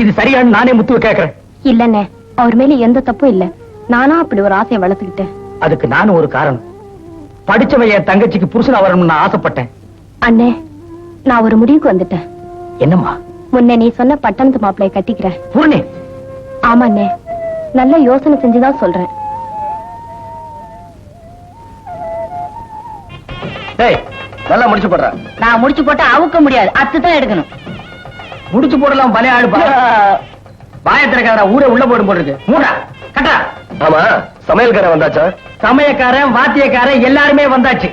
இது சரியான நானே முத்துவ கேக்குறேன். இல்லண்ணே, அவர் மேல எந்த தப்பும் இல்ல. நானா அப்படி ஒரு ஆசையை வளர்த்துக்கிட்டேன். அதுக்கு நானும் ஒரு காரணம். படிச்சவன் என் தங்கச்சிக்கு புருஷனா வரணும்னு நான் ஆசைப்பட்டேன். அண்ணே, நான் ஒரு முடிவுக்கு வந்துட்டேன். என்னம்மா? முன்ன நீ சொன்ன பட்டணத்து மாப்பிளைய கட்டிக்கிறேன். பூர்ணி. ஆமா அண்ணே, நல்ல யோசனை செஞ்சுதான் சொல்றேன். நல்லா முடிச்சு போடுற. நான் முடிச்சு போட்டா அவுக்க முடியாது, அத்துதான் எடுக்கணும். முடிச்சு போடலாம். பலே ஆடுப்பா. பாயத்திரக்கார ஊரே உள்ள போடும் போடுறது. மூடா கட்டா. ஆமா, சமையல்காரன் வந்தாச்சா? சமயக்காரன் வாத்தியக்காரன் எல்லாருமே வந்தாச்சு.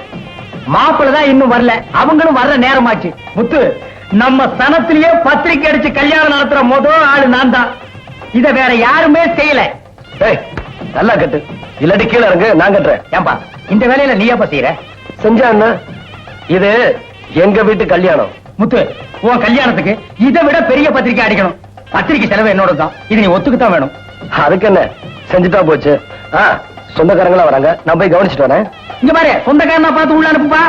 மாப்பிள்ள தான் இன்னும் வரல. அவங்களும் வர்ற நேரமாச்சு. முத்து, நம்ம சனத்திலேயே பத்திரிக்கை அடிச்சு கல்யாணம் நடத்துற முதல் ஆளு நான் தான். இத வேற யாருமே செய்யல. நல்லா கட்டு, இல்லாட்டி கீழே இறங்கு, நான் கட்டுறேன். ஏன்பா இந்த வேலையில நீயாப்பா செய்யற? செஞ்சா என்ன? இது எங்க வீட்டு கல்யாணம். முத்து, உன் கல்யாணத்துக்கு இதை விட பெரிய பத்திரிக்கை அடிக்கணும். பத்திரிக்கை செலவு என்னோட தான். இது நீ ஒத்துக்குத்தான் வேணும். அதுக்கு என்ன, செஞ்சுட்டா போச்சு. சொந்தக்காரங்களா வராங்க, நான் போய் கவனிச்சுட்டு வரேன். இங்க பாரு, சொந்தக்காரனா பார்த்து உள்ள அனுப்புப்பா.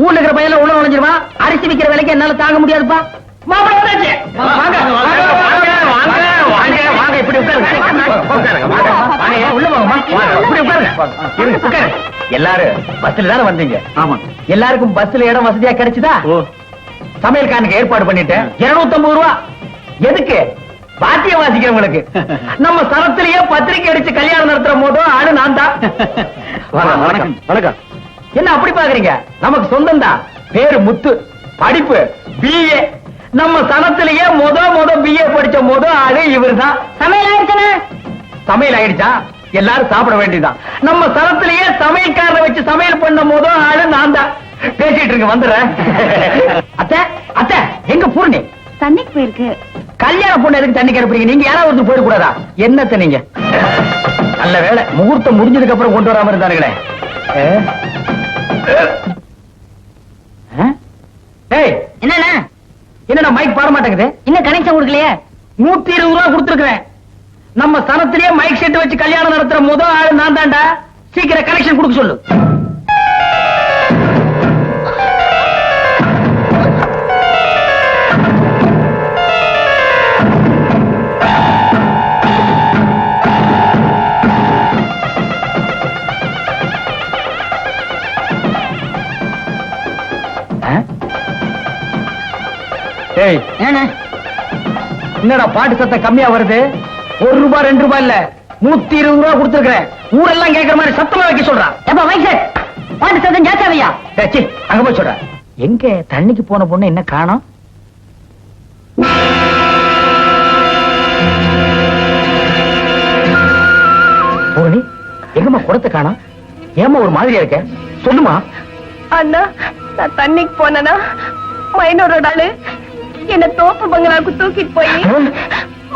ஊர்ல இருக்கிற பையன் உள்ள நுழைஞ்சிருவான். அரிசி விக்கிற விலைக்கு என்னால தாங்க முடியாதுப்பா. மாப்பிள்ளை வந்தாச்சு. வாங்க வாங்க, இப்படி உட்காருங்க. உள்ள வாங்கம்மா, இப்படி உட்காருங்க. எல்லாரும் பஸ்ல தானே வந்தீங்க? ஆமா. எல்லாருக்கும் பஸ்ல இடம் வசதியா கிடைச்சுதா? சமையல்காரனுக்கு ஏற்பாடு பண்ணிட்டேன். 250 ரூபா. எதுக்கு? வாத்தியம் வாசிக்கிறவங்களுக்கு. நம்ம சரத்திலேயே பத்திரிக்கை அடிச்சு கல்யாணம் நடத்துற போதும் ஆளு நான் தான். வணக்கம். வணக்கம். என்ன அப்படி பாக்குறீங்க? நமக்கு சொந்தம் தான். பேரு முத்து, படிப்பு BA. நம்ம சனத்திலேயே முத BA படிச்ச ஆளு இவர் தான். சமையல் ஆயிடுச்சுன்னு. சமையல் ஆயிடுச்சா? எல்லாரும் சாப்பிட வேண்டியதுதான். நம்ம சனத்திலேயே சமையல்காரரை வச்சு சமையல் பண்ண ஆளு நான் தான். பேசிட்டு இருக்கு, வந்துடுறேன். அத்தை அத்தை, எங்க பூர்ணி? தண்ணிக்கு போயிருக்கு. கல்யாண பொண்ணு எதுக்கு தண்ணி கிடப்பீங்க? நீங்க யாராவது ஒருத்தர் போயிட கூடாதா? என்னத்த நீங்க? நல்ல வேலை, முகூர்த்தம் முடிஞ்சதுக்கு அப்புறம் கொண்டு வராம இருந்தானுங்களே. என்னண்ணா? என்னடா மைக் பாட மாட்டேங்குது? இன்னும் கனெக்ஷன் கொடுக்கலையே. 120 ரூபா கொடுத்துருக்கேன். நம்ம சனத்திலேயே மைக் செட் வச்சு கல்யாணம் நடத்துற முதல் ஆளு நான் தான்டா. சீக்கிரம் கனெக்ஷன் கொடுக்க சொல்லு. ஏய், என்னடா பாட்டு சத்தம் கம்மியா வருது? 1 ரூபாய் 2 ரூபாய் இல்ல 120 ரூபாய் கொடுத்துருக்கேன். ஊரெல்லாம் கேட்கற மாதிரி சத்தமா வைக்க சொல்றான். ஏப்பா மைக் செட் பாட்டு சத்தம் ஜாஸ்தியா? ச்சீ, அங்க போய் சொல்ற. எங்க தண்ணிக்கு போன பொண்ணு என்ன காணோம்? பூரணி, எங்கம்மா குடத்தை காணோம்? ஏம்மா ஒரு மாதிரியா இருக்க? சொல்லுமா. அண்ணா, நான் தண்ணிக்கு போனேனா மைனரோட ஆளு என்ன தோப்பு பங்களாவுக்கு தூக்கிட்டு போய்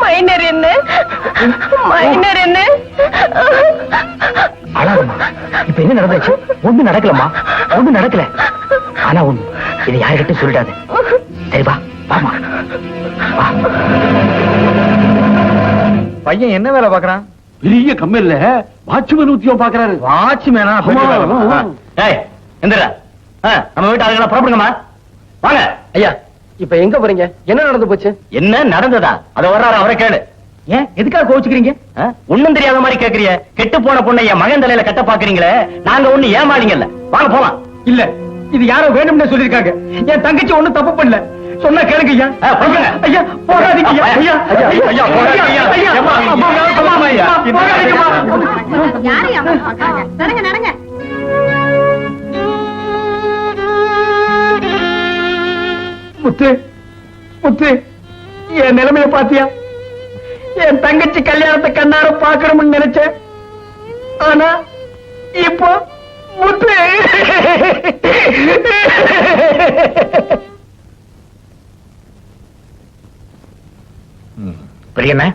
மைனர் என்ன அழாதம்மா. இப்ப என்ன நடந்துச்சு? ஒண்ணு நடக்கலம்மா, ஒண்ணு நடக்கல. ஆனா ஒண்ணு, இதை யாருக்கிட்ட சொல்லிடாது. சரி வா, வாமா வா. பையன் என்ன வேலை பாக்குறான்? பெரிய கம்பெனில வாட்ச்மேன் உத்தியோகம் பாக்குறாரு. வாட்ச்மேனா? ஏய், எந்திரா. நம்ம வீட்டு ஆளுங்களா புறப்படுங்கம்மா. வாங்க. ஐயா, இப்ப எங்க போறீங்க? என்ன நடந்து போச்சு? என்ன நடந்ததா? அத வர்றாரு, அவரை கேளு. ஏன் எதுக்காக கோச்சுக்கிறீங்க? ஒண்ணும் தெரியாத மாதிரி கேக்குறிய. கெட்டு போன பொண்ணை என் மகன் தலையில கட்ட பாக்குறீங்களே. நாங்க ஒண்ணு ஏமாளிங்கல்ல. வாங்க போலாம். இல்ல, இது யாரோ வேணும்னு சொல்லிருக்காங்க. என் தங்கச்சி ஒண்ணும் தப்பு பண்ணல. சொன்னா கேளுங்க ஐயா. ஐயா போகாதீங்க ஐயா. ஐயா ஐயா போகாதீங்க ஐயா. ஐயா அம்மா அம்மா ஐயா போகாதீங்கம்மா. யாரையா பாக்காங்க? நடங்க நடங்க. முத்து முத்து, என் நிலைமைய பாத்தியா? என் தங்கச்சி கல்யாணத்தை கண்ணார பாக்கணும்னு நினைச்சேன். ஆனா இப்போ முத்து. பெரியண்ண,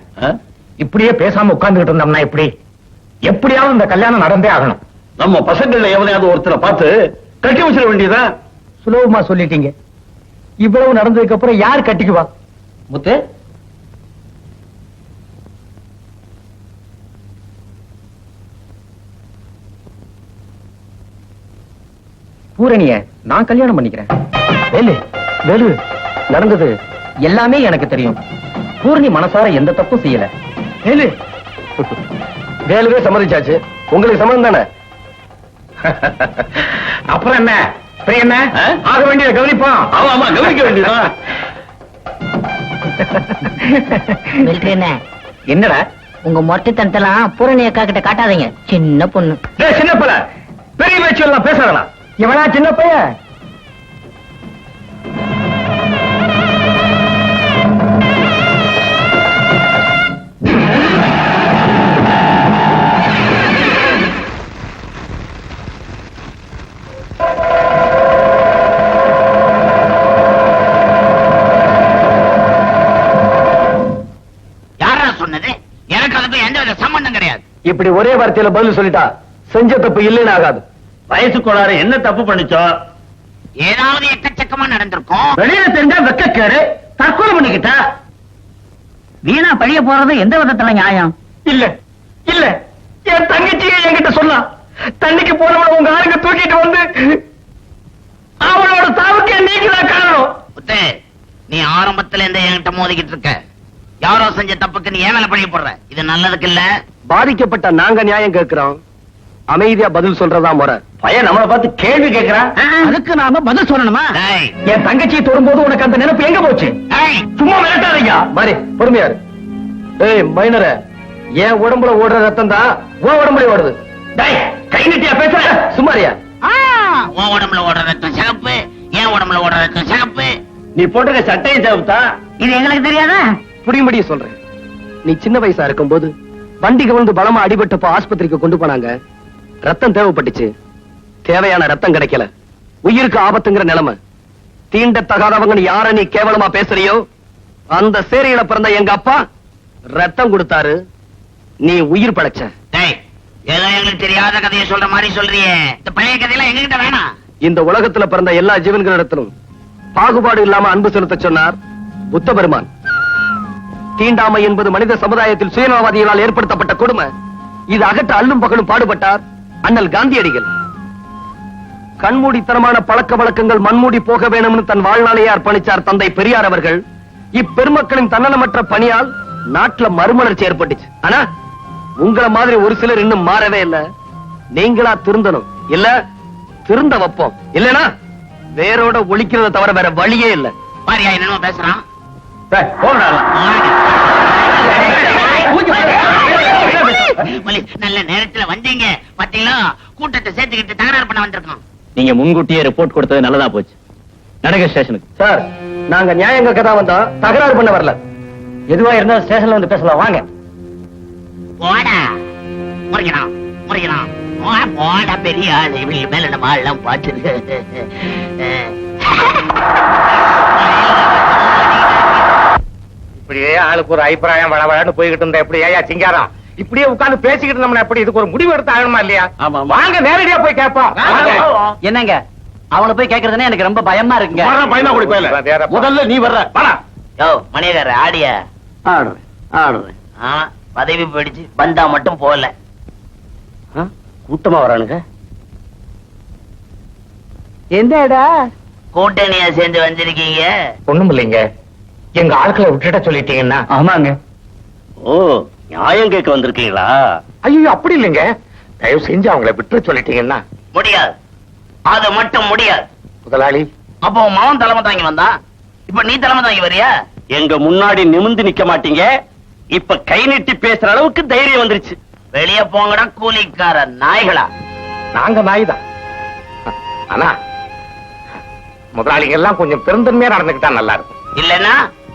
இப்படியே பேசாம உட்கார்ந்துகிட்டு இருந்தோம்னா எப்படி? எப்படியாவது இந்த கல்யாணம் நடந்தே ஆகணும். நம்ம பசங்கள்ல எவனையாவது ஒருத்தரை பார்த்து கட்டி வச்சிட வேண்டியதான். சுலபமா சொல்லிட்டீங்க. இவ்வளவு நடந்ததுக்கு அப்புறம் யார் கட்டிக்குவா? முத்து, பூரணிய நான் கல்யாணம் பண்ணிக்கிறேன். வேலு வேலு, நடந்தது எல்லாமே எனக்கு தெரியும். பூரணி மனசார எந்த தப்பும் செய்யல. வேலு வேலுவே சம்மதிச்சாச்சு. உங்களுக்கு சம்மதம் தானே? அப்புறம் என்ன பெரியண்ண, ஆக வேண்டியதை கவனிப்போம். ஆமா ஆமா, கவனிக்க வேண்டியதான். மிலிட்டரி என்ன என்னடா? உங்க மொட்டை தனத்தெல்லாம் பூரணி அக்கா கிட்ட காட்டாதீங்க. சின்ன பொண்ணு. சின்ன பிள்ளை, பெரிய பேச்சு எல்லாம் பேசலாம். இவனா சின்ன பையன்? இப்படி ஒரே வார்த்தையில பதில் சொல்லிட்டா செஞ்ச தப்பு இல்லைன்னு ஆகாது. வயசு கோளாறு என்ன தப்பு பண்ணிச்சோ? ஏதாவது எக்கச்சக்கமா நடந்திருக்கும். வெளியில தெரிஞ்சா வெக்கக்கேடு, தற்கொலை பண்ணிக்கிட்டா. வீணா பழிய போறது எந்த விதத்துல நியாயம்? இல்ல இல்ல, என் தங்கச்சியை என்கிட்ட சொல்லலாம். தண்ணிக்கு போனவன உங்க ஆளுங்க தூக்கிட்டு வந்து அவளோட சாவுக்கு நீங்க தான் காரணம். முத்து, நீ ஆரம்பத்துல இருந்து என்கிட்ட மோதிக்கிட்டு இருக்க. யாரோ செஞ்ச தப்புக்கு நீ ஏன் மேல பழிய போடுற? இது நல்லதுக்கு இல்ல. பாதிக்கப்பட்ட நாங்க நியாயம் கேட்கிறோம். அமைதியா பதில் சொல்றதா முறை. பையன் நம்மளை பார்த்து கேள்வி கேட்கிறான். அதுக்கு நாம பதில் சொல்லணுமா? டேய், என் தங்கச்சியை தொடும்போது உனக்கு அந்த நினைப்பு எங்க போச்சு? டேய், சும்மா மிரட்டாதீங்க. மாறி பொறுமையாரு. ஏய் மைனர, என் உடம்புல ஓடுற ரத்தம் தான் உன் உடம்புல ஓடுது. டேய், கை நீட்டியா பேசுற? சும்மாரியா? உன் உடம்புல ஓடுற ரத்தம் சிகப்பு, என் உடம்புல ஓடுற ரத்தம் சிகப்பு. நீ போட்டுக்க சட்டையும் சாப்பிட்டா இது எங்களுக்கு தெரியாதா? புரியும்படி சொல்றேன். நீ சின்ன வயசா இருக்கும்போது வண்டி கவிழ்ந்து பலமா அடிபட்டப்ப ஆஸ்பத்திரிக்கு கொண்டு போனாங்க. ரத்தம் தேவைப்பட்டுச்சு. தேவையான ரத்தம் கிடைக்கல. உயிருக்கு ஆபத்துங்கிற நிலைமை. தீண்டத்தகாதவங்க யார நீ கேவலமா பேசுறியோ அந்த சேரியில பிறந்த எங்க அப்பா ரத்தம் கொடுத்தாரு. நீ உயிர் படைச்ச. டேய், ஏதோ எங்களுக்கு தெரியாத கதையை சொல்ற மாதிரி சொல்றியே. இந்த பழைய கதையெல்லாம் எங்ககிட்ட வேணாம். இந்த உலகத்துல பிறந்த எல்லா ஜீவன்களிடத்திலும் பாகுபாடு இல்லாம அன்பு செலுத்த சொன்னார் புத்த பெருமான். தீண்டாமை என்பது மனித சமுதாயத்தில் சுயநலவாதிகளால் ஏற்படுத்தப்பட்ட கொடுமை. இது அகற்ற அல்லும் பகலும் பாடுபட்டார் அண்ணல் காந்தியடிகள். கண்மூடித்தனமான பழக்க வழக்கங்கள் மண்மூடி போக வேணும்னு தன் வாழ்நாளையே அர்ப்பணிச்சார் தந்தை பெரியார் அவர்கள். இப்பெருமக்களின் தன்னலமற்ற பணியால் நாட்டுல மறுமலர்ச்சி ஏற்பட்டுச்சு. ஆனா உங்களை மாதிரி ஒரு சிலர் இன்னும் மாறவே இல்ல. நீங்களா திருந்தணும். இல்ல திருந்த வைப்போம். இல்லனா வேரோட ஒழிக்கிறத தவிர வேற வழியே இல்ல. பாரியா என்னமோ பேசுறான். நல்ல நேரத்துல வந்தீங்க பாத்தீங்களா, கூட்டத்தை சேர்த்துக்கிட்டு தகராறு பண்ண வந்திருக்கோம். நீங்க முன்கூட்டியே ரிப்போர்ட் கொடுத்தது நல்லதா போச்சு. நடக்க ஸ்டேஷனுக்கு. சார், நாங்க நியாயம் கேட்க தான் வந்தோம், தகராறு பண்ண வரல. எதுவா இருந்தாலும் ஸ்டேஷன்ல வந்து பேசலாம், வாங்க. போடா முறைக்கணும் முறைக்கணும். போடா பெரிய ஆள், இவங்க மேல நம்ம ஆள்லாம் பார்த்துருக்கு. இப்படியே ஆளுக்கு ஒரு அபிப்பிராயம் வளவளன்னு போய்கிட்டு இருந்தா எப்படி ஏயா சிங்காரம்? இப்படியே உட்கார்ந்து பேசிக்கிட்டு இருந்தோம்னா எப்படி? இதுக்கு ஒரு முடிவு எடுத்து ஆகணுமா இல்லையா? வாங்க நேரடியா போய் கேட்போம். என்னங்க அவனை போய் கேக்குறதுன்னா எனக்கு ரொம்ப பயமா இருக்குங்க. பயமா கூட போயில. முதல்ல நீ வர்ற. யோ மணியக்கார ஆடியா? ஆடுறேன் ஆடுறேன். பதவி போயிடுச்சு, வந்தா மட்டும் போகல. கூட்டமா வரானுங்க. எந்தடா கூட்டணியா சேர்ந்து வந்திருக்கீங்க? ஒண்ணும் இல்லைங்க, எங்க ஆட்களை விட்டுட்ட சொல்லிட்டீங்கன்னா. ஆமாங்க. ஓ, நியாயம் கேட்க வந்திருக்கீங்களா? ஐயோ அப்படி இல்லைங்க, தயவு செஞ்சு அவங்கள விட்டுற சொல்லிட்டீங்கன்னா. முடியாது, அது மட்டும் முடியாது. முதலாளி, அப்போ உன் மகன் தலைமை தாங்கி வந்தான், இப்ப நீ தலைமை தாங்கி வரியா? எங்க முன்னாடி நிமிர்ந்து நிக்க மாட்டீங்க. இப்ப கை நீட்டி பேசுற அளவுக்கு தைரியம் வந்துருச்சு. வெளிய போங்கடா கூலிக்கார நாய்களா. நாங்க நாய்தான். ஆனா முதலாளிங்க எல்லாம் கொஞ்சம் பெருந்தன்மையா நடந்துக்கிட்டா நல்லா இருக்கும். இல்லன்னா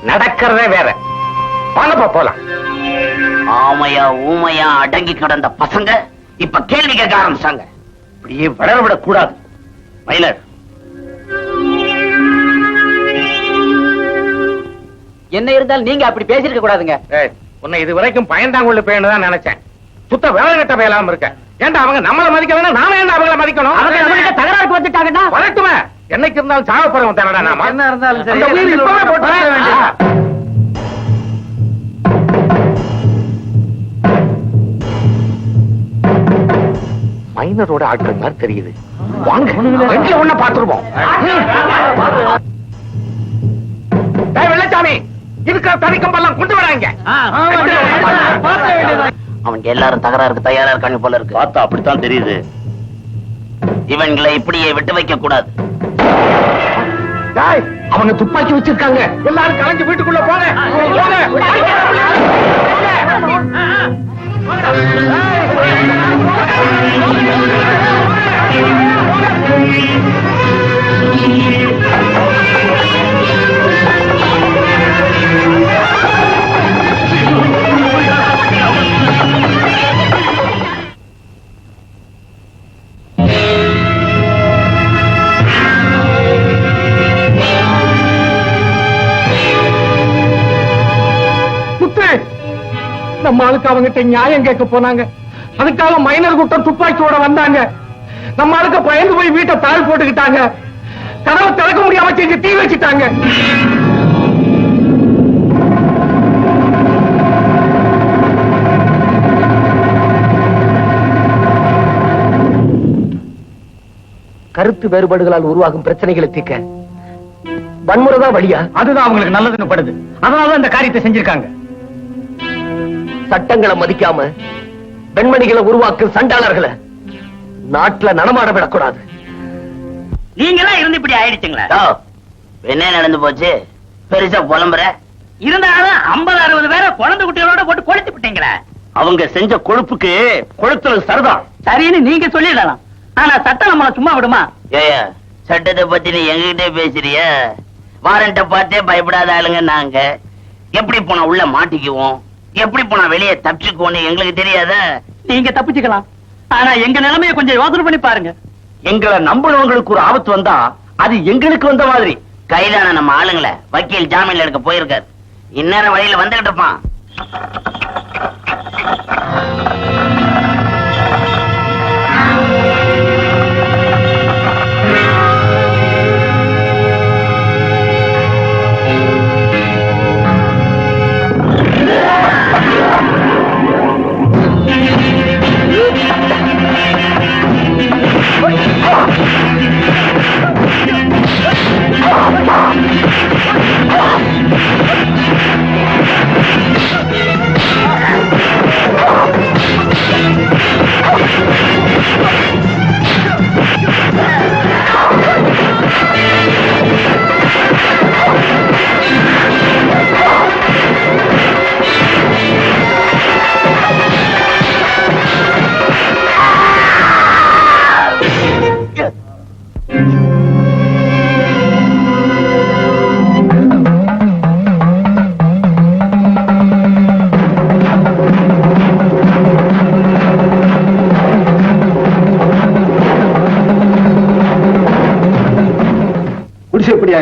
நடக்கிறதே வேற. வாங்கப்பா போலாம். ஆமையா ஊமையா அடங்கி கிடந்த பசங்க இப்ப கேள்வி கேட்க ஆரம்பிச்சாங்க. இப்படியே வளரவிடக் கூடாது. மைனர், என்ன இருந்தாலும் நீங்க அப்படி பேசிருக்க கூடாதுங்க. உன்னை இது வரைக்கும் பயந்தாங்குள்ள பேணுதான் நினைச்சேன். சுத்த வேலை கட்ட வேலாம இருக்க. ஏன்டா அவங்க நம்மள மதிக்க வேணா, நாம ஏன்டா அவங்கள மதிக்கணும்? தகராறுக்கு வந்துட்டாங்கன்னா வரட்டுமே, என்னைக்கு இருந்தாலும் சாக போறவன் தானடா நாம. என்ன இருந்தாலும் சரி. அந்த உயிர் இப்பவே போட்டு வர வேண்டியது. மைனரோட ஆட்கள் மாதிரி தெரியுது. வாங்க ரெண்டுல ஒண்ண பாத்துருவோம். வெள்ளச்சாமி, இருக்கிற தனிக்கம்பெல்லாம் கொண்டு வராங்க. அவங்க எல்லாரும் தகராறுக்கு தயாரா இருக்காங்க போல இருக்கு. பார்த்தா அப்படித்தான் தெரியுது. இவங்களை இப்படியே விட்டு வைக்க கூடாது. அவங்க துப்பாக்கி வச்சிருக்காங்க. எல்லாரும் கலைஞ்சு வீட்டுக்குள்ள போங்க. நம்ம ஆளுக்கு அவங்கிட்ட நியாயம் கேட்க போனாங்க. அதுக்காக மைனர் கூட்டம் துப்பாக்கியோட வந்தாங்க. நம்ம ஆளுக்கு பயந்து போய் வீட்டை தாழ் போட்டுக்கிட்டாங்க. கதவை திறக்க முடியாம செஞ்சு தீ வச்சுட்டாங்க. கருத்து வேறுபாடுகளால் உருவாகும் பிரச்சனைகளை தீர்க்க வன்முறைதான் வழியா? அதுதான் அவங்களுக்கு நல்லதுன்னு படுது. அதனால இந்த காரியத்தை செஞ்சிருக்காங்க. சட்டங்களை மதிக்காம பெண்மணிகளை உருவாக்கும் சண்டாளர்களை நாட்டுல நடமாட விடக்கூடாது. நீங்களா இருந்து இப்படி ஆயிடுச்சுங்களா? என்ன நடந்து போச்சு? பெருசா புலம்புற இருந்தாலும் 50-60 பேரை குழந்தை குட்டிகளோட போட்டு கொளுத்தி விட்டீங்களா? அவங்க செஞ்ச கொழுப்புக்கு கொளுத்துறது சரிதான். சரின்னு நீங்க சொல்லிடலாம். ஆனா சட்டம் நம்மள சும்மா விடுமா? ஏயா, சட்டத்தை பத்தி நீ எங்ககிட்டே பேசுறிய? வாரண்ட பார்த்தே பயப்படாத ஆளுங்க நாங்க. எப்படி போனா உள்ள மாட்டிக்குவோம், எப்படி போனா வெளியே தப்பிச்சுக்குவோன்னு எங்களுக்கு தெரியாத? நீங்க தப்பிச்சுக்கலாம், ஆனா எங்க நிலைமையை கொஞ்சம் யோசனை பண்ணி பாருங்க. எங்களை நம்புறவங்களுக்கு ஒரு ஆபத்து வந்தா அது எங்களுக்கு வந்த மாதிரி. கைதான நம்ம ஆளுங்களை வக்கீல் ஜாமீன்ல எடுக்க போயிருக்காரு. இந்நேரம் வழியில வந்துகிட்டு இருப்பான்.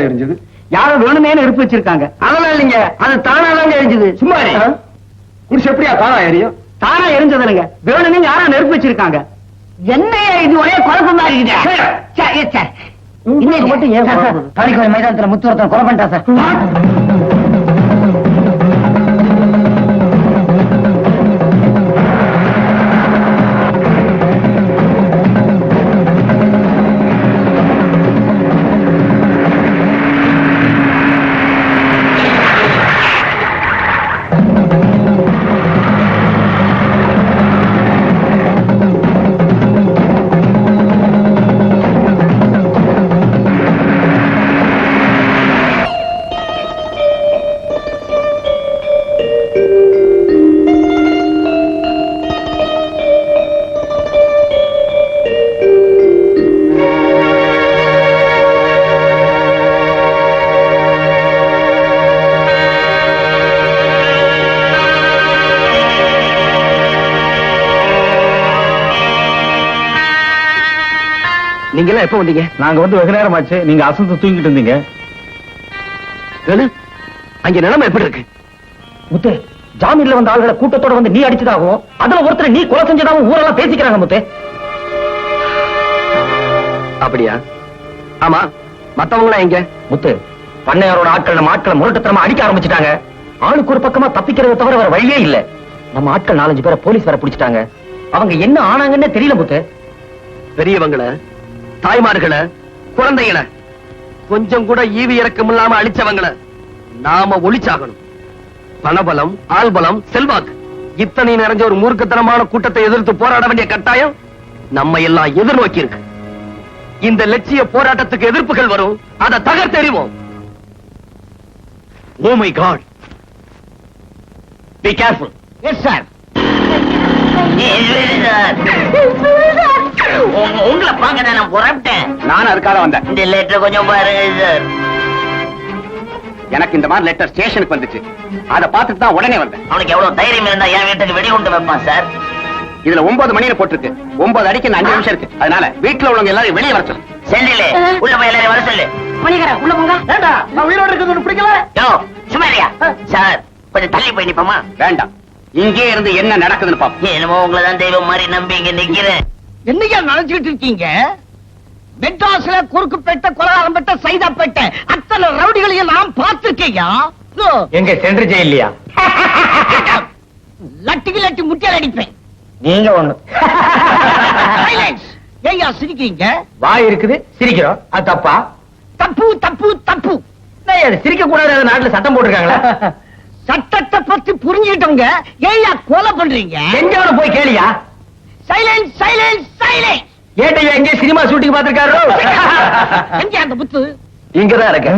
எரிஞ்சது? யாரும் வேணுமே நெருப்பு வச்சிருக்காங்க. அதெல்லாம் இல்லைங்க, அது தானாதாங்க எரிஞ்சது. சும்மா இரு. குடிச்சு எப்படியா தானா எரியும்? தானா எரிஞ்சதுங்க, வேணுமே யாரா நெருப்பு வச்சிருக்காங்க. என்ன இது ஒரே குழப்பமா இருக்குது. இன்னைக்கு மட்டும் ஏன் தாலிக்கோயில் மைதானத்துல முத்துவரத்தன் கொலை பண்ணிட்டா சார். நீங்க எல்லாம் எப்ப வந்தீங்க? நாங்க வந்து வெகு நேரம் ஆச்சு. நீங்க அசந்து தூங்கிட்டு இருந்தீங்க. அங்க நிலைமை எப்படி இருக்கு? முத்து, ஜாமீன்ல வந்த ஆளுகளை கூட்டத்தோட வந்து நீ அடிச்சதாகவும் அதுல ஒருத்தர் நீ கொலை செஞ்சதாகவும் ஊரெல்லாம் பேசிக்கிறாங்க முத்து. அப்படியா? ஆமா, மத்தவங்க எங்க? முத்து, பண்ணையாரோட ஆட்கள் நம்ம ஆட்களை முரட்டுத்தனமா அடிக்க ஆரம்பிச்சுட்டாங்க. ஆளுக்கு ஒரு பக்கமா தப்பிக்கிறத தவிர வேற வழியே இல்ல. நம்ம ஆட்கள் 4-5 பேரை போலீஸ் வர பிடிச்சிட்டாங்க. அவங்க என்ன ஆனாங்கன்னு தெரியல முத்து. பெரியவங்கள, தாய்மார்களை, குழந்தைகளை, கொஞ்சம் கூட ஈவி இறக்கம் இல்லாம அழிச்சவங்கள நாம ஒளிச்சாகணும். பணபலம், ஆள்பலம், செல்வாக்கு இத்தனை நிறைஞ்ச ஒரு மூர்க்கத்தனமான கூட்டத்தை எதிர்த்து போராட வேண்டிய கட்டாயம் நம்ம எல்லாம் எதிர்நோக்கி இருக்கு. இந்த லட்சிய போராட்டத்துக்கு எதிர்ப்புகள் வரும், அதை தகர்த்தெறிவோம். Oh my God, be careful. Yes sir. உங்களை பாக்க நான் புறப்பட்டேன். நான் அதுக்காக வந்தேன். இந்த லெட்டர் கொஞ்சம் பாருங்க சார். எனக்கு இந்த மாதிரி லெட்டர் ஸ்டேஷனுக்கு வந்துச்சு. அதை பார்த்துட்டு தான் உடனே வந்தேன். அவனுக்கு எவ்வளவு தைரியம் இருந்தா என் வீட்டுக்கு வெடிகுண்டு வைப்பான் சார். இதுல 9 மணின்னு போட்டிருக்கு. 9 அடிக்கு 5 நிமிஷம் இருக்கு. அதனால வீட்டுல உள்ளவங்க எல்லாரும் வெளியே வர சொல்லு. செல்லிலே உள்ள போய் எல்லாரும் வர சொல்லு. மணிகரா உள்ள போங்க. ஏண்டா, நான் உயிரோட இருக்கிறது பிடிக்கல. யோ சும்மா இல்லையா சார், கொஞ்சம் தள்ளி போய் நிப்போமா? வேண்டாம், இங்கே இருந்து என்ன நடக்குதுன்னு பாப்போம். என்னமோ உங்களை தான் தெய்வம் மாதிரி நம்பி இங்க நிக்கிறேன். என்னையா நினைச்சுட்டு இருக்கீங்க? மெட்ராஸ்ல குறுக்குப்பேட்டை, கொலகாரம்பேட்டை, சைதாப்பேட்டை அத்தனை ரவுடிகளையும் நான் பார்த்திருக்கேயா. எங்க சென்று ஜெயிலியா? லட்டிக்கு லட்டி முட்டியால் அடிப்பேன். நீங்க ஒண்ணு. ஏயா சிரிக்கிறீங்க? வாய் இருக்குது, சிரிக்கிறோம். அது தப்பா? தப்பு தப்பு தப்பு. சிரிக்க கூடாது, நாட்டுல சட்டம் போட்டிருக்காங்களா? சட்டத்தை பத்தி புரிஞ்சுக்கிட்டவங்க ஏயா கொலை பண்றீங்க? எங்க போய் கேளியா? Silence silence silence. ஏட்டையா எங்க சினிமா ஷூட்டிங் பாத்துருக்காரு? எங்க அந்த புத்து? இங்கதான் இருக்க.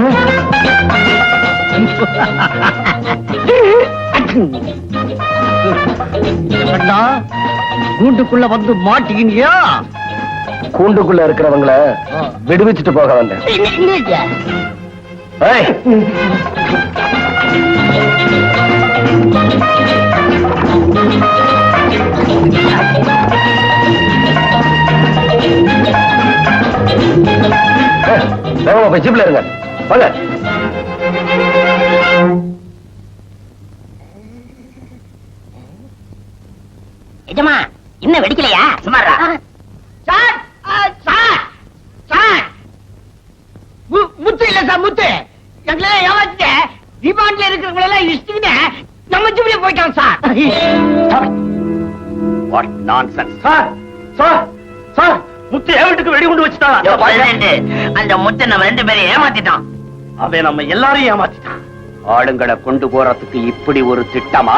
கூண்டுக்குள்ள வந்து மாட்டீங்கயா? கூண்டுக்குள்ள இருக்கிறவங்கள விடுவிச்சுட்டு போக வந்தேன். ஏய், ஜிப்ல இருங்க. வாங்க. எஜமா இன்னும் வெடிக்கலையா? சுமாரா சார் சார் சார், முத்து இல்ல சார், முத்து எங்களை ஏமாத்திட்ட. ரிமாண்ட்ல இருக்கிறவங்க எல்லாம் இஷ்டின்னு நம்ம ஜிப்ல போயிட்டான் sir. What nonsense. Sir sir sir, Muthu என் வீட்டுக்கு வெடிகுண்டு வச்சுட்டான். அந்த முத்தை நம்ம 2 பேரும் ஏமாத்திட்டான். அவன் நம்ம எல்லாரையும் ஏமாத்திட்டான். ஆளுங்களை கொண்டு போறதுக்கு இப்படி ஒரு திட்டமா?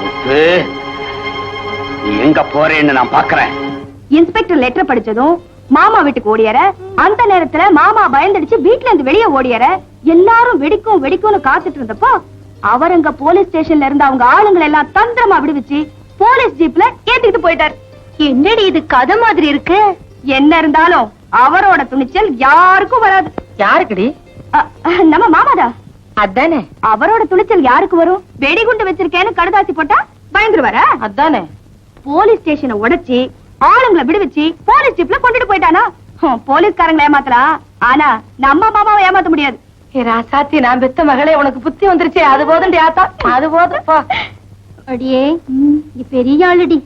முத்து, நீ எங்க போறேன்னு நான் பாக்குறேன். இன்ஸ்பெக்டர் லெட்டர் படிச்சதும் மாமா வீட்டுக்கு ஓடியற, அந்த நேரத்துல மாமா பயந்துடுச்சு வீட்டுல இருந்து வெளியே ஓடியற. எல்லாரும் வெடிக்கும் வெடிக்கும்னு காத்துட்டு இருந்தப்போ அவர் அங்க போலீஸ் ஸ்டேஷன்ல இருந்து அவங்க ஆளுங்களை எல்லாம் தந்திரமா விடுவிச்சு போலீஸ் ஜீப்ல ஏத்திட்டு போயிட்டார். என்னடி இது கதை மாதிரி இருக்கு? என்ன இருந்தாலும் அவரோட துணிச்சல் யாருக்கும் வராது. யாருக்குடி? நம்ம மாமாதா. அதானே. அவரோட துணிச்சல் யாருக்கு வரும்? வெடிகுண்டு வச்சிருக்கேன்னு கடுதாசி போட்டா பயந்துருவாரா? அதானே. போலீஸ் ஸ்டேஷனை உடைச்சி ஆளுங்களை விடுவிச்சு போலீஸ் ஜீப்ல கொண்டுட்டு போயிட்டானா? போலீஸ்காரங்களை ஏமாத்தலாம், ஆனா நம்ம மாமாவை ஏமாத்த முடியாது. ராசாத்தி, நான் பெத்த மகளே, உனக்கு புத்தி வந்துருச்சு. அது போதும் ஆத்தா, அது போதும். அடியே பெரிய ஆளுடி.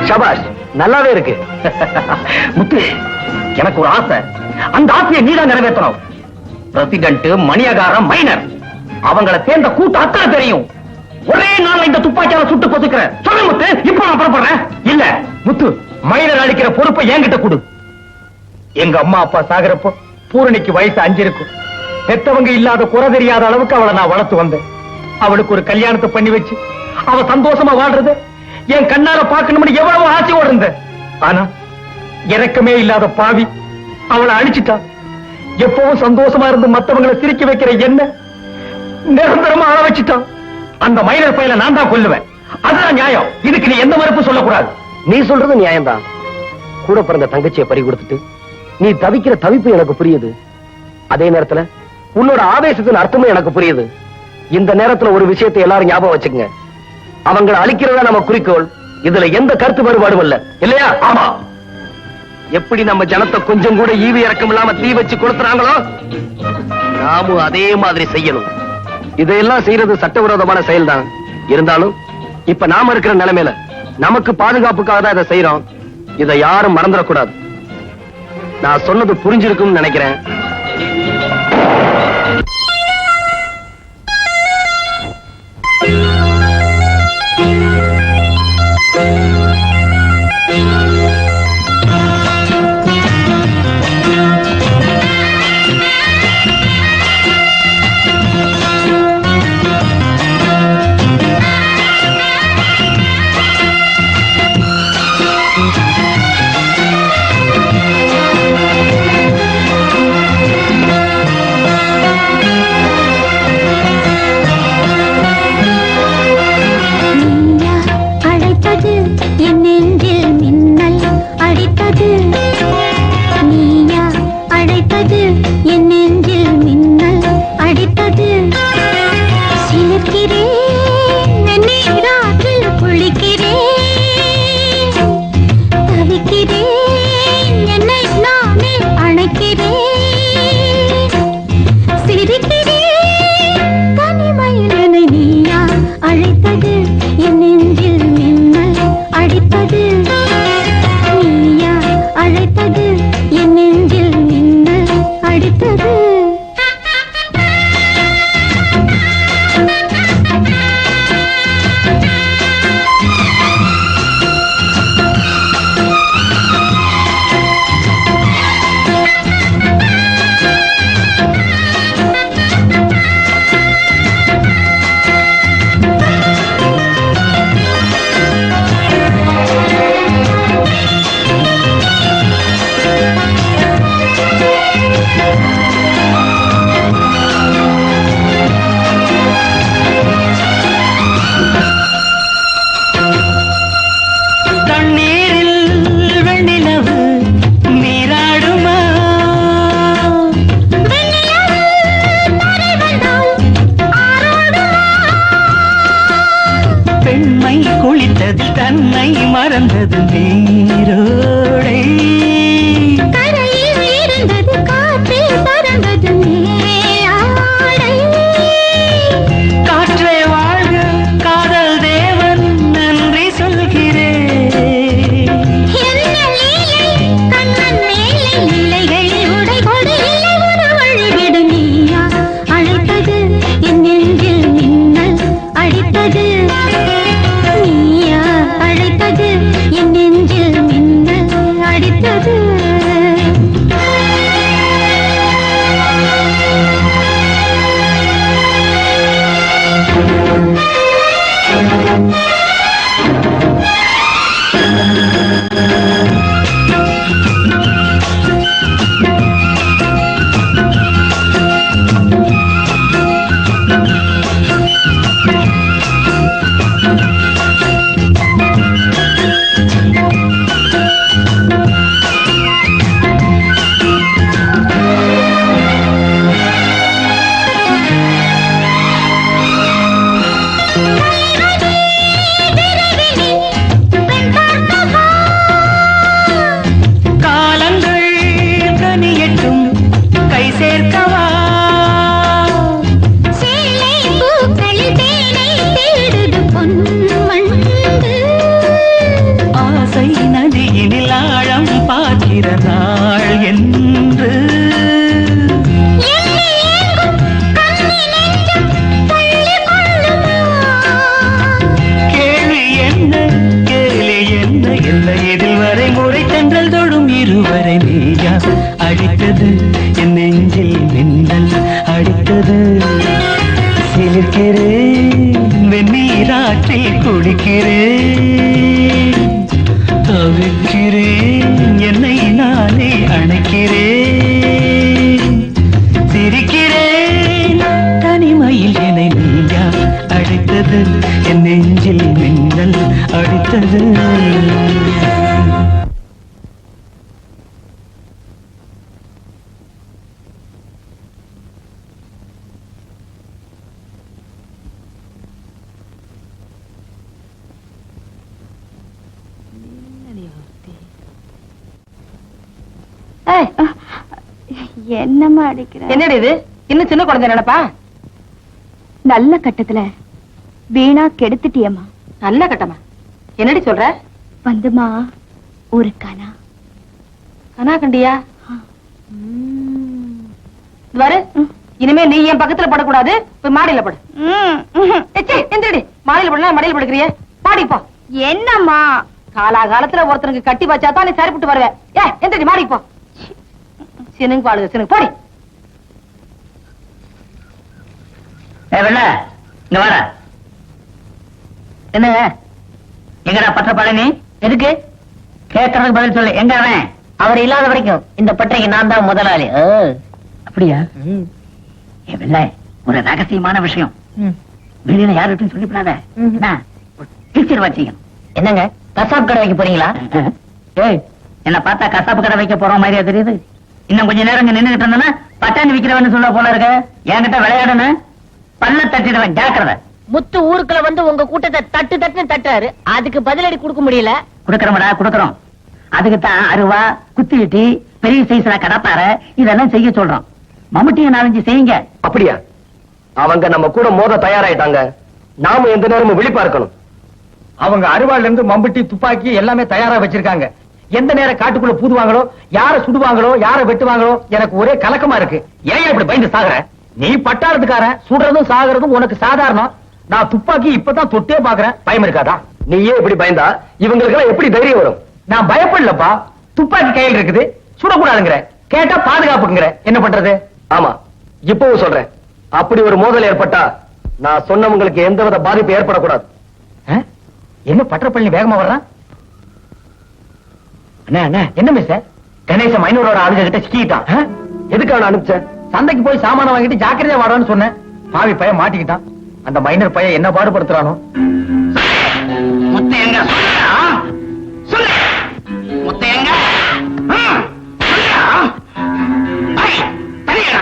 சபாஷ், நல்லாவே இருக்கு. முத்து, எனக்கு ஒரு ஆசை. அந்த ஆசையை நீதான் நிறைவேற்றணும். பிரசிடென்ட், மணியகாரம், மைனர் அவங்கள சேர்ந்த கூட்டு அத்தனை தெரியும். ஒரே நாள்ல இந்த துப்பாக்கியால சுட்டு பொசுக்கிறேன். சொல்லு முத்து, இப்ப நான் புறப்படுறேன். இல்ல முத்து, மைனர் அடிக்கிற பொறுப்பை என்கிட்ட கொடு. எங்க அம்மா அப்பா சாகிறப்போ பூரணிக்கு வயசு 5 இருக்கும். பெத்தவங்க இல்லாத குறை தெரியாத அளவுக்கு அவளை நான் வளர்த்து வந்தேன். அவளுக்கு ஒரு கல்யாணத்தை பண்ணி வச்சு அவ சந்தோஷமா வாழ்றது என் கண்ணால பார்க்கணும்னு எவ்வளவு ஆசையோடு இருந்தேன். ஆனா இறக்கமே இல்லாத பாவி அவளை அழிச்சிட்டா. எப்பவும் சந்தோஷமா இருந்து மத்தவங்களை சிரிக்க வைக்கிற என்ன நிரந்தரமா ஆள வச்சுட்டான். அந்த மைனர் பையனை நான் தான் கொல்லுவேன். அதுதான் நியாயம். இதுக்கு நீ எந்த மறுப்பு சொல்லக்கூடாது. நீ சொல்றது நியாயம்தான். கூட பிறந்த தங்கச்சியை பறி கொடுத்துட்டு நீ தவிக்கிற தவிப்பு எனக்கு புரியுது. அதே நேரத்துல உன்னோட ஆவேசத்தின் அர்த்தமும் எனக்கு புரியுது. இந்த நேரத்துல ஒரு விஷயத்தை எல்லாரும் ஞாபகம் வச்சுக்கங்க. அவங்களை அழிக்கிறதா நம்ம குறிக்கோள். இதுல எந்த கருத்து வேறுபாடும் இல்ல, இல்லையா? ஆமா. எப்படி நம்ம ஜனத்தை கொஞ்சம் கூட ஈவி இறக்கம் இல்லாம தீ வச்சு கொடுத்துறாங்களோ நாமும் அதே மாதிரி செய்யணும். இதையெல்லாம் செய்யறது சட்டவிரோதமான செயல் தான். இருந்தாலும் இப்ப நாம இருக்கிற நிலைமையில நமக்கு பாதுகாப்புக்காக தான் இதை செய்யறோம். இதை யாரும் மறந்துடக்கூடாது. நான் சொன்னது புரிஞ்சிருக்கும்னு நினைக்கிறேன். மறந்தது நீரோடை கரையில் இருந்தது காற்றே பறந்தது ஆடை காற்றே வாழ்க காதல் தேவன் நன்றி சொல்கிறேன் கண்ணன் மேலே இல்லைகள் உடை கொடு இல்லை ஒரு வழிவிடு நீயா அழைத்தது என் நெஞ்சில் மின்னல் அடித்தது நீயா அழைத்தது என் நெஞ்சில் மின்னல் அடித்தது ஆற்றில் குளிக்கிறேன், தவிக்கிறேன், என்னை நானே அணைக்கிறேன், சிரிக்கிறேன். தனிமையில் என்னை நீயா அழைத்தது, என் நெஞ்சில் மின்னல் அடித்தது. என்னம்மா அடிக்கிற? என்னடி இது இன்னும் சின்ன குழந்தை நினைப்பா? நல்ல கட்டத்துல வீணா கெடுத்துட்டியம்மா. நல்ல கட்டமா? என்னடி சொல்ற? வந்துமா ஒரு கனா கனா கண்டியா? வரு, இனிமே நீ என் பக்கத்துல படக்கூடாது. போய் மாடியில படு. எந்திரடி. மாடியில படுனா மடியில படுக்கிறிய? மாடிப்போ. என்னம்மா காலாகாலத்துல ஒருத்தனுக்கு கட்டி வச்சாதான் நீ சரிப்பட்டு வருவேன். எந்திரடி மாடிப்போ. சினுங்க பாடுங்க, சினுங்க போடி. வெள்ள இங்க வாடா. என்னங்க எங்கடா பற்ற பழனி? எதுக்கு கேட்கறதுக்கு பதில் சொல்லு. எங்க அவன்? அவர் இல்லாத வரைக்கும் இந்த பட்டைக்கு நான் தான் முதலாளி. அப்படியா? வெள்ள ஒரு ரகசியமான விஷயம் வெளியில யாருக்கும் சொல்லிவிடாத. டீச்சர் வச்சீங்க. என்னங்க கசாப்பு கடை வைக்க போறீங்களா? ஏய், என்ன பார்த்தா கசாப்பு கடை வைக்க போற மாதிரியா தெரியுது? இன்னும் கொஞ்ச நேரம் இங்க நின்னுகிட்டு இருந்தனா பட்டாணி விக்கிறவன்னு சொல்ல போல இருக்க. என்கிட்ட விளையாடணும், பல்ல தட்டிடுவேன், ஜாக்கிரதை. முத்து ஊருக்குள்ள வந்து உங்க கூட்டத்தை தட்டு தட்டுன்னு தட்டாரு. அதுக்கு பதிலடி கொடுக்க முடியல. குடுக்கறோம்டா, குடுக்கறோம். அதுக்கு தான் அருவா, குத்தி வெட்டி, பெரிய சைஸ்ல கடப்பார இதெல்லாம் செய்ய சொல்றோம். மம்முட்டியை 4-5 செய்யுங்க. அப்படியா? அவங்க நம்ம கூட மோத தயாராயிட்டாங்க. நாம எந்த நேரமும் விழிப்பா இருக்கணும். அவங்க அருவாள்ல இருந்து மம்பட்டி, துப்பாக்கி எல்லாமே தயாரா வச்சிருக்காங்க. எந்த நேரம் காட்டுக்குள்ள பூதுவாங்களோ, யார சுடுவாங்களோ, யார வெட்டுவாங்களோ, எனக்கு ஒரே கலக்கமா இருக்கு. ஏன் இப்படி பயந்து சாகுற? நீ பட்டாளத்துக்காரன், சுடுறதும் சாகுறதும் உனக்கு சாதாரணம். நான் துப்பாக்கி இப்பதான் தொட்டே பாக்குறேன். பயம் இருக்காதா? நீயே இப்படி பயந்தா இவங்களுக்கு எல்லாம் எப்படி தைரியம் வரும்? நான் பயப்படலப்பா. துப்பாக்கி கையில் இருக்குது, சுடக்கூடாதுங்கிற. கேட்டா பாதுகாப்புங்கிற. என்ன பண்றது? ஆமா, இப்பவும் சொல்றேன், அப்படி ஒரு மோதல் ஏற்பட்டா நான் சொன்னவங்களுக்கு எந்தவித பாதிப்பு ஏற்படக்கூடாது. என்ன பட்டப்பள்ளி வேகமா வர்றான்? அண்ணா அண்ணா, என்ன மிஸ்? கணேசன் மைனூரோட ஆளுங்க கிட்ட சிக்கிட்டான். எதுக்கு அவனை அனுப்பிச்சேன்? சந்தைக்கு போய் சாமான வாங்கிட்டு ஜாக்கிரதையா வாடான்னு சொன்னேன். பாவி பையன் மாட்டிக்கிட்டான். அந்த மைனர் பையன் என்ன பாடுபடுத்துறானோ. முத்து எங்க? சொல்லு. முத்து எங்க?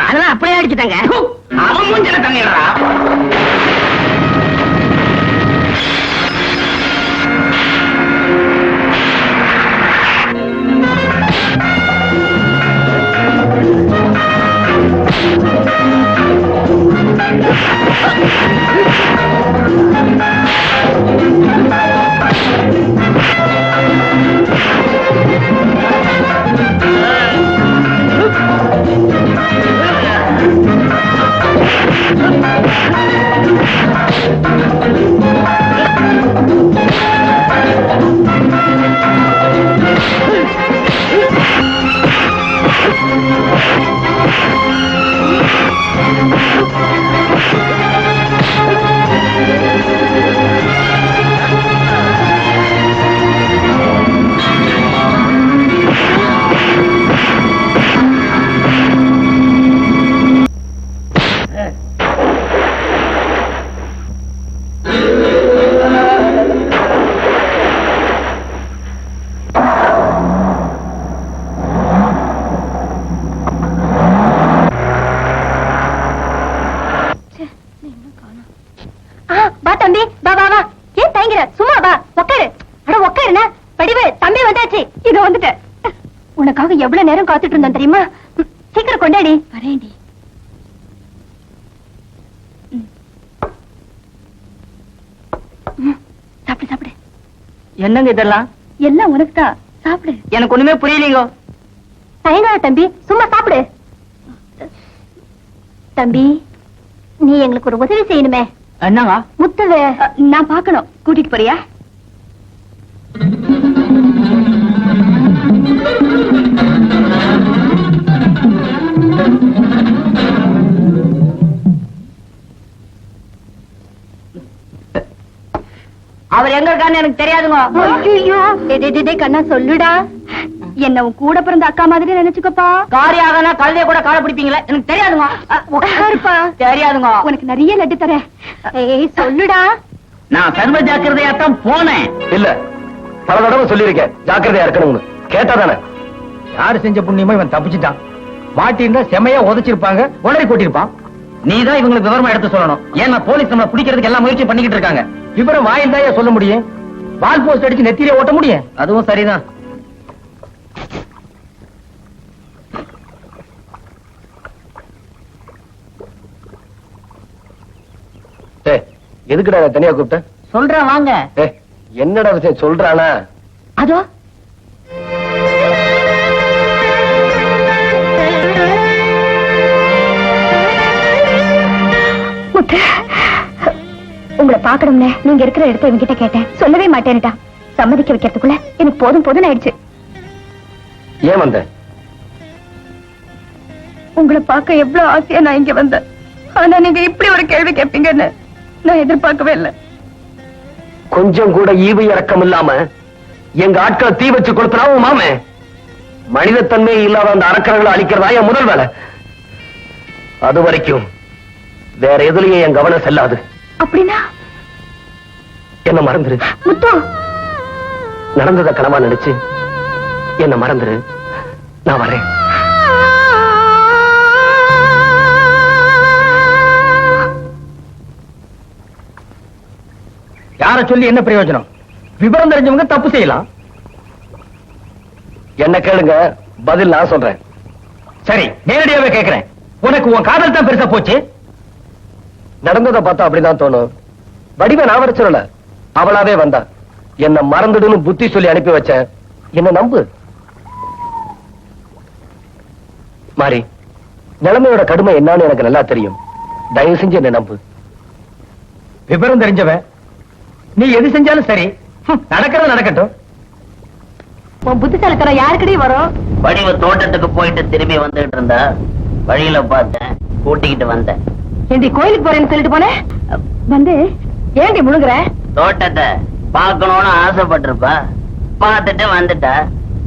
அதெல்லாம் அப்படியே அடிச்சுட்டாங்க. அவன் மூஞ்சில தண்ணிடுறா. தம்பி வா வா வா. ஏன் தயங்குற? சும்மா வா, உட்காரு. அட உட்காருண்ணா. படிவு, தம்பி வந்தாச்சு. இதோ வந்துட்டேன். உனக்காக எவ்வளவு நேரம் காத்துட்டு இருந்தோம் தெரியுமா? சீக்கிரம் கொண்டாடி. வரேன்டி. சாப்பிடு சாப்பிடு. என்னங்க இதெல்லாம்? எல்லாம் உனக்கு தான். சாப்பிடு. எனக்கு ஒண்ணுமே புரியலீங்க. தயங்காத தம்பி, சும்மா சாப்பிடு. தம்பி, நீ எங்களுக்கு ஒரு உதவி செய்யணுமே. என்னங்க? முத்துவே நான் பார்க்கணும். கூட்டிட்டு போறியா? அவர் எங்க இருக்கான்னு எனக்கு தெரியாதுங்க. ஐயோ கண்ணா சொல்லுடா. என்ன உன் கூட பிறந்த அக்கா மாதிரி நினைச்சுக்கப்பா. காரியாகனா கழுதைய கூட கால பிடிப்பீங்களா? எனக்கு தெரியாதுங்க. தெரியாதுங்க. உனக்கு நிறைய லட்டு தரேன். ஏய் சொல்லுடா. நான் சர்வ ஜாக்கிரதையாத்தான் போனேன். இல்ல, பல தடவை சொல்லியிருக்கேன் ஜாக்கிரதையா இருக்கணும்னு. கேட்டாதானே? யாரு செஞ்ச புண்ணியமோ இவன் தப்பிச்சுட்டான். மாட்டிருந்தா செமையா உதைச்சிருப்பாங்க, உடனே கூட்டிருப்பான். நீதான் இவங்களுக்கு விவரமா எடுத்து சொல்லணும். ஏன்னா போலீஸ் நம்மளை பிடிக்கிறதுக்கு எல்லாம் முயற்சி பண்ணிக்கிட்டு இருக்காங்க. விவரம் வாயில் தான் சொல்ல முடியும். வால் போஸ்ட் அடிச்சு நெத்திரியை ஓட்ட முடியும். அதுவும் சரிதான். எதுக்குடா தனியா கூப்பிட்ட? சொல்றேன் வாங்க. என்னடா விஷயம் சொல்றானா? அதோ உங்களை பாக்கணும்னே நீங்க இருக்கிற இடத்த என்கிட்ட கேட்டேன். சொல்லவே மாட்டேன்டா. சம்மதிக்க வைக்கிறதுக்குள்ள எனக்கு போதும் போதும் ஆயிடுச்சு. ஏன் வந்த? உங்களை பார்க்க எவ்வளவு ஆசையா நான் இங்க வந்தேன். ஆனா நீங்க இப்படி ஒரு கேள்வி கேட்பீங்கன்னு நான் எதிர்பார்க்கவே இல்லை. கொஞ்சம் கூட ஈவு இறக்கம் இல்லாம எங்க ஆட்களை தீ வச்சு கொடுத்தனா உன் மாமே. மனிதத்தன்மை இல்லாத அந்த அரக்கர்களை அழிக்கிறதா என் முதல் வேலை. அது வரைக்கும் வேற எதுலயும் என் கவனம் செல்லாது. அப்படின்னா என்ன மறந்துரு முத்து. நடந்தத கனவா நினைச்சு என்ன மறந்துரு. நான் வரேன். யார சொல்லி என்ன பிரயோஜனம்? விவரம் தெரிஞ்சவங்க தப்பு செய்யலாம். என்ன கேளுங்க, பதில் நான் சொல்றேன். சரி, நேரடியாவே கேட்கிறேன். உனக்கு உன் காதல் தான் பெருசா போச்சு. நடந்ததை பார்த்தா அப்படிதான் தோணும். வடிவ நான் வர சொல்லல, அவளாவே வந்தா. என்ன மறந்துடுன்னு புத்தி சொல்லி அனுப்பி வச்சேன். என்ன நம்பு. மாறி, நிலைமையோட கடுமை என்னன்னு எனக்கு நல்லா தெரியும். தயவு செஞ்சு என்ன நம்பு. விவரம் தெரிஞ்சவன் நீ எது செஞ்சாலும் சரி, நடக்கிறது நடக்கட்டும். உன் புத்திசாலித்தனம் யாருக்கடி வரும்? வடிவ தோட்டத்துக்கு போயிட்டு திரும்பி வந்துட்டு இருந்தா வழியில பார்த்தேன், கூட்டிக்கிட்டு வந்தேன். ஏண்டி கோயிலுக்கு போறேன்னு சொல்லிட்டு போனேன் வந்து ஏண்டி முழுங்குற? தோட்டத்தை பார்க்கணும்னு ஆசைப்பட்டிருப்பா, பார்த்துட்டு வந்துட்டா.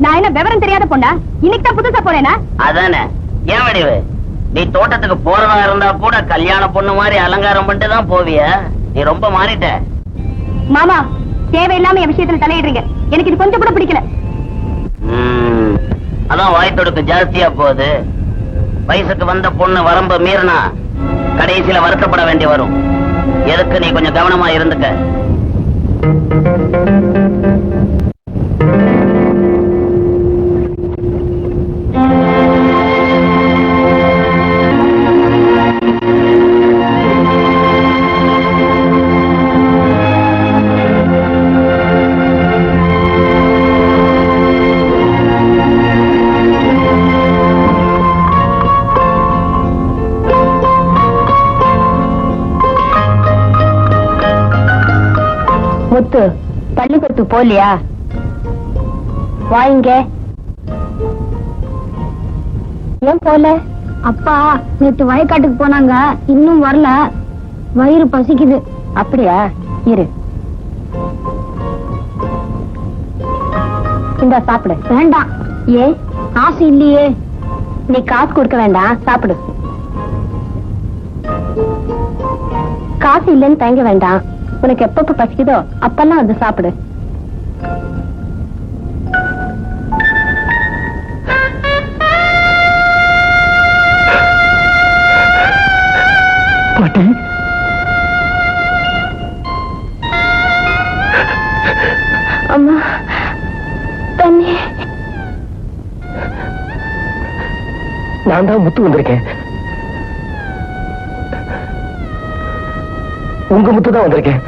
நான் என்ன விவரம் தெரியாத பொண்ணா? இன்னைக்கு தான் புதுசா போறேனா? அதானே. ஏன் வடிவு, நீ தோட்டத்துக்கு போறதா இருந்தா கூட கல்யாண பொண்ணு மாதிரி அலங்காரம் பண்ணிட்டு தான் போவிய. நீ ரொம்ப மாறிட்ட. மாமா, தேவையில்லாம என் விஷயத்துல தலையிடுறீங்க. எனக்கு இது கொஞ்சம் கூட பிடிக்கல. அதான் வாய் தொடுக்கு ஜாஸ்தியா போகுது. வயசுக்கு வந்த பொண்ணு வரம்ப மீறினா கடைசியில வருத்தப்பட வேண்டி வரும். எதுக்கு நீ கொஞ்சம் கவனமா இருந்துக்க. முத்து, பள்ளிக்கூடத்துக்கு போலியா? வாங்க. ஏன் போல? அப்பா நேத்து வயக்காட்டுக்கு போனாங்க, இன்னும் வரல. வயிறு பசிக்குது. அப்படியா? இரு, இந்த சாப்பிடு. வேண்டாம். ஏன்? காசு இல்லையே. நீ காசு கொடுக்க வேண்டாம், சாப்பிடு. காசு இல்லைன்னு தயங்க வேண்டாம். உனக்கு எப்பப்ப பசிக்குதோ அப்பெல்லாம் வந்து சாப்பிடு. அம்மா, தண்ணி. நான் தான் முத்து வந்திருக்கேன். உங்க முத்து தான் வந்திருக்கேன்.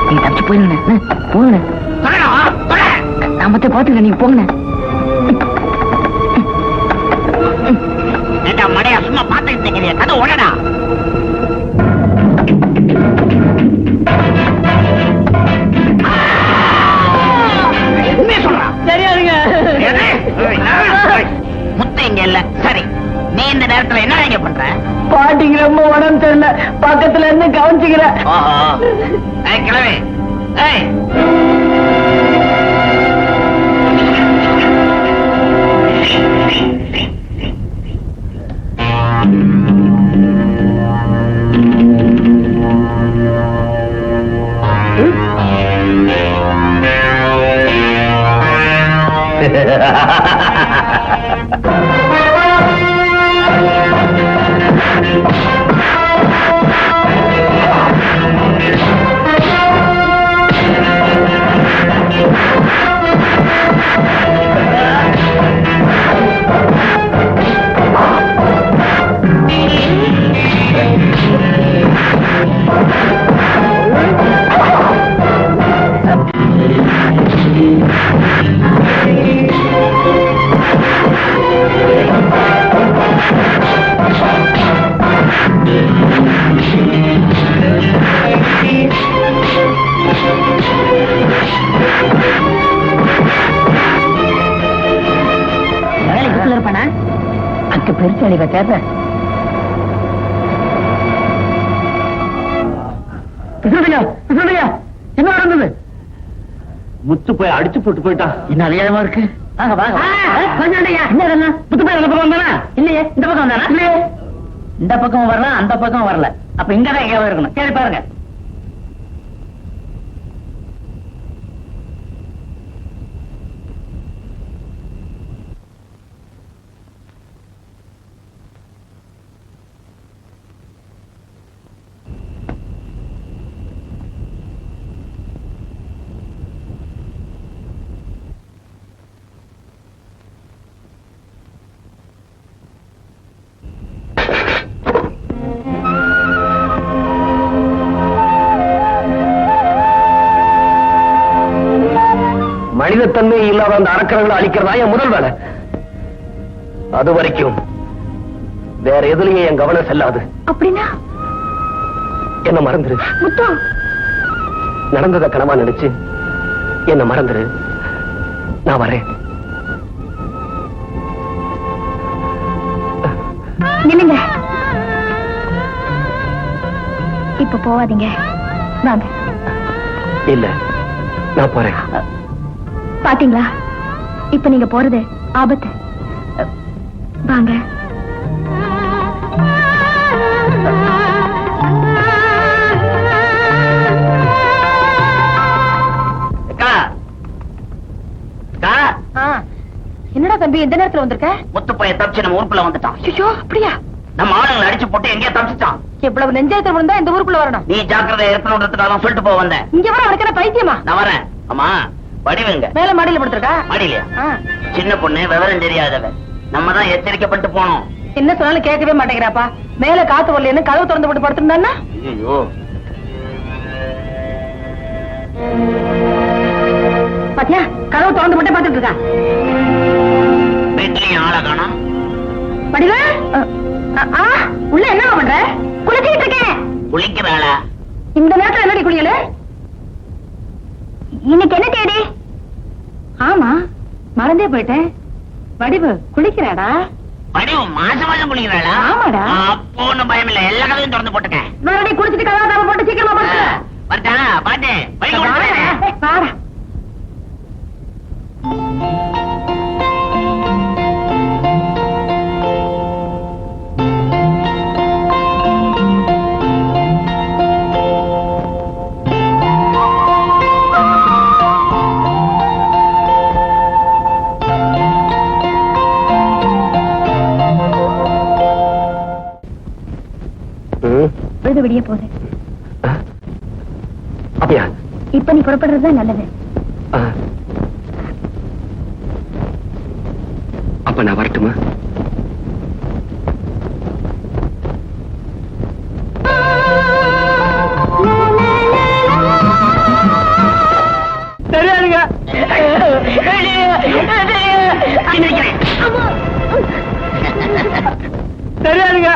நீங்க தப்பிச்சு போயிருங்க. போங்க, நான் மத்த பாத்துக்க. நீங்க போங்க. மடையா சும்மா பாத்துக்கிட்டு கதை உடனே தெரியாதுங்க. முத்து இங்க இல்ல. சரி, நீ இந்த நேரத்துல என்ன இங்க பண்ற? பாட்டிக்கு ரொம்ப உடம்பு தெரியல, பக்கத்துல இருந்து கவனிச்சுக்கிற. கிளவி. ஏய், அக்கு பெருசு அடிக்க கேட்ட என்ன நடந்தது? முத்து போய் அடிச்சு போட்டு போயிட்டான். என்ன அதிகாரமா இருக்கு? வாங்க வாங்க. என்ன முத்து போய் அந்த பக்கம் வந்தானா? இல்லையே, இந்த பக்கம் வந்தானா? இல்லையே, இந்த பக்கம் வரல, அந்த பக்கம் வரல. அப்ப இங்கதான் எங்கேயாவது இருக்கணும். கேள்வி பாருங்க. மனிதத்தன்மை இல்லாத அந்த அரக்கர்களை அழிக்கிறதா என் முதல் வேலை. அது வரைக்கும் வேற எதுலயும் என் கவனம் செல்லாது. அப்படின்னா என்ன மறந்துரு முத்து. நடந்தத கனவா நினைச்சு என்ன மறந்துரு. நான் வரேன். நில்லுங்க, இப்ப போவாதீங்க, வாங்க. இல்ல, நான் போறேன். பாத்தீங்களா, இப்ப நீங்க போறது ஆபத்து. வாங்க. என்னடா தம்பி இந்த நேரத்துல வந்திருக்க? முத்து போய் தப்பிச்சு நம்ம ஊருக்குள்ள வந்துட்டான். ஐயோ, அப்படியா? நம்ம ஆளுங்களை அடிச்சு போட்டு எங்கேயா தப்பிச்சுட்டான். எவ்வளவு நெஞ்சாயத்தில் விழுந்தா இந்த ஊருக்குள்ள வரணும். நீ ஜாக்கிரதை இருக்கணும்ன்றதுக்காக சொல்லிட்டு போக வந்தேன். இங்க வர அவனுக்கு என்ன பைத்தியமா? நான் வரேன். ஆமா, வடிவுங்க மேல மாடியில படுத்திருக்கா? மாடியிலையா? சின்ன பொண்ணு, விவரம் தெரியாதவ. நம்ம தான் எச்சரிக்கப்பட்டு போனோம். என்ன சொன்னாலும் கேட்கவே மாட்டேங்கிறாப்பா. மேல காத்து வரலன்னு கதவு திறந்து போட்டு படுத்திருந்தான்னா? ஐயோ, பாத்தியா, கதவு திறந்து போட்டு பாத்துட்டு இருக்கா. வீட்லயும் ஆளை காணோம். வடிவா, உள்ள என்ன பண்ற? குளிச்சுக்கிட்டு இருக்கேன். குளிக்கிறாளா? இந்த நேரத்துல என்னடி குளியல? இன்னைக்கு என்ன தேதி? ஆமா, மறந்தே போயிட்டேன். வடிவு குளிக்கிறாடா? வடிவு மாசம் மாசம் குளிக்கிறாளா? ஆமாடா. அப்போ ஒண்ணும் பயம் இல்ல, எல்லா கதையும் திறந்து போட்டுக்கேன். மறுபடியும் குளிச்சுட்டு கதவை போட்டு சீக்கிரமா படுத்து. வரட்டா? பாட்டு வாடா. பொழுது விடிய போகுது. அப்படியா? இப்ப நீ புறப்படுறதுதான் நல்லது. அப்ப நான் வரட்டுமா? தெரியாதுங்க. தெரியாதுங்க.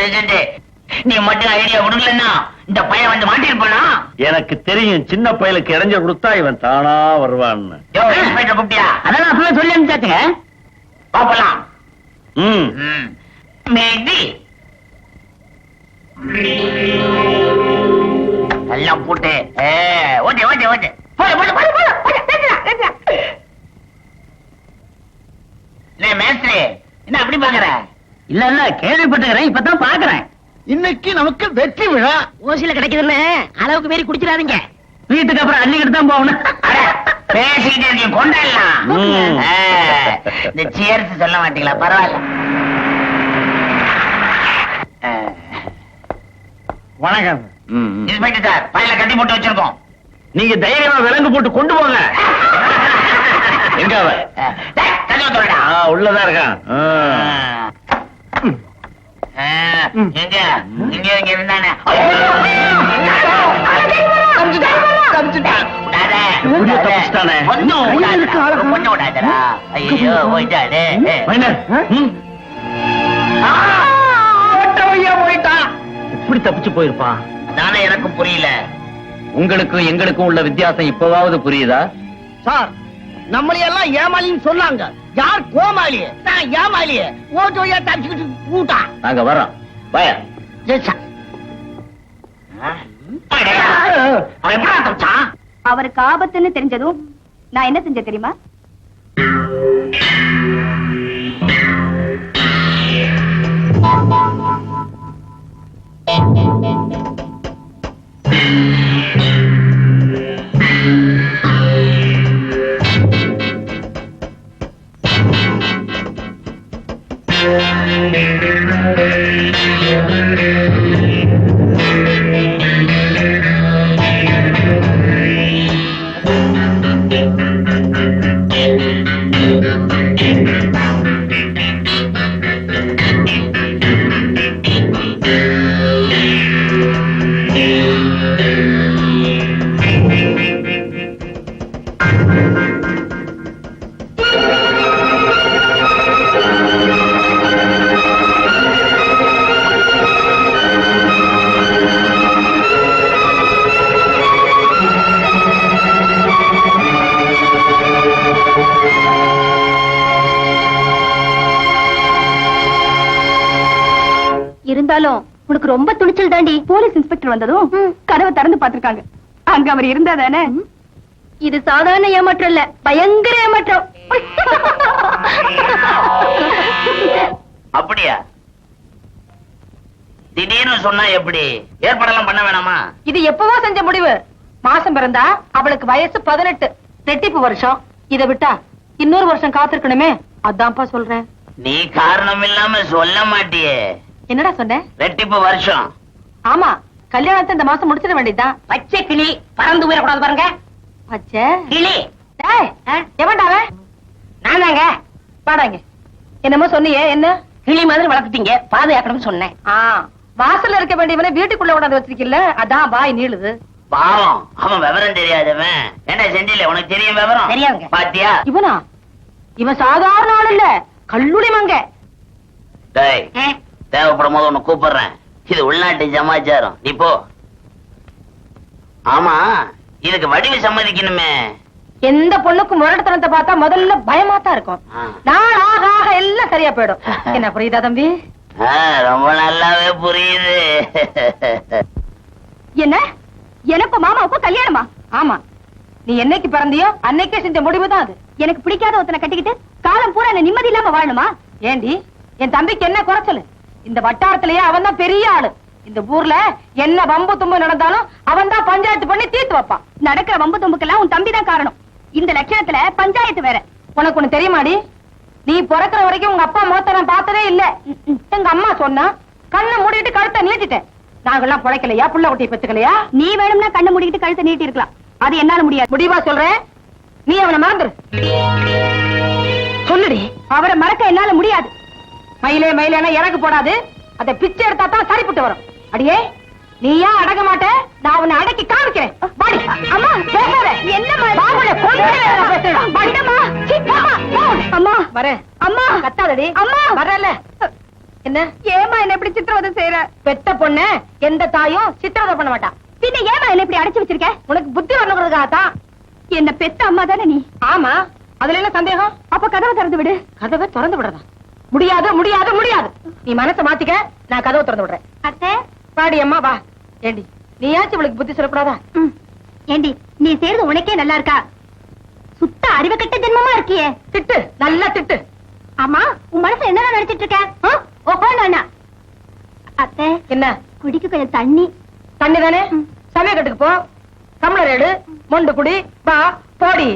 பிரசிடண்ட், நீ மட்டும் ஐடியா கொடுக்கலன்னா இந்த பையன் வந்து மாட்டிருப்பானா? எனக்கு தெரியும், சின்ன பயலுக்கு இடைஞ்ச கொடுத்தா இவன் தானா வருவான்னு. இன்ஸ்பெக்டர் கூப்பிட்டியா? அதான் அப்பவே சொல்லி அனுப்பிச்சாச்சுங்க. பாப்பலாம். ம். மேபி எல்லாம் போட்டு ஓட்டே ஓட்டே ஓட்டே மேஸ்திரி, என்ன அப்படி பாக்குற? இல்ல இல்ல, கேள்விப்பட்டுக்கிறேன், இப்பதான் பாக்குறேன். இன்னைக்கு நமக்கு வெற்றி விழா. ஓசில கிடைக்குதுன்னு அளவுக்கு மீறி குடிச்சிடாதீங்க. வீட்டுக்கு அப்புறம் அள்ளிக்கிட்டு தான் போகணும். பேசிக்கிட்டு இருக்கீங்க, கொண்டாடலாம். இந்த சியர்ஸ் சொல்ல மாட்டீங்களா? பரவாயில்ல. வணக்கம். இன்ஸ்பெக்டர் சார், பையில கட்டி போட்டு வச்சிருக்கோம். நீங்க தைரியமா விலங்கு போட்டு கொண்டு போங்க. எங்க அவன்? கதவை திறடா. உள்ளதான் இருக்கான். எங்க இங்க இங்க இருந்தானே. ஐயோ போயிட்டாரு. போயிட்டான். எப்படி தப்பிச்சு போயிருப்பான்? அதானே எனக்கும் புரியல. உங்களுக்கும் எங்களுக்கும் உள்ள வித்தியாசம் இப்பவாவது புரியுதா? சார், நம்மளையெல்லாம் ஏமாளின்னு சொன்னாங்க. யார் கோமாளி? நான் ஏமாளி. ஓட்டோயா தப்பிச்சுக்கிட்டு கூட்டா. நாங்க வரோம். பய அவருக்கு ஆபத்துன்னு தெரிஞ்சதும் நான் என்ன செஞ்ச தெரியுமா? இருந்தாலும் உனக்கு ரொம்ப துணிச்சல் தாண்டி. போலீஸ் இன்ஸ்பெக்டர் வந்ததும் கதவை திறந்து பாத்துருக்காங்க. அங்க அவர் இருந்தா தானே. இது சாதாரண ஏமாற்றம் இல்ல, பயங்கர ஏமாற்றம். அப்படியா? திடீர்னு சொன்னா எப்படி? ஏற்பாடெல்லாம் பண்ண வேணாமா? இது எப்பவோ செஞ்ச முடிவு. மாசம் பிறந்தா அவளுக்கு வயசு 18, ரெட்டிப்பு வருஷம். இதை விட்டா இன்னொரு வருஷம் காத்திருக்கணுமே. அதான்ப்பா சொல்றேன். நீ காரணம் இல்லாம சொல்ல மாட்டியே. என்னடா சொன்ன? ரெட்டிப்பு வருஷம். ஆமா, கல்யாணத்தை இந்த மாசம் முடிச்சிட வேண்டியதுதான். பச்சை கிளி பறந்து உயரக்கூடாது பாருங்க. பச்சை கிளி எவன்டாவ? நான் தாங்க. பாடாங்க. என்னமோ சொன்னியே, என்ன? கிளி மாதிரி வளர்த்துட்டீங்க, பாதுகாக்கணும்னு சொன்னேன். வாசல்ல இருக்க வேண்டியவன வீட்டுக்குள்ள கொண்டாந்து வச்சிருக்கீல்ல, அதான் வாய் நீளுது. பாவம், அவன் விவரம் தெரியாதவன். என்ன செஞ்சில உனக்கு தெரியும் விவரம்? தெரியாதுங்க. பாத்தியா? இவனா? இவன் சாதாரண ஆள் இல்ல, கல்லூரி மங்க. டேய், தேவைப்படும் போது உன்னை கூப்பிடுறேன். இது உள்நாட்டு சமாச்சாரம். நீ போ. ஆமா, இதுக்கு வடிவு சம்மதிக்கணுமே. எந்த பொண்ணுக்கும் முரட்டுத்தனத்தை பார்த்தா முதல்ல பயமாத்தான் இருக்கும். நாள் ஆக ஆக எல்லாம் சரியா போயிடும். என்ன புரியுதா தம்பி? ரொம்ப நல்லாவே புரியுது. என்ன? எனக்கும் மாமாவுக்கும் கல்யாணமா? ஆமா, நீ என்னைக்கு பிறந்தியோ அன்னைக்கே செஞ்ச முடிவுதான் அது. எனக்கு பிடிக்காத ஒருத்தனை கட்டிக்கிட்டு காலம் பூரா என்ன நிம்மதி இல்லாம வாழணுமா? ஏண்டி, என் தம்பிக்கு என்ன குறைச்சல்? இந்த வட்டாரத்திலேயே அவன் தான் பெரிய ஆளு. இந்த ஊர்ல என்ன வம்பு தும்பு நடந்தாலும் அவன் தான் பஞ்சாயத்து பண்ணி தீர்த்து வைப்பான். நடக்கிற வம்பு தும்புக்கெல்லாம் உன் தம்பி தான் காரணம். இந்த லட்சணத்துல பஞ்சாயத்து வேற. உனக்கு ஒண்ணு தெரியுமாடி? நீ பிறக்கிற வரைக்கும் உங்க அப்பா முகத்தை நான் பார்த்ததே இல்ல. எங்க அம்மா சொன்னா கண்ணை மூடிட்டு கழுத்தை நீட்டிட்டேன். நாங்கெல்லாம் பிழைக்கலையா? புள்ள குட்டியை பெத்துக்கலையா? நீ வேணும்னா கண்ணை மூடிக்கிட்டு கழுத்தை நீட்டி இருக்கலாம். அது என்னால முடியாது. முடிவா சொல்றேன், நீ அவனை மறந்துரு. சொல்லுடி. அவரை மறக்க என்னால முடியாது. மயிலே மயிலேனா இறகு போடாது. அதை பிச்சை எடுத்தா தான் சரிப்பட்டு வரும். அடியே, நீ ஏன் அடங்க மாட்ட? நான் உன்னை அடக்கி காமிக்கிறேன். பாடி. அம்மா பேசாத. என்னம்மா பாபுல அம்மா அம்மா வரேன். அம்மா கத்தாதடி. அம்மா வரல. என்ன ஏமா என்ன இப்படி சித்திரவதை செய்யற? பெத்த பொண்ணு எந்த தாயும் சித்திரவதை பண்ண மாட்டா. பின்ன ஏமா என்ன இப்படி அடைச்சு வச்சிருக்க? உனக்கு புத்தி வரணுங்கிறதுக்காகத்தான். என்ன பெத்த அம்மா தானே நீ? ஆமா, அதுல என்ன சந்தேகம்? அப்ப கதவை திறந்து விடு. கதவை திறந்து விடுறதா? முடியாது முடியாது முடியாது. நீ மனசை மாத்திக்க, நான் கதவை திறந்து விடுறேன். அத்தை, பாடி அம்மா வா. ஏண்டி நீயாச்சும் இவளுக்கு புத்தி சொல்லக்கூடாதா? ஏண்டி நீ செய்யறது உனக்கே நல்லா இருக்கா? சுத்த அறிவு கட்ட ஜென்மமா இருக்கியே. திட்டு, நல்லா திட்டு. ஆமா, உன் மனசுல என்னதான் நினைச்சிட்டு இருக்க? ஓஹோ நானா? அத்தை, என்ன குடிக்க கொஞ்சம் தண்ணி. தண்ணி தானே? சமயக்கட்டுக்கு போ, டம்ளர் எடு, மொண்டு குடி, வா போடி.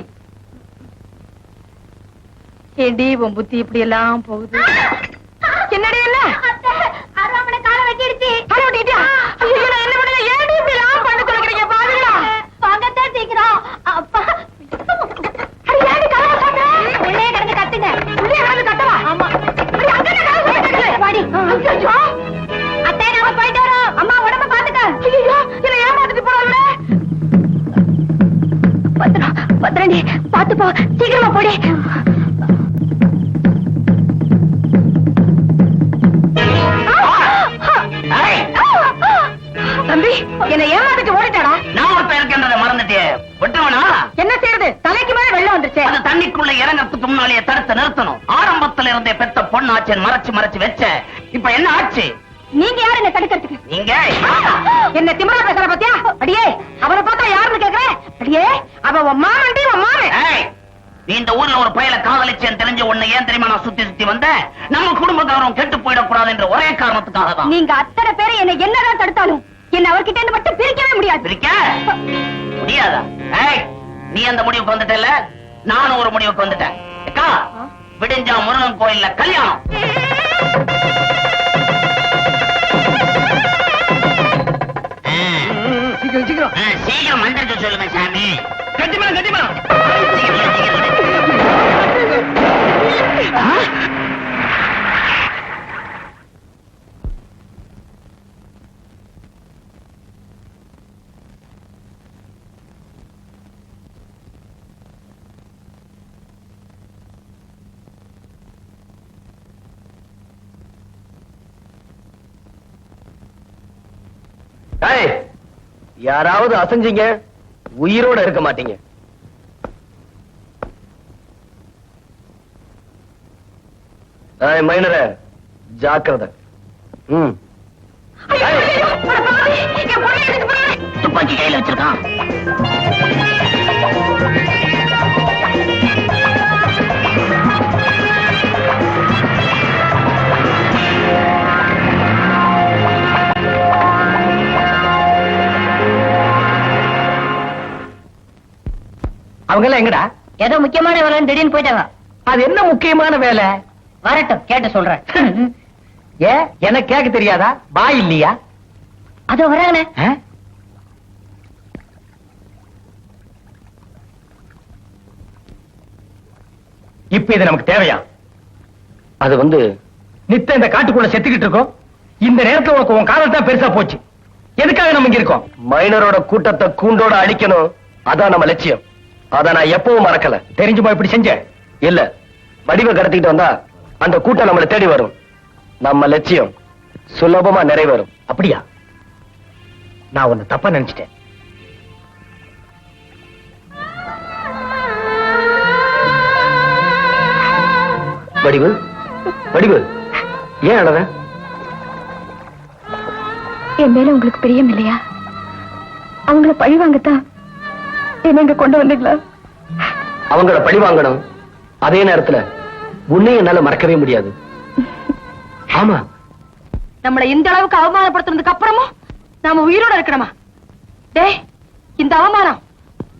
ஏண்டி உன் புத்தி இப்படி எல்லாம் போகுது? என்னடி என்ன? அருவாமனை காலை வெட்டிடுச்சு. காலை வெட்டிட்டியா? ஐயோ, நான் என்ன பண்ணல? ஏண்டி இப்படி எல்லாம் பண்ண சொல்லுறீங்க பாருங்களா? வாங்கத்தான் சீக்கிரம். அப்பா, அடி ஏண்டி காலை வெட்டாத? உள்ளே கிடந்து கத்துங்க. உள்ளே கிடந்து கட்டவா? ஆமா. அடி, அங்க என்ன காலை வெட்டுறீங்க? வாடி. ஐயோ, அத்தை, நாம போயிட்டு வரோம். அம்மா உடம்ப பாத்துக்க. ஐயோ, என்னை ஏமாத்திட்டு போறாங்களே. பத்திரண்டி, பாத்து போ, சீக்கிரமா போடி. தம்பி, என்னை ஏமாத்திட்டு ஓடிட்டாடா. நான் ஒருத்தன் இருக்கேன்றதை மறந்துட்டே விட்டுவனா? என்ன செய்யறது? தலைக்கு மேல வெள்ளம் வந்துருச்சு. அந்த தண்ணிக்குள்ள இறங்கறதுக்கு முன்னாலேயே தடுத்து நிறுத்தணும். ஆரம்பத்துல இருந்தே பெத்த பொண்ணாச்சேன் மறைச்சு மறைச்சு வச்ச. இப்ப என்ன ஆச்சு? நீங்க யாரு என்ன தடுக்கிறதுக்கு? நீங்க என்ன திமிரா பேசுற பத்தியா? அடியே, அவனை பார்த்தா யாருன்னு கேக்குறேன். அடியே, அவ உன் மாமன்டி, உன் மாமன். ஏய், நீ இந்த ஊர்ல ஒரு பயல காதலிச்சேன்னு தெரிஞ்ச உன்னை ஏன் தெரியுமா நான் சுத்தி சுத்தி வந்த? நம்ம குடும்ப கௌரவம் கெட்டு போயிடக்கூடாது என்ற ஒரே காரணத்துக்காக தான். நீங்க அத்தனை பேரை என்ன என்னதான் தடுத்தாலும் என்ன அவர்கிட்ட இருந்து மட்டும் பிரிக்கவே முடியாது. பிரிக்க முடியாதா? ஏய், நீ அந்த முடிவுக்கு வந்துட்டல, நானும் ஒரு முடிவுக்கு வந்துட்டேன். அக்கா, விடிஞ்சா முருகன் கோயில்ல கல்யாணம். சீக்கிரம் சீக்கிரம். சீக்கிரம் மந்திரிக்க சொல்லுங்க சாமி. கட்டிமா கட்டிமா. யாராவது அசைஞ்சீங்க உயிரோட இருக்க மாட்டீங்க. மைனர ஜாக்கிரதை. துப்பாக்கி கையில வச்சிருக்கான். அவங்க எல்லாம் எங்கடா? ஏதோ முக்கியமான வேலைன்னு திடீர்னு போயிட்டாங்க. அது என்ன முக்கியமான வேலை? வரட்டும், கேட்டு சொல்றேன். ஏன் எனக்கு கேட்க தெரியாதா? பாய் இல்லையா? அதோ வராங்கண்ணே. இப்ப இது நமக்கு தேவையா? அது வந்து நித்த இந்த காட்டுக்குள்ள செத்துக்கிட்டு இருக்கோம். இந்த நேரத்துல உனக்கு உன் காதல் தான் பெருசா போச்சு. எதுக்காக நம்ம இங்க இருக்கோம்? மைனரோட கூட்டத்தை கூண்டோட அழிக்கணும். அதான் நம்ம லட்சியம். அத நான் எப்பவும் மறக்கல. தெரிஞ்சுமா இப்படி செஞ்ச? இல்ல, வடிவ கடத்திட்டு வந்தா அந்த கூட்டம் நம்மளை தேடி வரும். நம்ம லட்சியம் சுலபமா நிறைவேறும். அப்படியா? நான் உன்னை தப்பா நினைச்சிட்டேன். வடிவு, வடிவு, ஏன் அழற? என் மேல உங்களுக்கு பிரியம் இல்லையா? அவங்கள பழி வாங்கத்தான் என்ன இங்க கொண்டு வந்தீங்களா? அவங்கள பழி வாங்கணும். அதே நேரத்துல உன்னையும் என்னால மறக்கவே முடியாது. ஆமா, நம்மளை இந்த அளவுக்கு அவமானப்படுத்துறதுக்கு அப்புறமும் நாம உயிரோட இருக்கணுமா? டேய், இந்த அவமானம்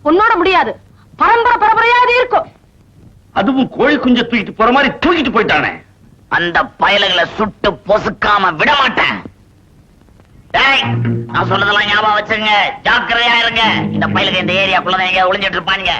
உன்னோட முடியாது. பரம்பரை பரம்பரையா அது இருக்கும். அதுவும் கோழி குஞ்ச தூக்கிட்டு போற மாதிரி தூக்கிட்டு போயிட்டானே. அந்த பயலுகளை சுட்டு பொசுக்காம விட மாட்டேன். டேய், நான் சொல்றதெல்லாம் ஞாபகம் வச்சுங்க. ஜாக்கிரதையா இருங்க. இந்த பயலுக்கு இந்த ஏரியாக்குள்ளதான் எங்க ஒளிஞ்சிட்டு இருப்பாங்க.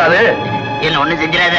அது? என்ன ஒண்ணு செஞ்சிடாத.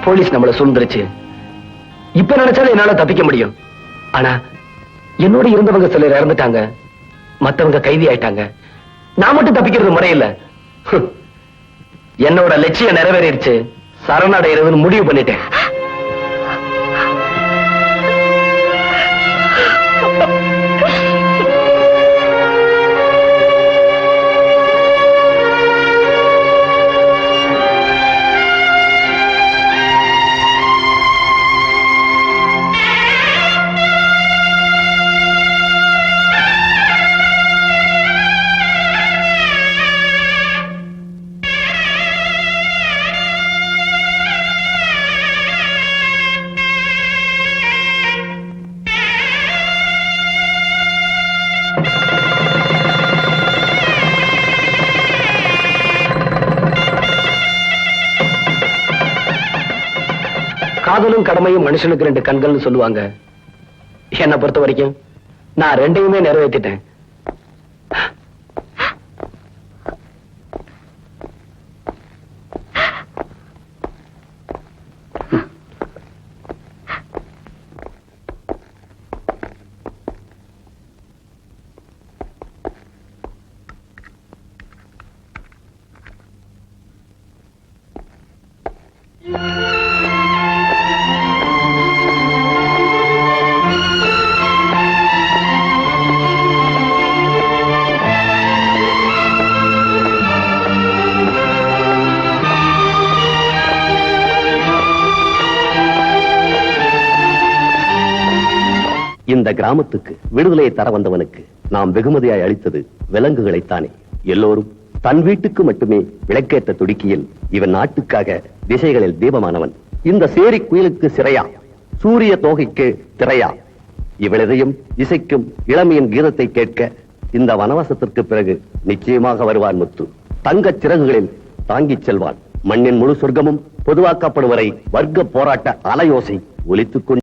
போலீஸ் நம்மள சூழ்ந்துருச்சு. இப்ப நினைச்சாலும் என்னால தப்பிக்க முடியும். ஆனா என்னோட இருந்தவங்க சிலர் இறந்துட்டாங்க, மத்தவங்க கைதி ஆயிட்டாங்க. நான் மட்டும் தப்பிக்கிறது முறையில்ல. என்னோட லட்சியம் நிறைவேறிடுச்சு. சரணடைறதுன்னு முடிவு பண்ணிட்டேன். காதலும் கடமையும் மனுஷனுக்கு ரெண்டு கண்கள்னு சொல்லுவாங்க. என்னை பொறுத்த வரைக்கும் நான் ரெண்டையுமே நிறைவேற்றிட்டேன். இந்த கிராமத்துக்கு விடுதலையை தர வந்தவனுக்கு நாம் வெகுமதியாய் அளித்தது விலங்குகளைத்தானே. எல்லோரும் தன் வீட்டுக்கு மட்டுமே விளக்கேற்ற துடிக்கையில் இவன் நாட்டுக்காக திசைகளில் தீபமானவன். இந்த சேரி குயிலுக்கு சிறையா, சூரிய தோகைக்கு திரையா? இவளதையும் இசைக்கும் இளமையின் கீதத்தை கேட்க இந்த வனவாசத்திற்கு பிறகு நிச்சயமாக வருவான் முத்து. தங்கச் சிறகுகளில் தாங்கிச் செல்வான். மண்ணின் முழு சொர்க்கமும் பொதுவாக்கப்படும் வரை வர்க்க போராட்ட அலையோசை ஒலித்துக் கொண்டு